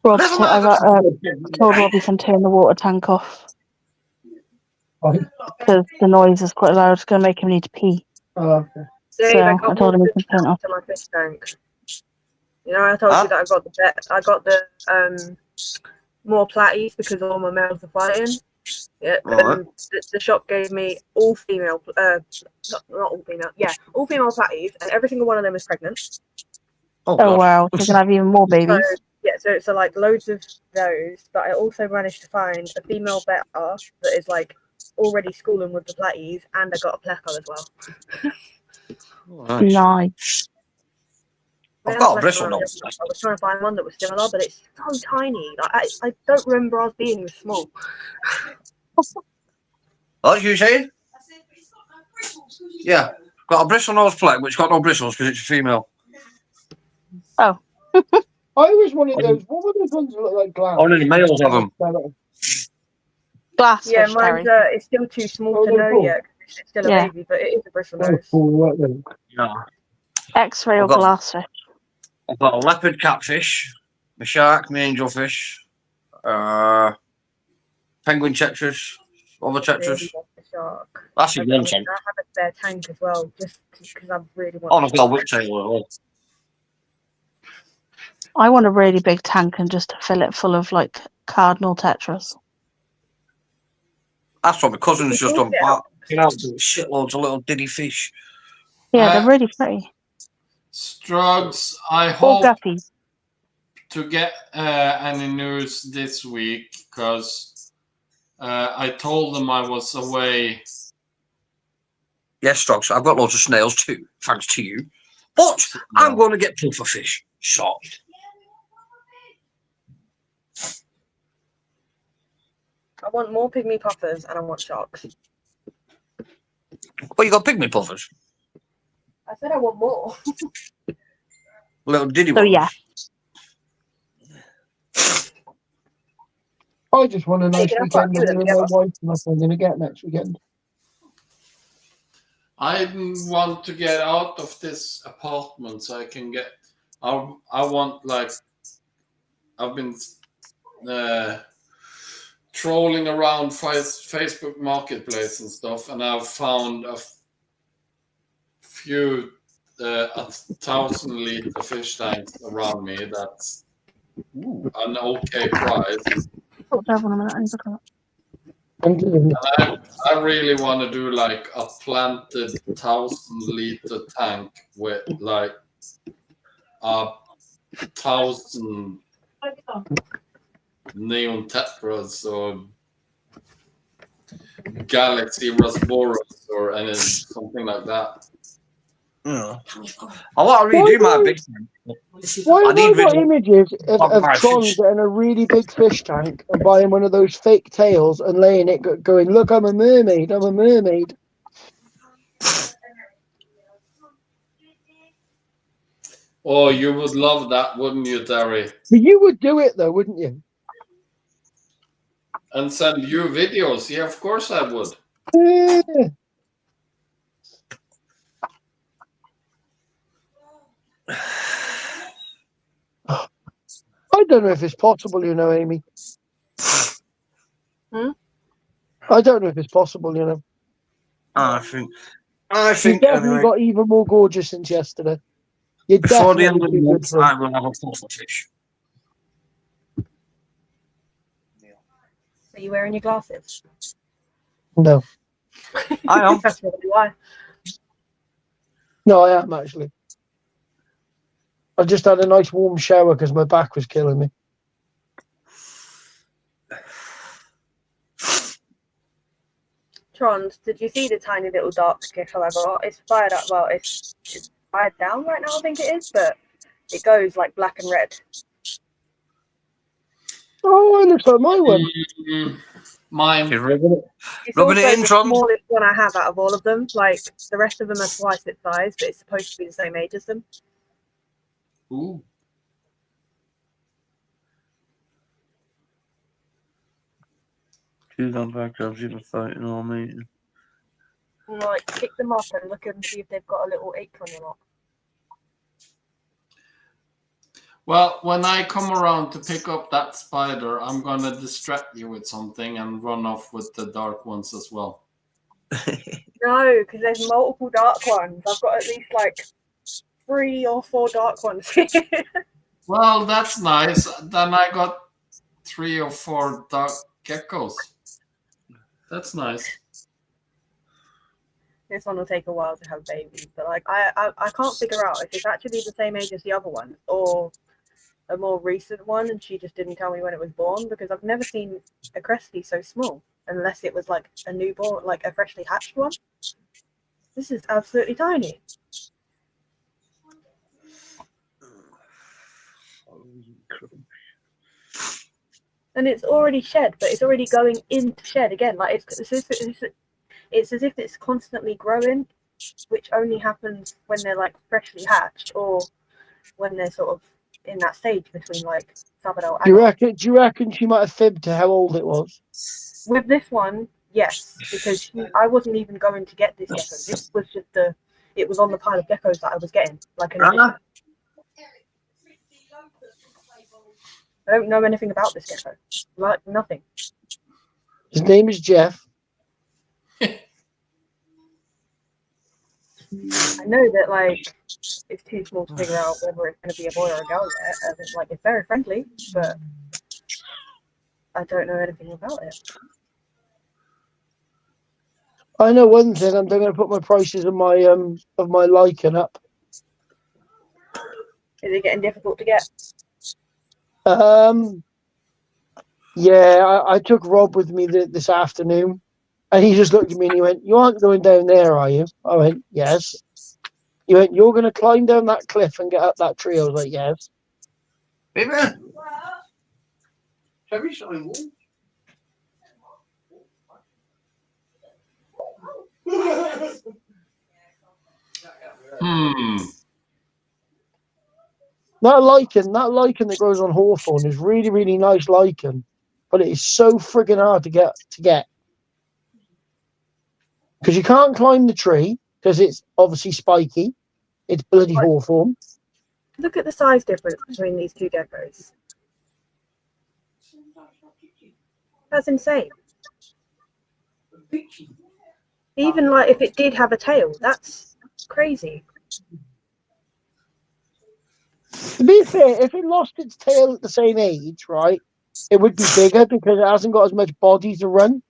Never mind. I told Rob he can turn the water tank off because the noise is quite loud. It's going to make him need to pee. Oh, okay. Dave, So I I told him he can turn it off. to my fish tank. You know, I told you that I got the more platties because all my males are fighting. Yeah, and the shop gave me all female, not all female, all female platties, and every single one of them is pregnant. Oh wow, so you're gonna have even more babies. So like loads of those, but I also managed to find a female better that is like already schooling with the platties, and I got a pleco as well. Nice. I've got a bristle nose. I was trying to find one that was similar, but it's so tiny. Like, I don't remember us being this small. What are you saying? Yeah, got a bristle nose plate, which got no bristles because it's a female. Oh. I was one of those. What were those ones that look like glass? Only the males have them. Glass Yeah, fish, mine's Terry. it's still too small to know yet. It's still a baby, but it is a bristle nose. Yeah. X-ray or glass fish? I've got a leopard catfish, my shark, my angelfish, penguin tetras, other tetras. Shark. That's your one tank. I have a spare tank as well, just because I really want. Oh, and I've got a whiptail as well. I want a really big tank and just to fill it full of like cardinal tetras. That's what my cousin's just done. You know, shitloads of little diddy fish. Yeah, they're really pretty. Struggs, I hope to get any news this week because I told them I was away. Yes, Struggs, I've got loads of snails too, thanks to you. But I'm going to get puffer fish. Sorted. want more pygmy puffers and I want sharks. Well, you got pygmy puffers. I said I want more. Little diddy So ones. yeah. I just want a nice can have quite a weekend few of away them with my together. wife, and that's what I'm going to get next weekend. I want to get out of this apartment so I can get. I want, like, I've been trolling around Facebook Marketplace and stuff, and I've found a few 1,000-liter fish tanks around me. That's an okay price. Oh, Dad, one minute, I need to come up. I really want to do like a planted 1,000-liter tank with like 1,000 neon tetras or galaxy rasboras or something like that. Yeah. I want to redo my big tank. Why have I got rid images of my Tron fish. getting a really big fish tank and buying one of those fake tails and laying it going, look, I'm a mermaid, I'm a mermaid. Oh, you would love that, wouldn't you, Derry? But you would do it though, wouldn't you? And send you videos. Yeah, of course I would. Yeah. I don't know if it's possible, you know, Amy. I don't know if it's possible, you know. I think You've definitely anyway, got even more gorgeous since yesterday. You're before the end definitely of the too good month, for I him. will have a puffer fish. Are you wearing your glasses? No. I am. That's probably why. No, I am actually. I just had a nice warm shower because my back was killing me. Trons, did you see the tiny little dark gecko I got? It's fired up. Well, it's fired down right now, I think it is, but it goes like black and red. Oh, it looks like my one. Mine. She's rubbing it. It's Rubbing also it in, the Tron. smallest one I have out of all of them. Like the rest of them are twice its size, but it's supposed to be the same age as them. Ooh. She's on back up. She's been fighting all meeting. Like pick them up and look and see if they've got a little apron or not. Well, when I come around to pick up that spider, I'm gonna distract you with something and run off with the dark ones as well. No, because there's multiple dark ones. I've got at least like 3 or 4 dark ones. Well, that's nice. Then I got 3 or 4 dark geckos. That's nice. This one will take a while to have babies, but like I can't figure out if it's actually the same age as the other one or a more recent one, and she just didn't tell me when it was born, because I've never seen a cresty so small unless it was like a newborn, like a freshly hatched one. This is absolutely tiny. And it's already shed, but it's already going into shed again. Like it's as if it's constantly growing, which only happens when they're like freshly hatched or when they're sort of in that stage between like subadult and Do you reckon she might have fibbed to how old it was? With this one, yes, because I wasn't even going to get this gecko. This was just it was on the pile of geckos that I was getting. Like an addition. I don't know anything about this gecko. Like nothing. His name is Jeff. I know that like it's too small to figure out whether it's going to be a boy or a girl yet. Like it's very friendly, but I don't know anything about it. I know one thing. I'm going to put my prices of my lichen up. Is it getting difficult to get? Yeah, I took Rob with me this afternoon, and he just looked at me and he went, "You aren't going down there, are you?" I went, "Yes." He went, "You're going to climb down that cliff and get up that tree?" I was like, "Yes." Baby. That lichen that grows on hawthorn is really, really nice lichen, but it is so friggin' hard to get. Because you can't climb the tree because it's obviously spiky. It's bloody hawthorn. Look at the size difference between these two geckos. That's insane. Even like if it did have a tail, that's crazy. To be fair, if it lost its tail at the same age, right, it would be bigger because it hasn't got as much body to run.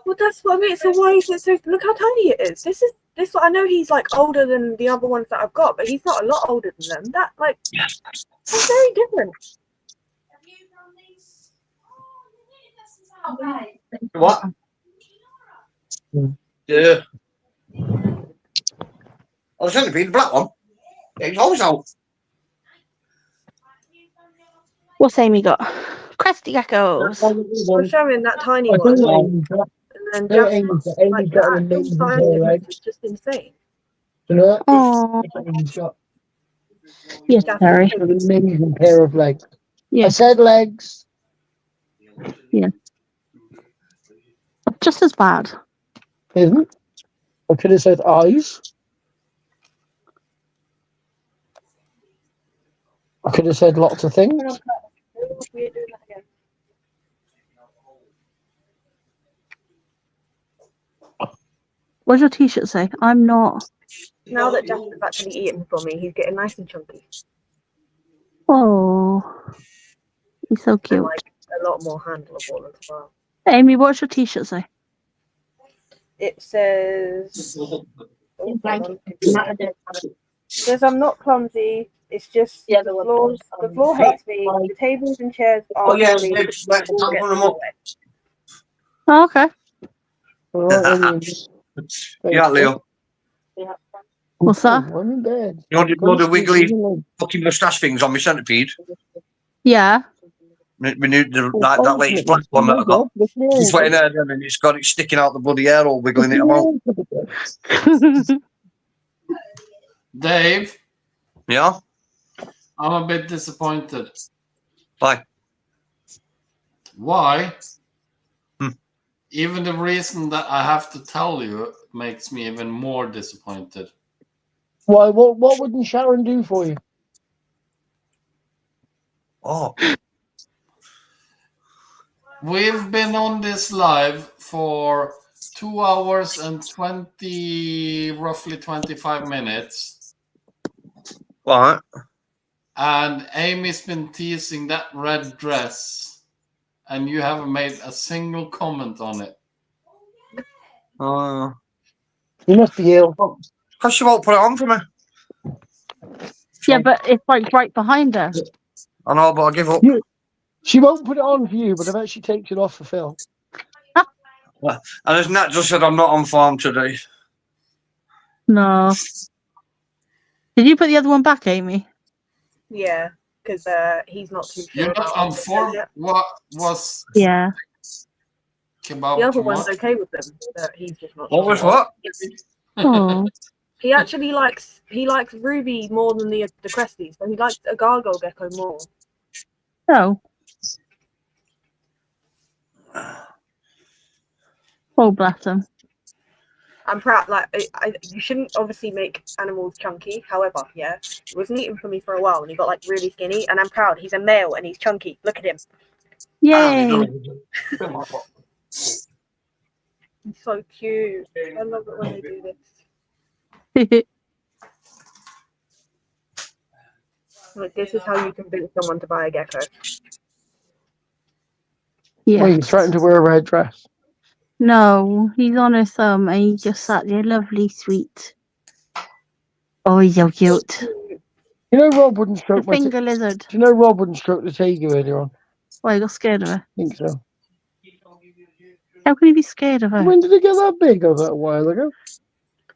Well, that's what I mean. So why is it so? Look how tiny it is. This. I know he's like older than the other ones that I've got, but he's not a lot older than them. That's very different. What? Yeah. I was going to be the black one. It's always out. What's Aimee got? Cresty geckos. We're showing that tiny I think one, and then Amy's just got the an actual amazing size pair of difference legs. is just insane. You know that? Oh, Amy's got yes, sorry. an amazing pair of legs. Yeah. I said legs. Just as bad. Isn't? I could have said eyes. I could have said lots of things. What does your t-shirt say? I'm not. Now that Jasper's actually eating for me, he's getting nice and chunky. Oh, he's so cute. And like a lot more handleable as well. Aimee, what's your t-shirt say? It says, says I'm not clumsy. It's just the floor hates me. The tables and chairs are lovely. Oh, okay. Yeah, Leo. What's that? I'm in bed. You want the wiggly fucking moustache things on my centipede? Yeah. We knew that latest black one that I got. It's wet in there, and it's got it sticking out the bloody hair, all wiggling it about. Dave, Yeah? I'm a bit disappointed. Why? Why? Even the reason that I have to tell you makes me even more disappointed. Why? What wouldn't Sharon do for you? Oh. We've been on this live for 2 hours and roughly 25 minutes. What? And Aimee's been teasing that red dress, and you haven't made a single comment on it. You must be ill. Because she won't put it on for me. Yeah, but it's like right behind her. I know, but I give up. She won't put it on for you, but I bet she takes it off for Phil. And as Nat just said, I'm not on farm today. No. Did you put the other one back, Aimee? Yeah, because he's not too sure. You're not on form. What was? Yeah. The other one's okay with them, but he's just not. What was what? Oh. He actually likes Ruby more than the Cresties, but he likes a gargoyle gecko more. Oh. Oh, bless him. I'm proud. Like, you shouldn't obviously make animals chunky. However, yeah, he wasn't eating for me for a while, and he got like really skinny. And I'm proud. He's a male, and he's chunky. Look at him. Yay! He's so cute. I love it when they do this. Like, this is how you convince someone to buy a gecko. Yeah. Well, you threatened to wear a red dress. No, he's on his thumb and he just sat there, lovely, sweet. Oh, he's so cute. You know Rob wouldn't The stroke my finger lizard. Do you know Rob wouldn't stroke the tiger earlier on? Why, you got scared of her? I think so. How can you be scared of her? When did it get that big? Oh, that a while ago.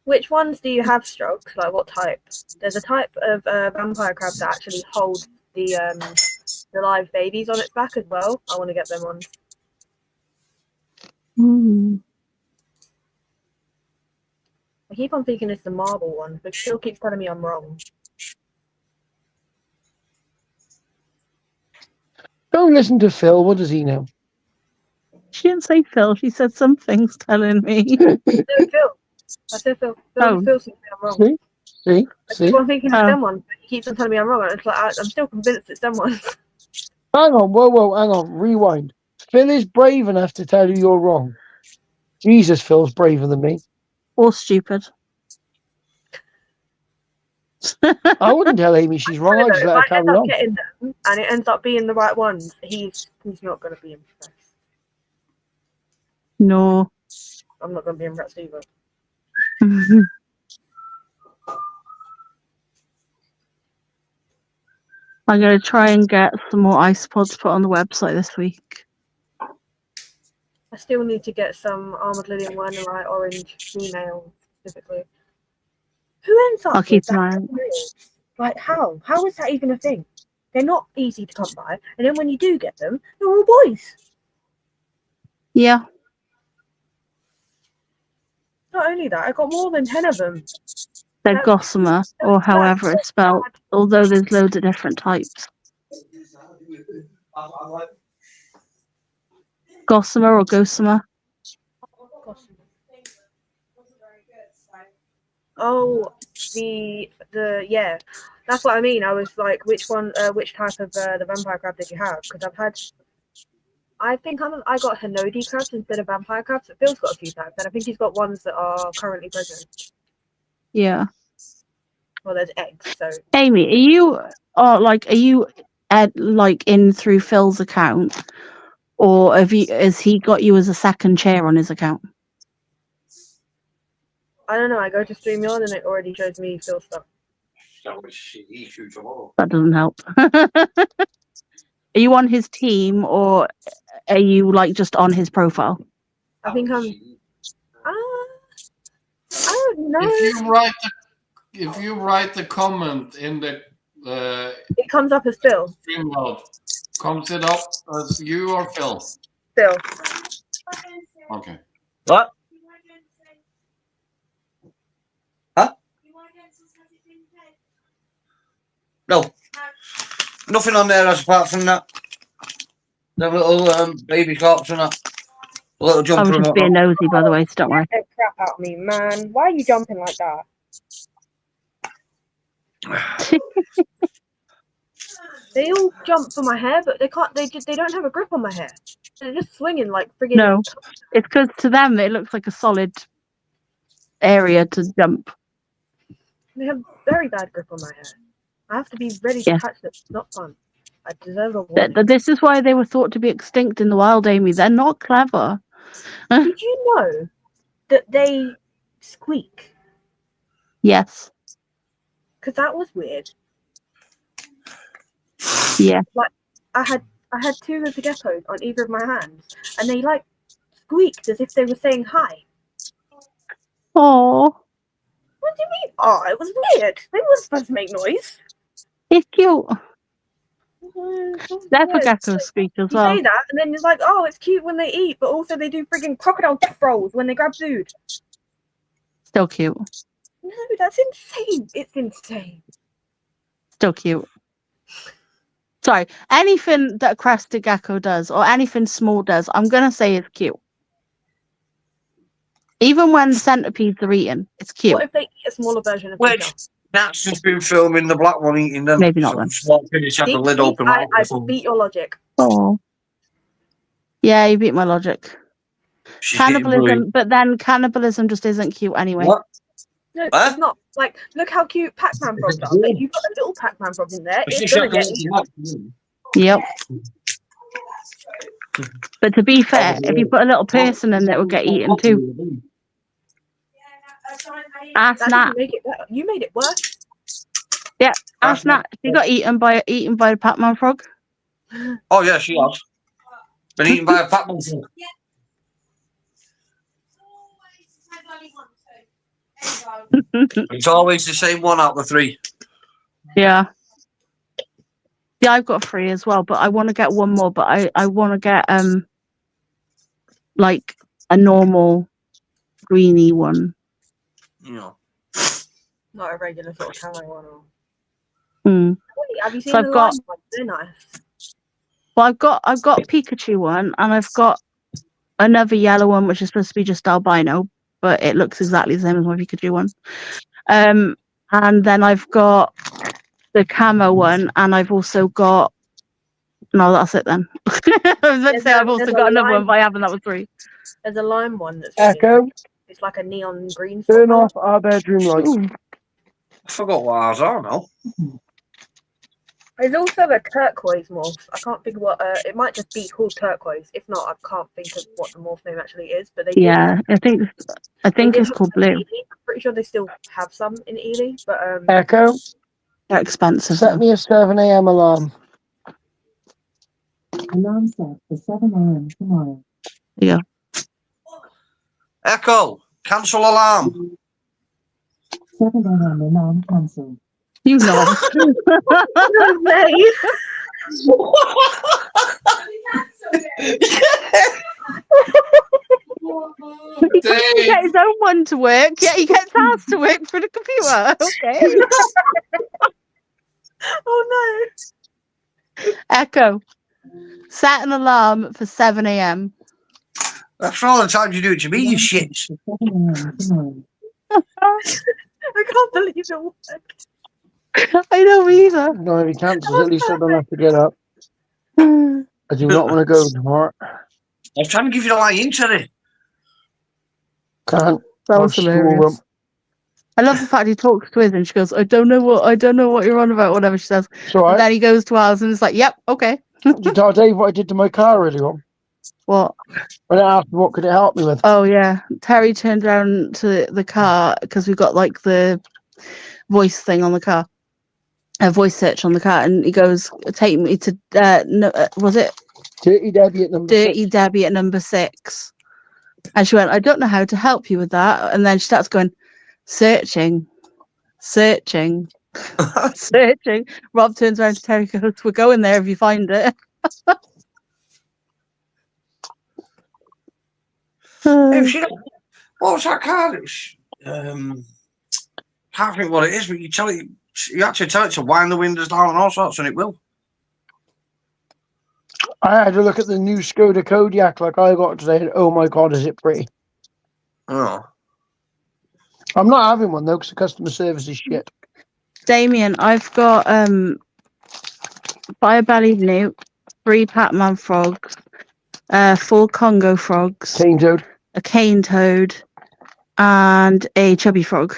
Which ones do you have strokes? Like, what type? There's a type of vampire crab that actually holds the live babies on its back as well. I want to get them on. I keep on thinking it's the marble one, but Phil keeps telling me I'm wrong. Don't listen to Phil. What does he know? She didn't say Phil. She said something's telling me. No, Phil. I said Phil. Oh. Phil seems I'm wrong. See? I keep on thinking it's someone, but he keeps on telling me I'm wrong. And it's like I'm still convinced it's someone. Hang on, hang on. Rewind. Phil is brave enough to tell you you're wrong. Jesus, Phil's braver than me. Or stupid. I wouldn't tell Aimee she's wrong. I'd just let her carry on. Getting them, and it ends up being the right ones. He's not going to be impressed. No. I'm not going to be impressed either. I'm going to try and get some more ice pods put on the website this week. I still need to get some Armored Lydian Wernerite orange female specifically. Who ends up with that? Like, how? How is that even a thing? They're not easy to come by, and then when you do get them, they're all boys. Yeah. Not only that, I got more than 10 of them. They're Gossamer, or however it's spelled, although there's loads of different types. Gossamer or Gossamer? Oh, yeah, that's what I mean. I was like, which type of the vampire crab did you have? Because I think I got Hinodi crabs instead of vampire crabs. But Phil's got a few types, and I think he's got ones that are currently present. Yeah. Well, there's eggs. So Aimee, are you in through Phil's account, or has he got you as a second chair on his account? I don't know. I go to StreamYard and it already shows me Phil stuff. That doesn't help. Are you on his team, or are you just on his profile? I think I'm. I don't know. If you write the comment in the it comes up as Phil. Stream mode. Comes it up as you or Phil? Phil. Okay. What? Huh? No. Nothing on there as apart from that. The little baby carps and that. A little jumper. I was just being nosy, by the way, so don't worry. Get the crap out of me, man. Why are you jumping like that? They all jump for my hair, but they can't. They don't have a grip on my hair. They're just swinging like friggin'. No, it's because to them it looks like a solid area to jump. They have very bad grip on my hair. I have to be ready to catch them. It's not fun. I deserve a warning. This is why they were thought to be extinct in the wild, Aimee. They're not clever. Did you know that they squeak? Yes. Because that was weird. Yeah. Like I had two of the geckos on either of my hands, and they squeaked as if they were saying hi. Oh. What do you mean? Oh, it was weird. They weren't supposed to make noise. It's cute. Leopard geckos squeak as well. You say that, and then it's like, oh, it's cute when they eat, but also they do friggin' crocodile death rolls when they grab food. Still cute. No, that's insane. It's insane. Still cute. Sorry, anything that a crested gecko does, or anything small does, I'm going to say is cute. Even when centipedes are eaten, it's cute. What if they eat a smaller version of themselves? Nat's just been filming the black one eating them. Maybe not then. Finish had the lid open. I beat your logic. Oh. Yeah, you beat my logic. Cannibalism, but then cannibalism just isn't cute anyway. What? No, it's not. Like, look how cute Pac-Man frogs are. Like, you've got a little Pac-Man frog in there. It's gonna get eaten. Yep. But to be fair, if you put a little person in there, it will get eaten too. Ask Nat. You made it worse. Yeah, ask Nat. She got eaten by a Pac-Man frog. Oh yeah, she has. Been eaten by a Pac-Man frog. It's always the same one out of the three. Yeah. Yeah, I've got 3 as well, but I want to get one more. But I want to get like a normal greeny one. you know. Not a regular sort of camo one. Or... Hmm. Wait, have you seen So the I've got- lime ones? They're nice. Well, I've got Pikachu one, and I've got another yellow one, which is supposed to be just albino, but it looks exactly the same as my Pikachu one. And then I've got the camo one, and I've also got. No, that's it then. I was about to say I've also got another one, but I haven't. That was 3. There's a lime one that's really Echo, nice. It's like a neon green. turn colour. off our bedroom lights. Ooh. I forgot what ours are now. There's also a turquoise morph. I can't think what. It might just be called turquoise. If not, I can't think of what the morph name actually is. But they did Yeah, have, I think they did it's have called some in blue. Ely. I'm pretty sure they still have some in Ely, but Echo, They're expensive. set though. me a 7 a.m. alarm. Alarm set for 7 a.m. tomorrow. Yeah. Echo, cancel alarm. 7 a.m. alarm cancelled. You know. Mate. He can't even Dave, get his own one to work. Yeah, he gets ours to work for the computer. Okay. Oh Echo. Set an alarm for 7 a.m. That's all the time you do it to me, you Alarm shit. set for 7 a.m. tomorrow. no! I can't believe it worked. I don't either. No, if he cancels, at least I don't have to get up. That I do not want to go tomorrow. I was trying to give you the light into it. Can't. was hilarious. I love the fact he talks to us and she goes, I don't know what you're on about, whatever she says. It's all And right. then he goes to ours and it's like, yep, okay. Did you tell Dave what I did to my car earlier on? What? When I asked him what could it help me with? Oh yeah. Terry turned around to the car because we got like the voice thing on the car. A voice search on the car, and he goes, take me to was it Dirty Debbie at number Dirty 6. Debbie at number 6? And she went, I don't know how to help you with that. And then she starts going, searching. Rob turns around to Terry and goes, we're going there if you find it. Hey, what was that card? It was, can't think what it is, but you actually tell it to wind the windows down and all sorts, and it will. I had to look at the new Skoda Kodiaq like I got today, and oh my god, is it pretty. Oh. I'm not having one though, because the customer service is shit. Damien, I've got fire-bellied newt, 3 Pac-Man frogs, 4 Congo frogs, Cane toad. a cane toad, and a chubby frog.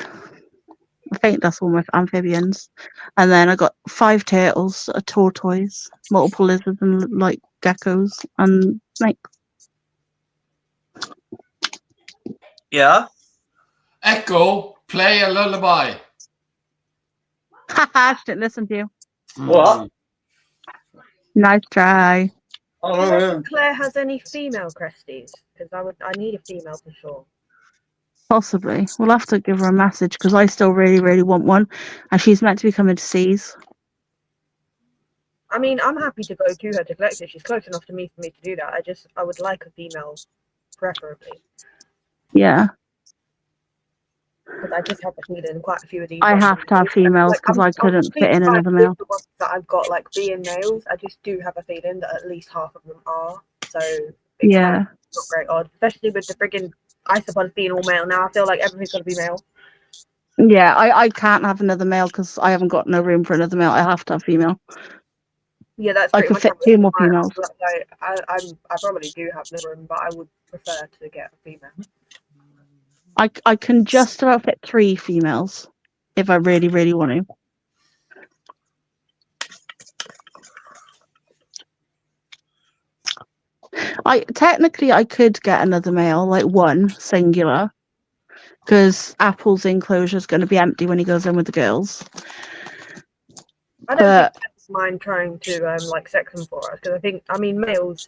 I think that's all my amphibians. And then I got 5 turtles, a tortoise, multiple lizards and like geckos, and snakes. Yeah? Echo, play a lullaby. Haha, she didn't listen to you. What? Nice try. Oh, Do you no, reckon Claire has any female cresties? Because I need a female for sure. Possibly. We'll have to give her a message because I still really, really want one. And she's meant to be coming to Seas. I mean, I'm happy to go to her to collect it. She's close enough to me for me to do that. I would like a female, preferably. Yeah. Because I just have a feeling quite a few of these. I have to have females because I couldn't fit in another male. The ones that I've got, like being males, I just do have a feeling that at least half of them are. So it's Yeah. not great odd, especially with the friggin' isopods being all male now. I feel like everything's got to be male. Yeah, I can't have another male because I haven't got no room for another male. I have to have female. Yeah, that's I pretty could much fit how 2 more I am. females. Like, I probably do have the room, but I would prefer to get a female. I can just about fit 3 females if I really, really want to. I could get another male, like 1 singular, because Apple's enclosure is going to be empty when he goes in with the girls. I don't think that's mind trying to like sex them for us, because I mean males,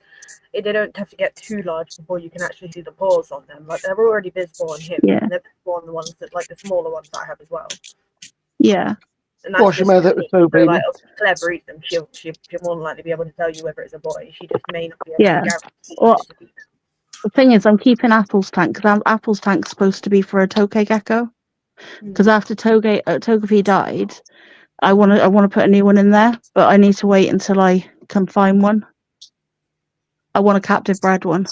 they don't have to get too large before you can actually see the paws on them. Like they're already visible on him, Yeah. and they're visible on the ones that like the smaller ones that I have as well. Yeah. And that's Wash your mouth out with soap, so, baby. like, if Claire breeds them, she'll more than likely be able to tell you whether it's a boy. She just may not be able Yeah. to guarantee. Well, the thing is, I'm keeping Apple's tank because Apple's tank's supposed to be for a tokay gecko. Because after Togepi died, I want to put a new one in there, but I need to wait until I can find one. I want a captive bred one.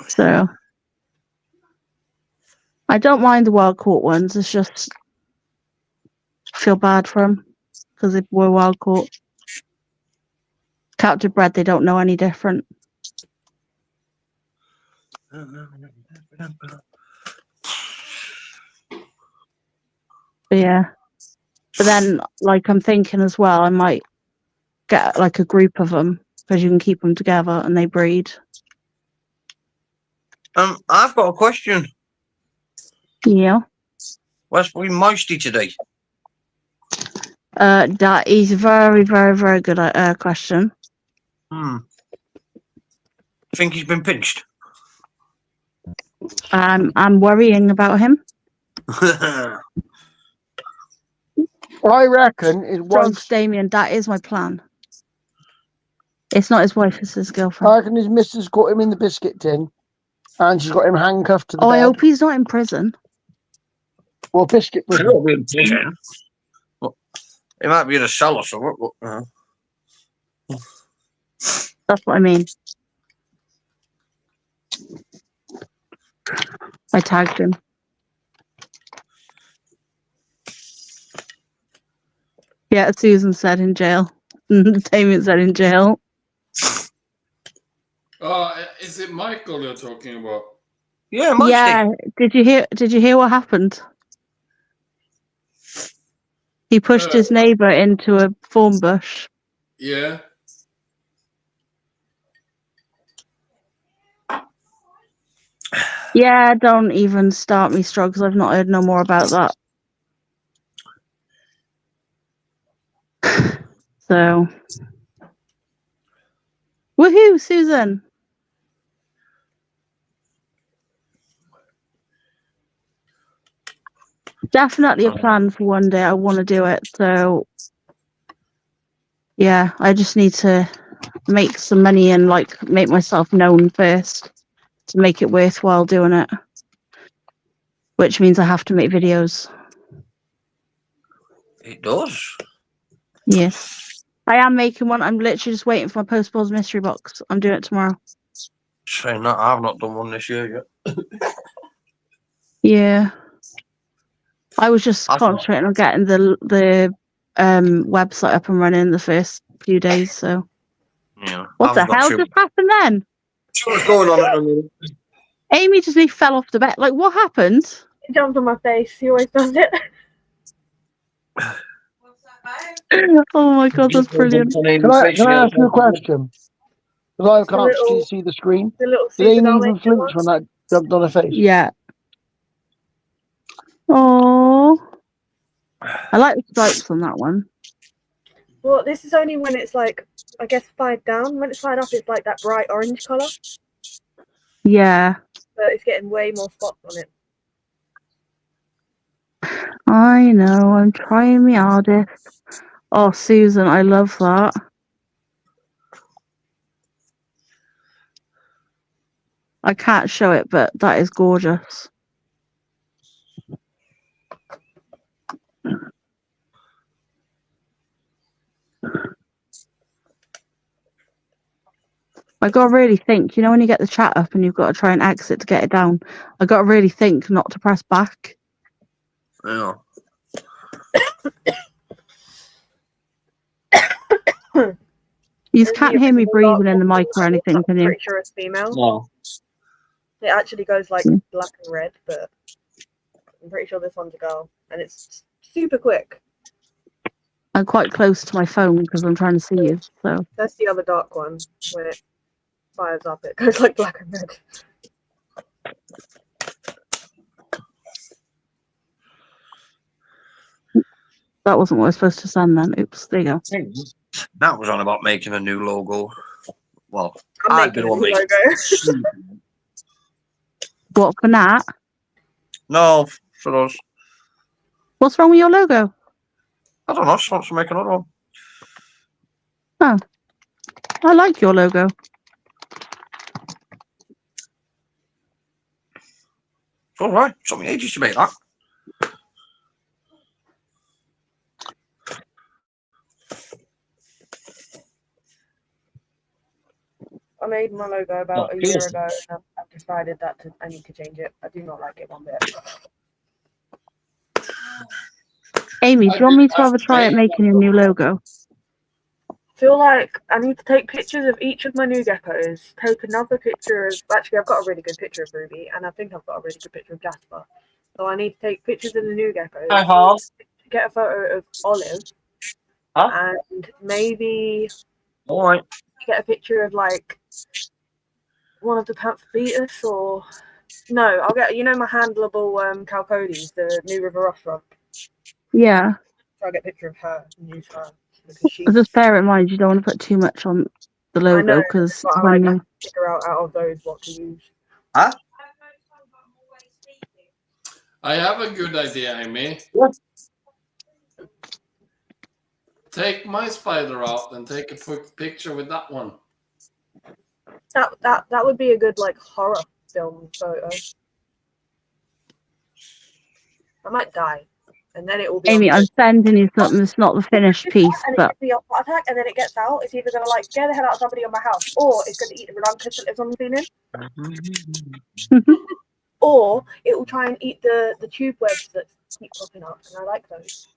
So I don't mind the wild caught ones. It's just I feel bad for them because they were wild caught. Captive bred, they don't know any different. But yeah. But then, like, I'm thinking as well, I might get like a group of them because you can keep them together and they breed. I've got a question. Yeah. Where's we Moisty today? That is a very, very, very good question. Think he's been pinched? I'm worrying about him. I reckon his John wife. Damien, that is my plan. It's not his wife, it's his girlfriend. I reckon his missus got him in the biscuit tin, and she's got him handcuffed to the bed. I hope he's not in prison. Well, biscuit He prison. won't be in prison. He might be in a cell or something. That's what I mean. I tagged him. Yeah, Susan said in jail. Damien said in jail. Is it Michael you're talking about? Yeah, Moisty. Yeah. Did you hear what happened? He pushed his neighbour into a thorn bush. Yeah. Yeah, don't even start me, Strug, because I've not heard no more about that. So, woohoo, Susan! Definitely a plan for one day. I want to do it. So, yeah, I just need to make some money and like make myself known first to make it worthwhile doing it. Which means I have to make videos. It does. Yes. I am making one. I'm literally just waiting for my Post Balls mystery box. I'm doing it tomorrow. Saying that, I've not done one this year yet. Yeah. I was just concentrating on getting the website up and running the first few days, so. Yeah. What the hell just happened then? What's going on at the minute? Aimee just fell off the bed. Like, what happened? He jumped on my face. He always does it. Oh my god, that's brilliant. Can I ask you a question? Because I can't see the screen. The little Did Aimee Susan even flinch when that jumped on her face? Yeah. Oh. I like the stripes on that one. Well, this is only when it's like, I guess 5 down. When it's 5 up, it's like that bright orange colour. Yeah. But it's getting way more spots on it. I know, I'm trying my hardest. Oh, Susan, I love that. I can't show it, but that is gorgeous. I gotta really think, you know, when you get the chat up and you've got to try and exit to get it down, I gotta really think not to press back. Yeah. You just can't hear me breathing in the mic or anything, can you? I'm pretty sure it's female. No. It actually goes like black and red, but I'm pretty sure this one's a girl. And it's super quick. I'm quite close to my phone because I'm trying to see you. So That's the other dark one. When it fires up, it goes like black and red. that wasn't what I was supposed to send then. Oops, there you go. That was on about making a new logo. Well, I'm making a new logo. What, for Nat? No, for us. What's wrong with your logo? I don't know, just wants to make another one. Oh. I like your logo. It's all right. It took me ages to make that. I made my logo about a year ago, and I've decided that I need to change it. I do not like it one bit. Aimee, do you want me to have a try at making a new logo? Feel like I need to take pictures of each of my new geckos, take another picture of, actually I've got a really good picture of Ruby, and I think I've got a really good picture of Jasper. So I need to take pictures of the new geckos, get a photo of Olive, and maybe get a picture of like one of the Pantherbeatus, or no, I'll get, you know, my handleable Calcodis, the new River Ross frog. Yeah. So I'll get a picture of her and use her. Because she, Just bear in mind, you don't want to put too much on the logo because when I you figure out of those what to use. Huh? I have a good idea, Aimee. What? Take my spider out and take a quick picture with that one. That would be a good like horror film photo. I might die, and then it will be. Aimee, I'm sending you something. It's not the finished piece, and but it be a heart attack, and then it gets out. It's either gonna like scare the hell out of somebody on my house, or it's gonna eat the ranunculus that lives on the ceiling, or it will try and eat the tube webs that keep popping up, and I like those.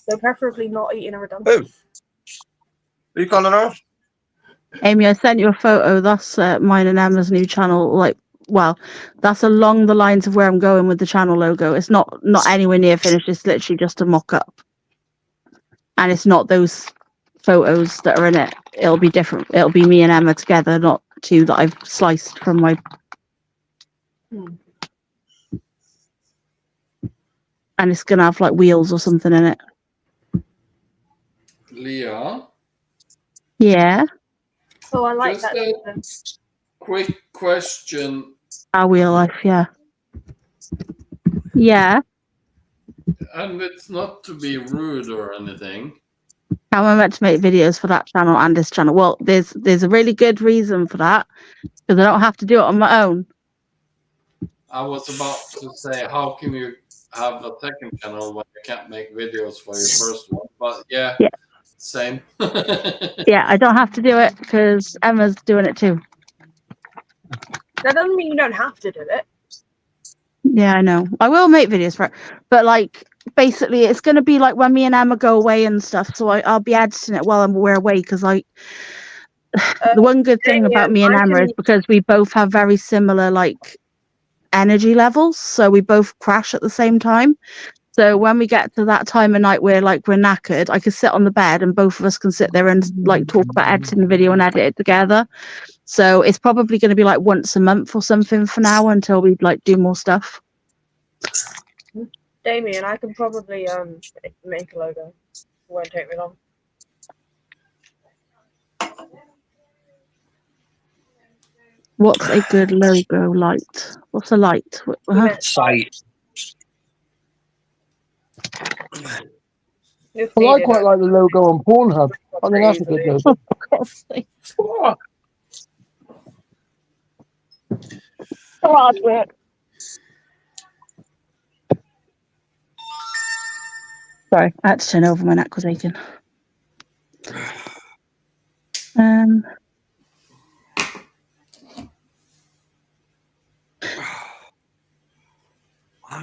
So preferably not eating a ranunculus. Are you calling us? Aimee, I sent you a photo. That's mine and Emma's new channel. Like, well, that's along the lines of where I'm going with the channel logo. It's not anywhere near finished. It's literally just a mock-up, and it's not those photos that are in it. It'll be different. It'll be me and Emma together, not two that I've sliced from my. And it's gonna have like wheels or something in it. Leah? Yeah. Oh, I like Just that. a quick question. Our wheel life, yeah. Yeah. And it's not to be rude or anything. How am I meant to make videos for that channel and this channel? Well, there's a really good reason for that, because I don't have to do it on my own. I was about to say, how can you have a second channel when you can't make videos for your first one? But yeah. Same. Yeah, I don't have to do it because Emma's doing it too. That doesn't mean you don't have to do it. Yeah, I know. I will make videos for it, but like basically, it's going to be like when me and Emma go away and stuff. So I'll be editing it while we're away because like the one good thing about me and Emma is because we both have very similar like energy levels, so we both crash at the same time. So when we get to that time of night where like we're knackered, I could sit on the bed and both of us can sit there and like talk about editing the video and edit it together. So it's probably going to be like once a month or something for now until we like do more stuff. Damien, I can probably make a logo. It won't take me long. What's a good logo light? What's a light? Sight. Well, I quite like the logo on Pornhub. I think that's a good logo. For God's sake. Hard work. Sorry, I had to turn over. My neck was aching. Man,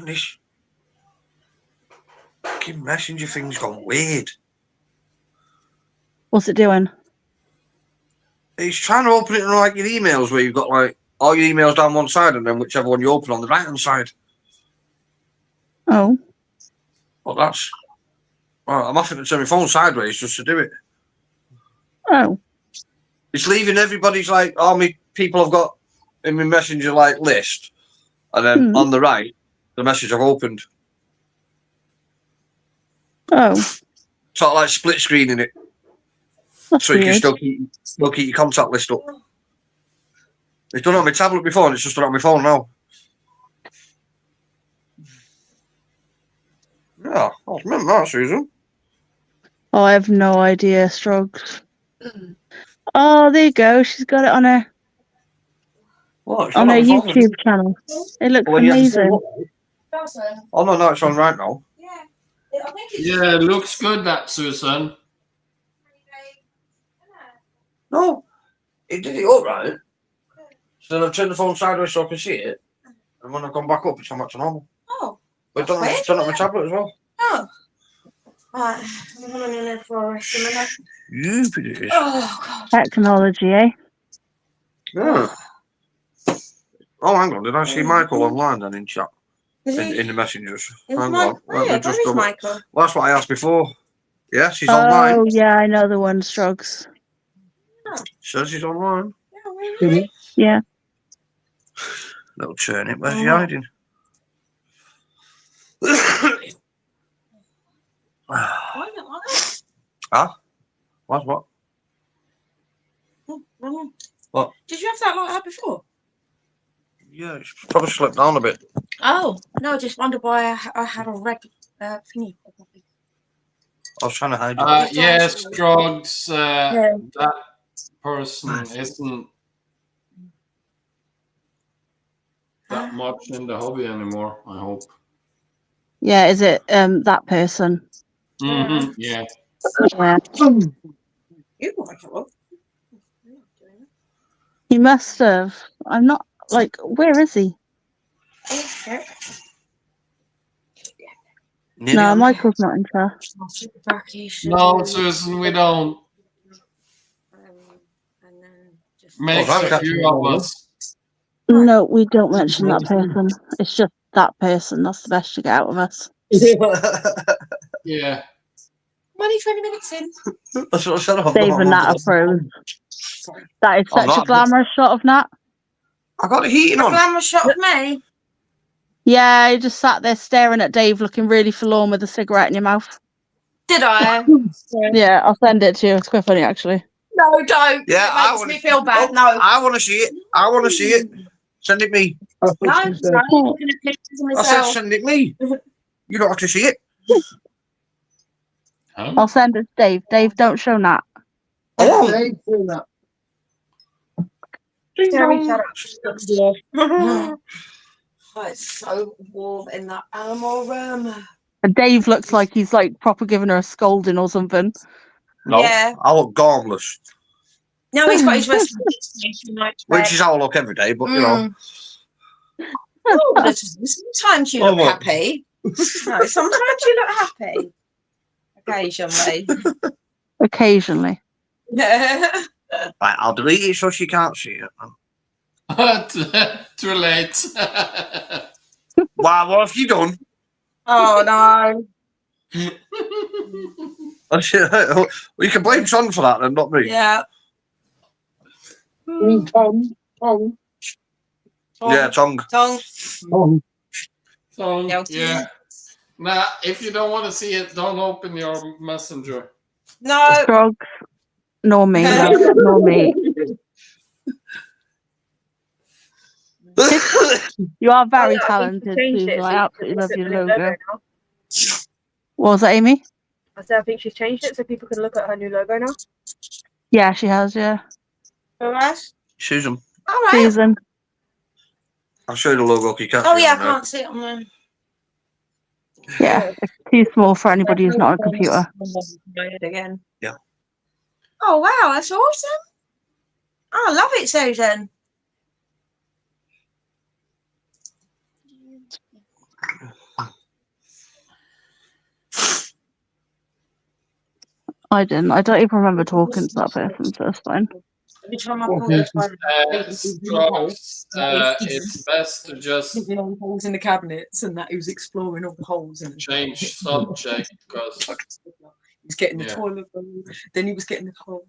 this fucking messenger thing's gone weird. What's it doing? It's trying to open it in like your emails where you've got like all your emails down one side and then whichever one you open on the right hand side. Oh. Well, that's. Well, I'm having to turn my phone sideways just to do it. Oh. It's leaving everybody's like all my people I've got in my messenger like list, and then on the right, the message I've opened. Oh. Sort of like split screening it. That's so you weird. can still keep your contact list up. It's done it on my tablet before, and it's just done it on my phone now. Yeah, I was meant that, Susan. Oh, I have no idea, Strokes. Oh, there you go. She's got it on her. What? It's On not her on the phone, is it? YouTube channel. It looks Well, you have to say amazing. what? Oh no, it's on right now. Yeah, I think it's Yeah, it looks good, that, Susan. No, it did it up right. So then I turned the phone sideways so I can see it, and when I've gone back up, it's come back to normal. Oh, But done that's on my tablet as well. oh. Right, I'm going in there for a rest of the minute. Stupid it is. Oh, God. Technology, eh? Yeah. Oh, hang on. Did I see Michael online then in chat? Is In the messengers? Is Hang Michael on. Let me here? just Where is go. Michael? Well, that's what I asked before. Yes, he's Oh, online. yeah, I know the one, Strugs. Says he's online. Yeah, where is he? Yeah. Little turnip. Where's he hiding? Why not like that? Huh? What? What? Did you have that like that before? Yeah, it's probably slipped down a bit. Oh, no, I just wondered why I had a red thingy. I was trying to hide it. Yes, drugs. Yeah. That person isn't that much in the hobby anymore, I hope. Yeah, is it that person? Mm-hmm. Yeah. Yeah. You like it, look. He must have. I'm not, like, where is he? Okay. No, Michael's not in chat. No, Susan, we don't. And then just Makes a few of us. No, we don't mention that person. It's just that person. That's the best you get out of us. Yeah. Only 20 minutes in. That's what I said. Saving Nat approves. That is I'm such a not. glamorous shot of Nat. I got the heating A on. glamorous shot of me. Yeah, you just sat there staring at Dave, looking really forlorn with a cigarette in your mouth. Did I? Yeah, I'll send it to you. It's quite funny, actually. No, don't. Yeah, It makes me feel bad. No. I want to see it. I want to see it. Send it me. No, I'm looking at pictures of I said, myself. send it me. You don't have to see it. I'll send it to Dave. Dave, don't show Nat. I won't. Oh, it's so warm in that animal room. And Dave looks like he's like proper giving her a scolding or something. No, Yeah. I look gormless. No, he's got his resting station like Which is how I look every day, but you know. Oh, but sometimes you look happy. No, sometimes you look happy. Occasionally. Occasionally. Yeah. Right, I'll delete it so she can't see it. Too late. Wow, what have you done? Oh no. We can blame Son for that then, not me. Yeah. Tongue. Yeah, tongue. Yeah. Nah, if you don't want to see it, don't open your messenger. No. Drugs. Nor me, love. Nor me. You are very talented, Susan. I absolutely love your logo. What was that, Amy? I said I think she's changed it so people can look at her new logo now. Yeah, she has, yeah. All right. Susan. All right. Susan. I'll show you the logo. You can't Oh see yeah, I it on there. can't see it on there. Yeah, it's too small for anybody who's not on a computer. Again. Yeah. Oh wow, that's awesome. Oh, I love it, Susan. I didn't. I don't even remember talking to that person, so it's fine. Every time I pull this one, it's best to just holes in the cabinets, and that he was exploring all the holes in change subject because he was getting the toilet roll, then he was getting the hole.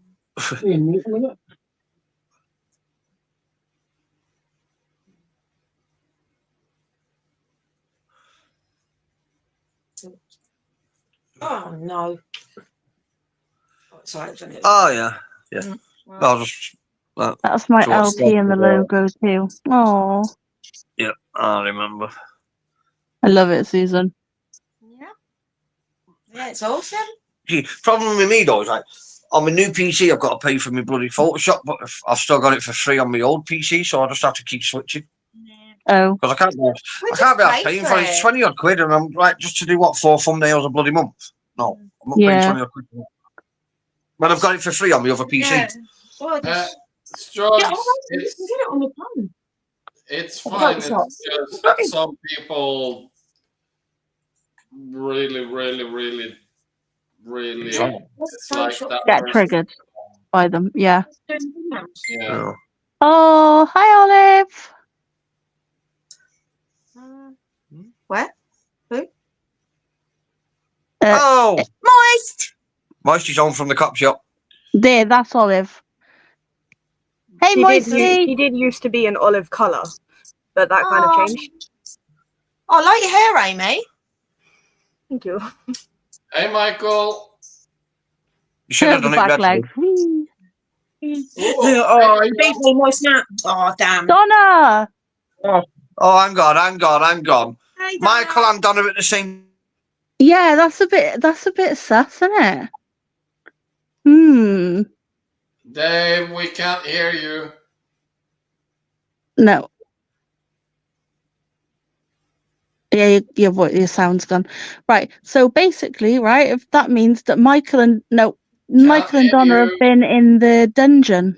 Oh no. Oh yeah. Yeah. I'll just That's my LT and the logo too. Oh. Yeah, I remember. I love it, Susan. Yeah. Yeah, it's awesome. See, problem with me though is like On my new PC, I've got to pay for my bloody Photoshop, but I've still got it for free on my old PC, so I just have to keep switching. Oh. Because I can't be paying for it. It's 20 odd quid, and I'm like, just to do what, 4 thumbnails a bloody month? No, I'm not paying 20 odd quid for that. When I've got it for free on my other PC. Yeah. Well, just... Strokes, you can get it on the phone. it's fine. It's just some people really it's like that get person. triggered by them. Yeah. Yeah. Oh, hi, Olive. Where? Who? Oh, Moist. Moisty's home from the cop shop. There, that's Olive. Hey, Moisty. She did used to be an olive colour, but that kind of changed. Oh, I like your hair, Amy. Thank you. Hey, Michael. You should have done it Back better. leg. Oh, you beat me, Moist now. Oh, damn. Donna. Oh, I'm gone. Hey, Michael and Donna at the same. Yeah, that's a bit sus, isn't it? Dave, we can't hear you. No. Yeah, your sound's gone. Right. So basically, right, if that means that Michael and Donna have been in the dungeon.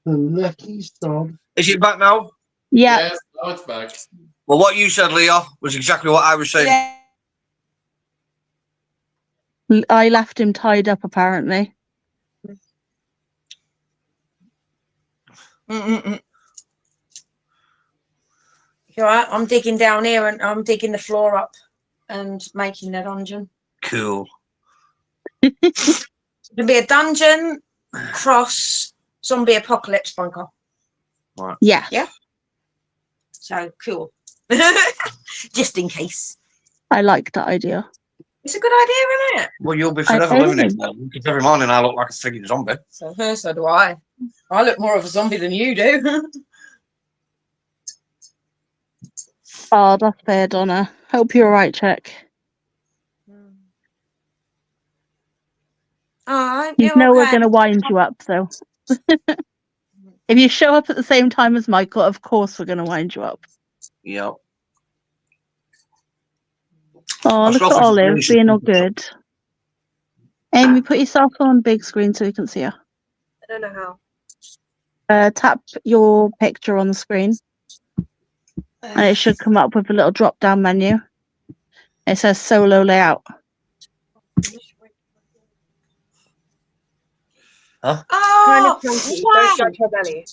The lucky sod. Is it back now? Yeah. Yes, now it's back. Well, what you said, Leah, was exactly what I was saying. Yeah. I left him tied up, apparently. You're right. I'm digging down here and I'm digging the floor up and making the dungeon. Cool. It'll be a dungeon cross zombie apocalypse bunker. Right. Yeah. Yeah. So cool. Just in case. I like that idea. It's a good idea, isn't it? Well, you'll be forever living it. Because every morning I look like a figured zombie. So do I. I look more of a zombie than you do. Oh, that's fair, Donna. Hope you're alright, Chick. You know we're going to wind you up, though. If you show up at the same time as Michael, of course we're going to wind you up. Yep. Oh, look at Olive being all good. Amy, put yourself on big screen so you can see her. I don't know how. Tap your picture on the screen. And it should come up with a little drop-down menu. It says solo layout. Huh? Oh, kind of chunky. wow. Don't judge her belly.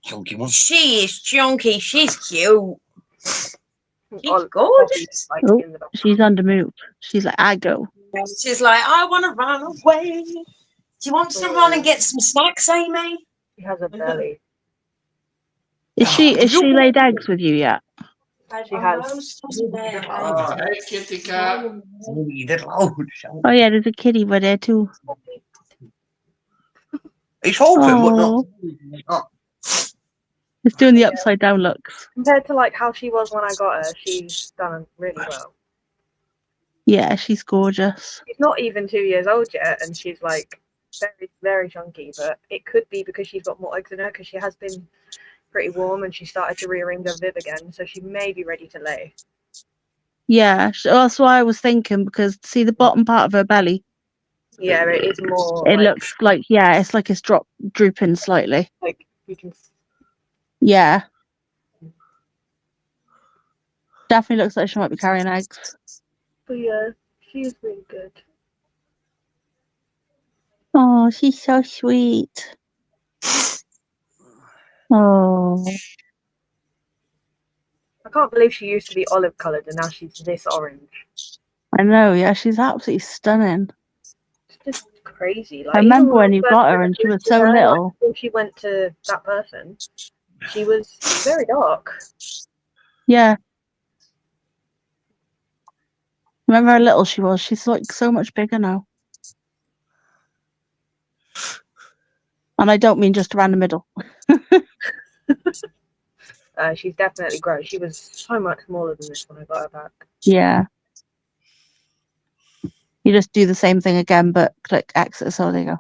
Chunky one. She is chunky. She's cute. She's All gorgeous. like, Oh, in the background. she's under move. She's like, I go. She's like, I want to run away. Do you want to run and get some snacks, Amy? She has a belly. Is she laid eggs with you yet? She has. Oh, hey, kitty cat. You did loud. Oh yeah, there's a kitty by there too. He's hoping, but not. It's doing the upside down looks. Compared to like how she was when I got her, she's done really well. Yeah, she's gorgeous. She's not even 2 years old yet, and she's like very, very chunky. But it could be because she's got more eggs in her, because she has been pretty warm and she started to rearrange her bib again, so she may be ready to lay. Yeah, that's why I was thinking, because see the bottom part of her belly. Yeah, it is more. It looks like it's like it's drooping slightly. Like you can. Yeah. Definitely looks like she might be carrying eggs. But yeah, she's really good. Oh, she's so sweet. Oh. I can't believe she used to be olive coloured and now she's this orange. I know, yeah, she's absolutely stunning. It's just crazy. Like, I remember when you got her and she was so little. Like, before she went to that person, she was very dark. Yeah. Remember how little she was? She's like so much bigger now. And I don't mean just around the middle. She's definitely grown. She was so much smaller than this when I got her back. Yeah. You just do the same thing again, but click exit. So there you go.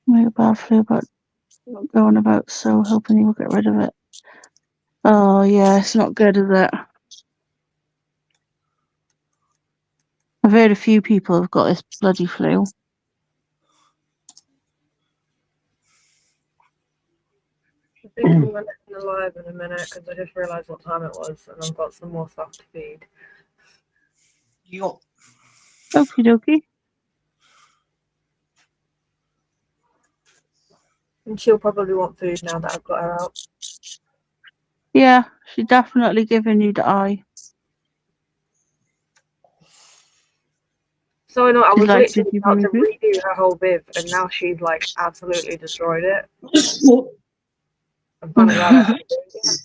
Mobile flu, but going about so hoping you will get rid of it. Oh yeah, it's not good, is it? I've heard a few people have got this bloody flu. I think I'm going to end the live in a minute because I just realised what time it was and I've got some more stuff to feed. Yo. Okie dokie. And she'll probably want food now that I've got her out. Yeah, she's definitely giving you the eye. So I know I She's was like, literally "Did you about to bring me redo her whole viv and now she's like absolutely destroyed it. I'm kind of glad I didn't do it yet.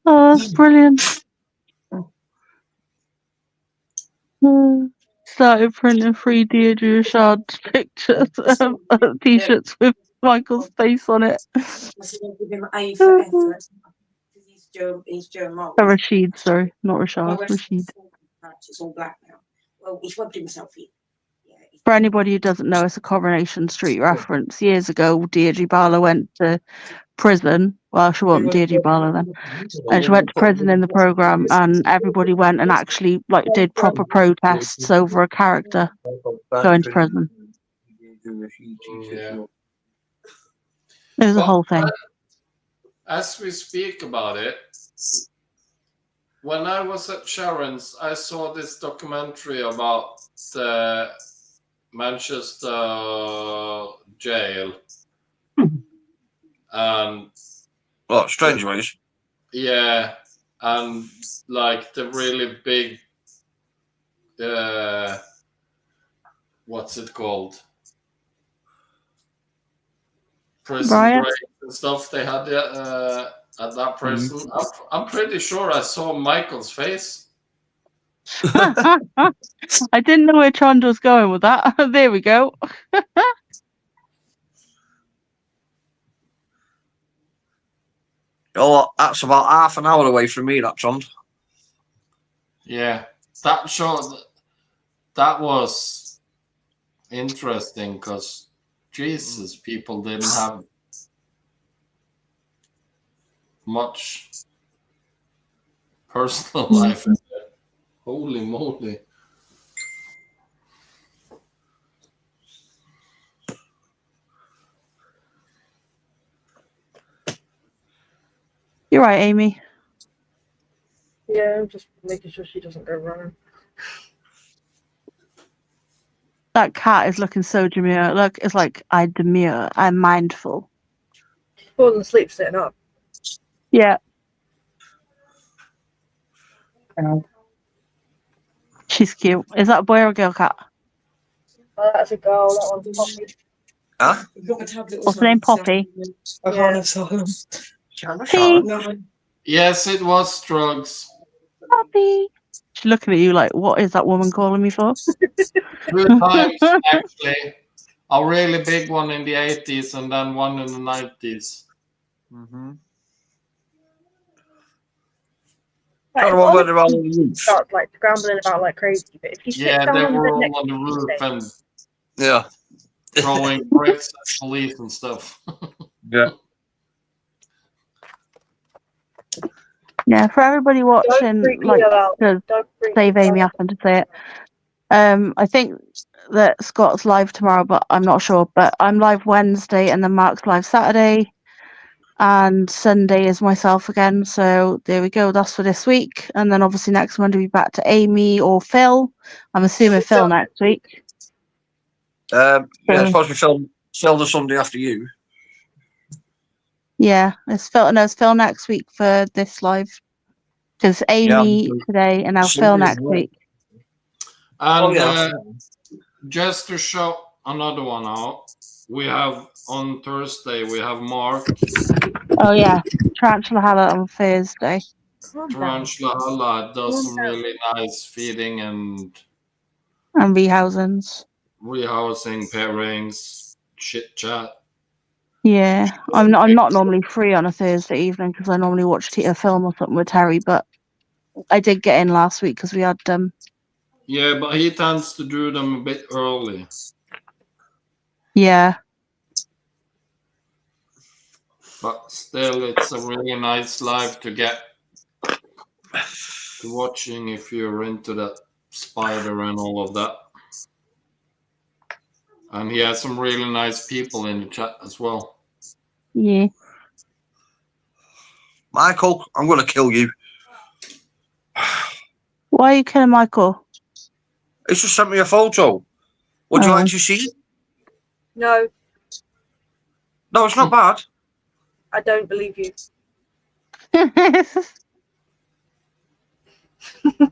Oh, that's brilliant. Started printing 3D Rashad pictures of t-shirts with Michael's face on it. I said I'll give him A for effort. He's doing Oh, marks. Rashid, sorry, not Rashad, Rashid. It's all black now. Well, he's rubbed himself in. Yeah, For anybody who doesn't know, it's a Coronation Street reference. Years ago, Deirdre Barlow went to prison. Well, she wasn't Deirdre Barlow then. And she went to prison in the programme, and everybody went and actually did proper protests over a character going to prison. Yeah. It was a whole thing. As we speak about it, when I was at Sharon's, I saw this documentary about the Manchester jail. And Strange Ways. Yeah, and like the really big what's it called? Prison break and stuff they had at that prison. I'm pretty sure I saw Michael's face. I didn't know where Chand was going with that. There we go. Oh, that's about half an hour away from me, that Trond. Yeah, that show, that was interesting because Jesus, people didn't have much personal life in there. Holy moly. You're right, Amy. Yeah, I'm just making sure she doesn't go running. That cat is looking so demure. Look, it's like, I demure. I'm mindful. She's falling asleep sitting up. Yeah. She's cute. Is that a boy or a girl cat? That's a girl. That one's Poppy. Huh? What's her name? Poppy? Yes, it was drugs. Poppy. She's looking at you like, what is that woman calling me for? 2 times, actually. A really big one in the 80s and then one in the 90s. Mm-hmm. Starts like scrambling about like crazy, but if you sit down they were all next on the to roof and throwing bricks at police and stuff. Yeah. Yeah, for everybody watching, like, to save Amy having to say it, I think that Scott's live tomorrow, but I'm not sure. But I'm live Wednesday, and then Mark's live Saturday, and Sunday is myself again. So there we go. That's for this week, and then obviously next Monday we'll be back to Amy or Phil. I'm assuming Phil next week. Yeah, I suppose we film the Sunday after you. Yeah, it's Phil. No, it's Phil next week for this live. Because Amy today and now Phil next week. And just to show another one out, we have on Thursday, we have Mark. Oh yeah, Tarantula Halla on Thursday. Tarantula Halla does some really nice feeding and rehousings. Rehousing, pairings, chit chat. Yeah, I'm not normally free on a Thursday evening because I normally watch a film or something with Terry, but I did get in last week because we had Yeah, but he tends to do them a bit early. Yeah. But still, it's a really nice live to get to watching if you're into that spider and all of that. And he has some really nice people in the chat as well. Yeah. Michael, I'm going to kill you. Why are you killing Michael? He's just sent me a photo. Would you like to see it? No, No, it's not bad. I don't believe you.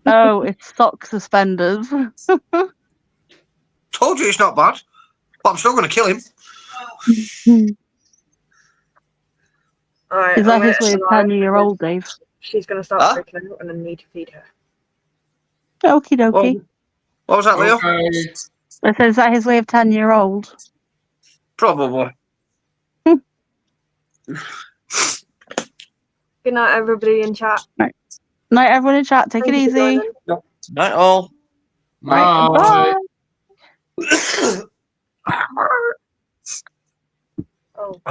Oh, it's sock suspenders. Told you it's not bad. But I'm still going to kill him. All right, Is that his way of telling you you're old, Dave? She's going to start freaking out and I need to feed her. Okie dokie. What was that, Leo? Okay. I said, is that his way of 10-year-old? Probably. Good night, everybody in chat. Night, everyone in chat. Take it Thank you for easy. joining. Night all. Bye. Oh,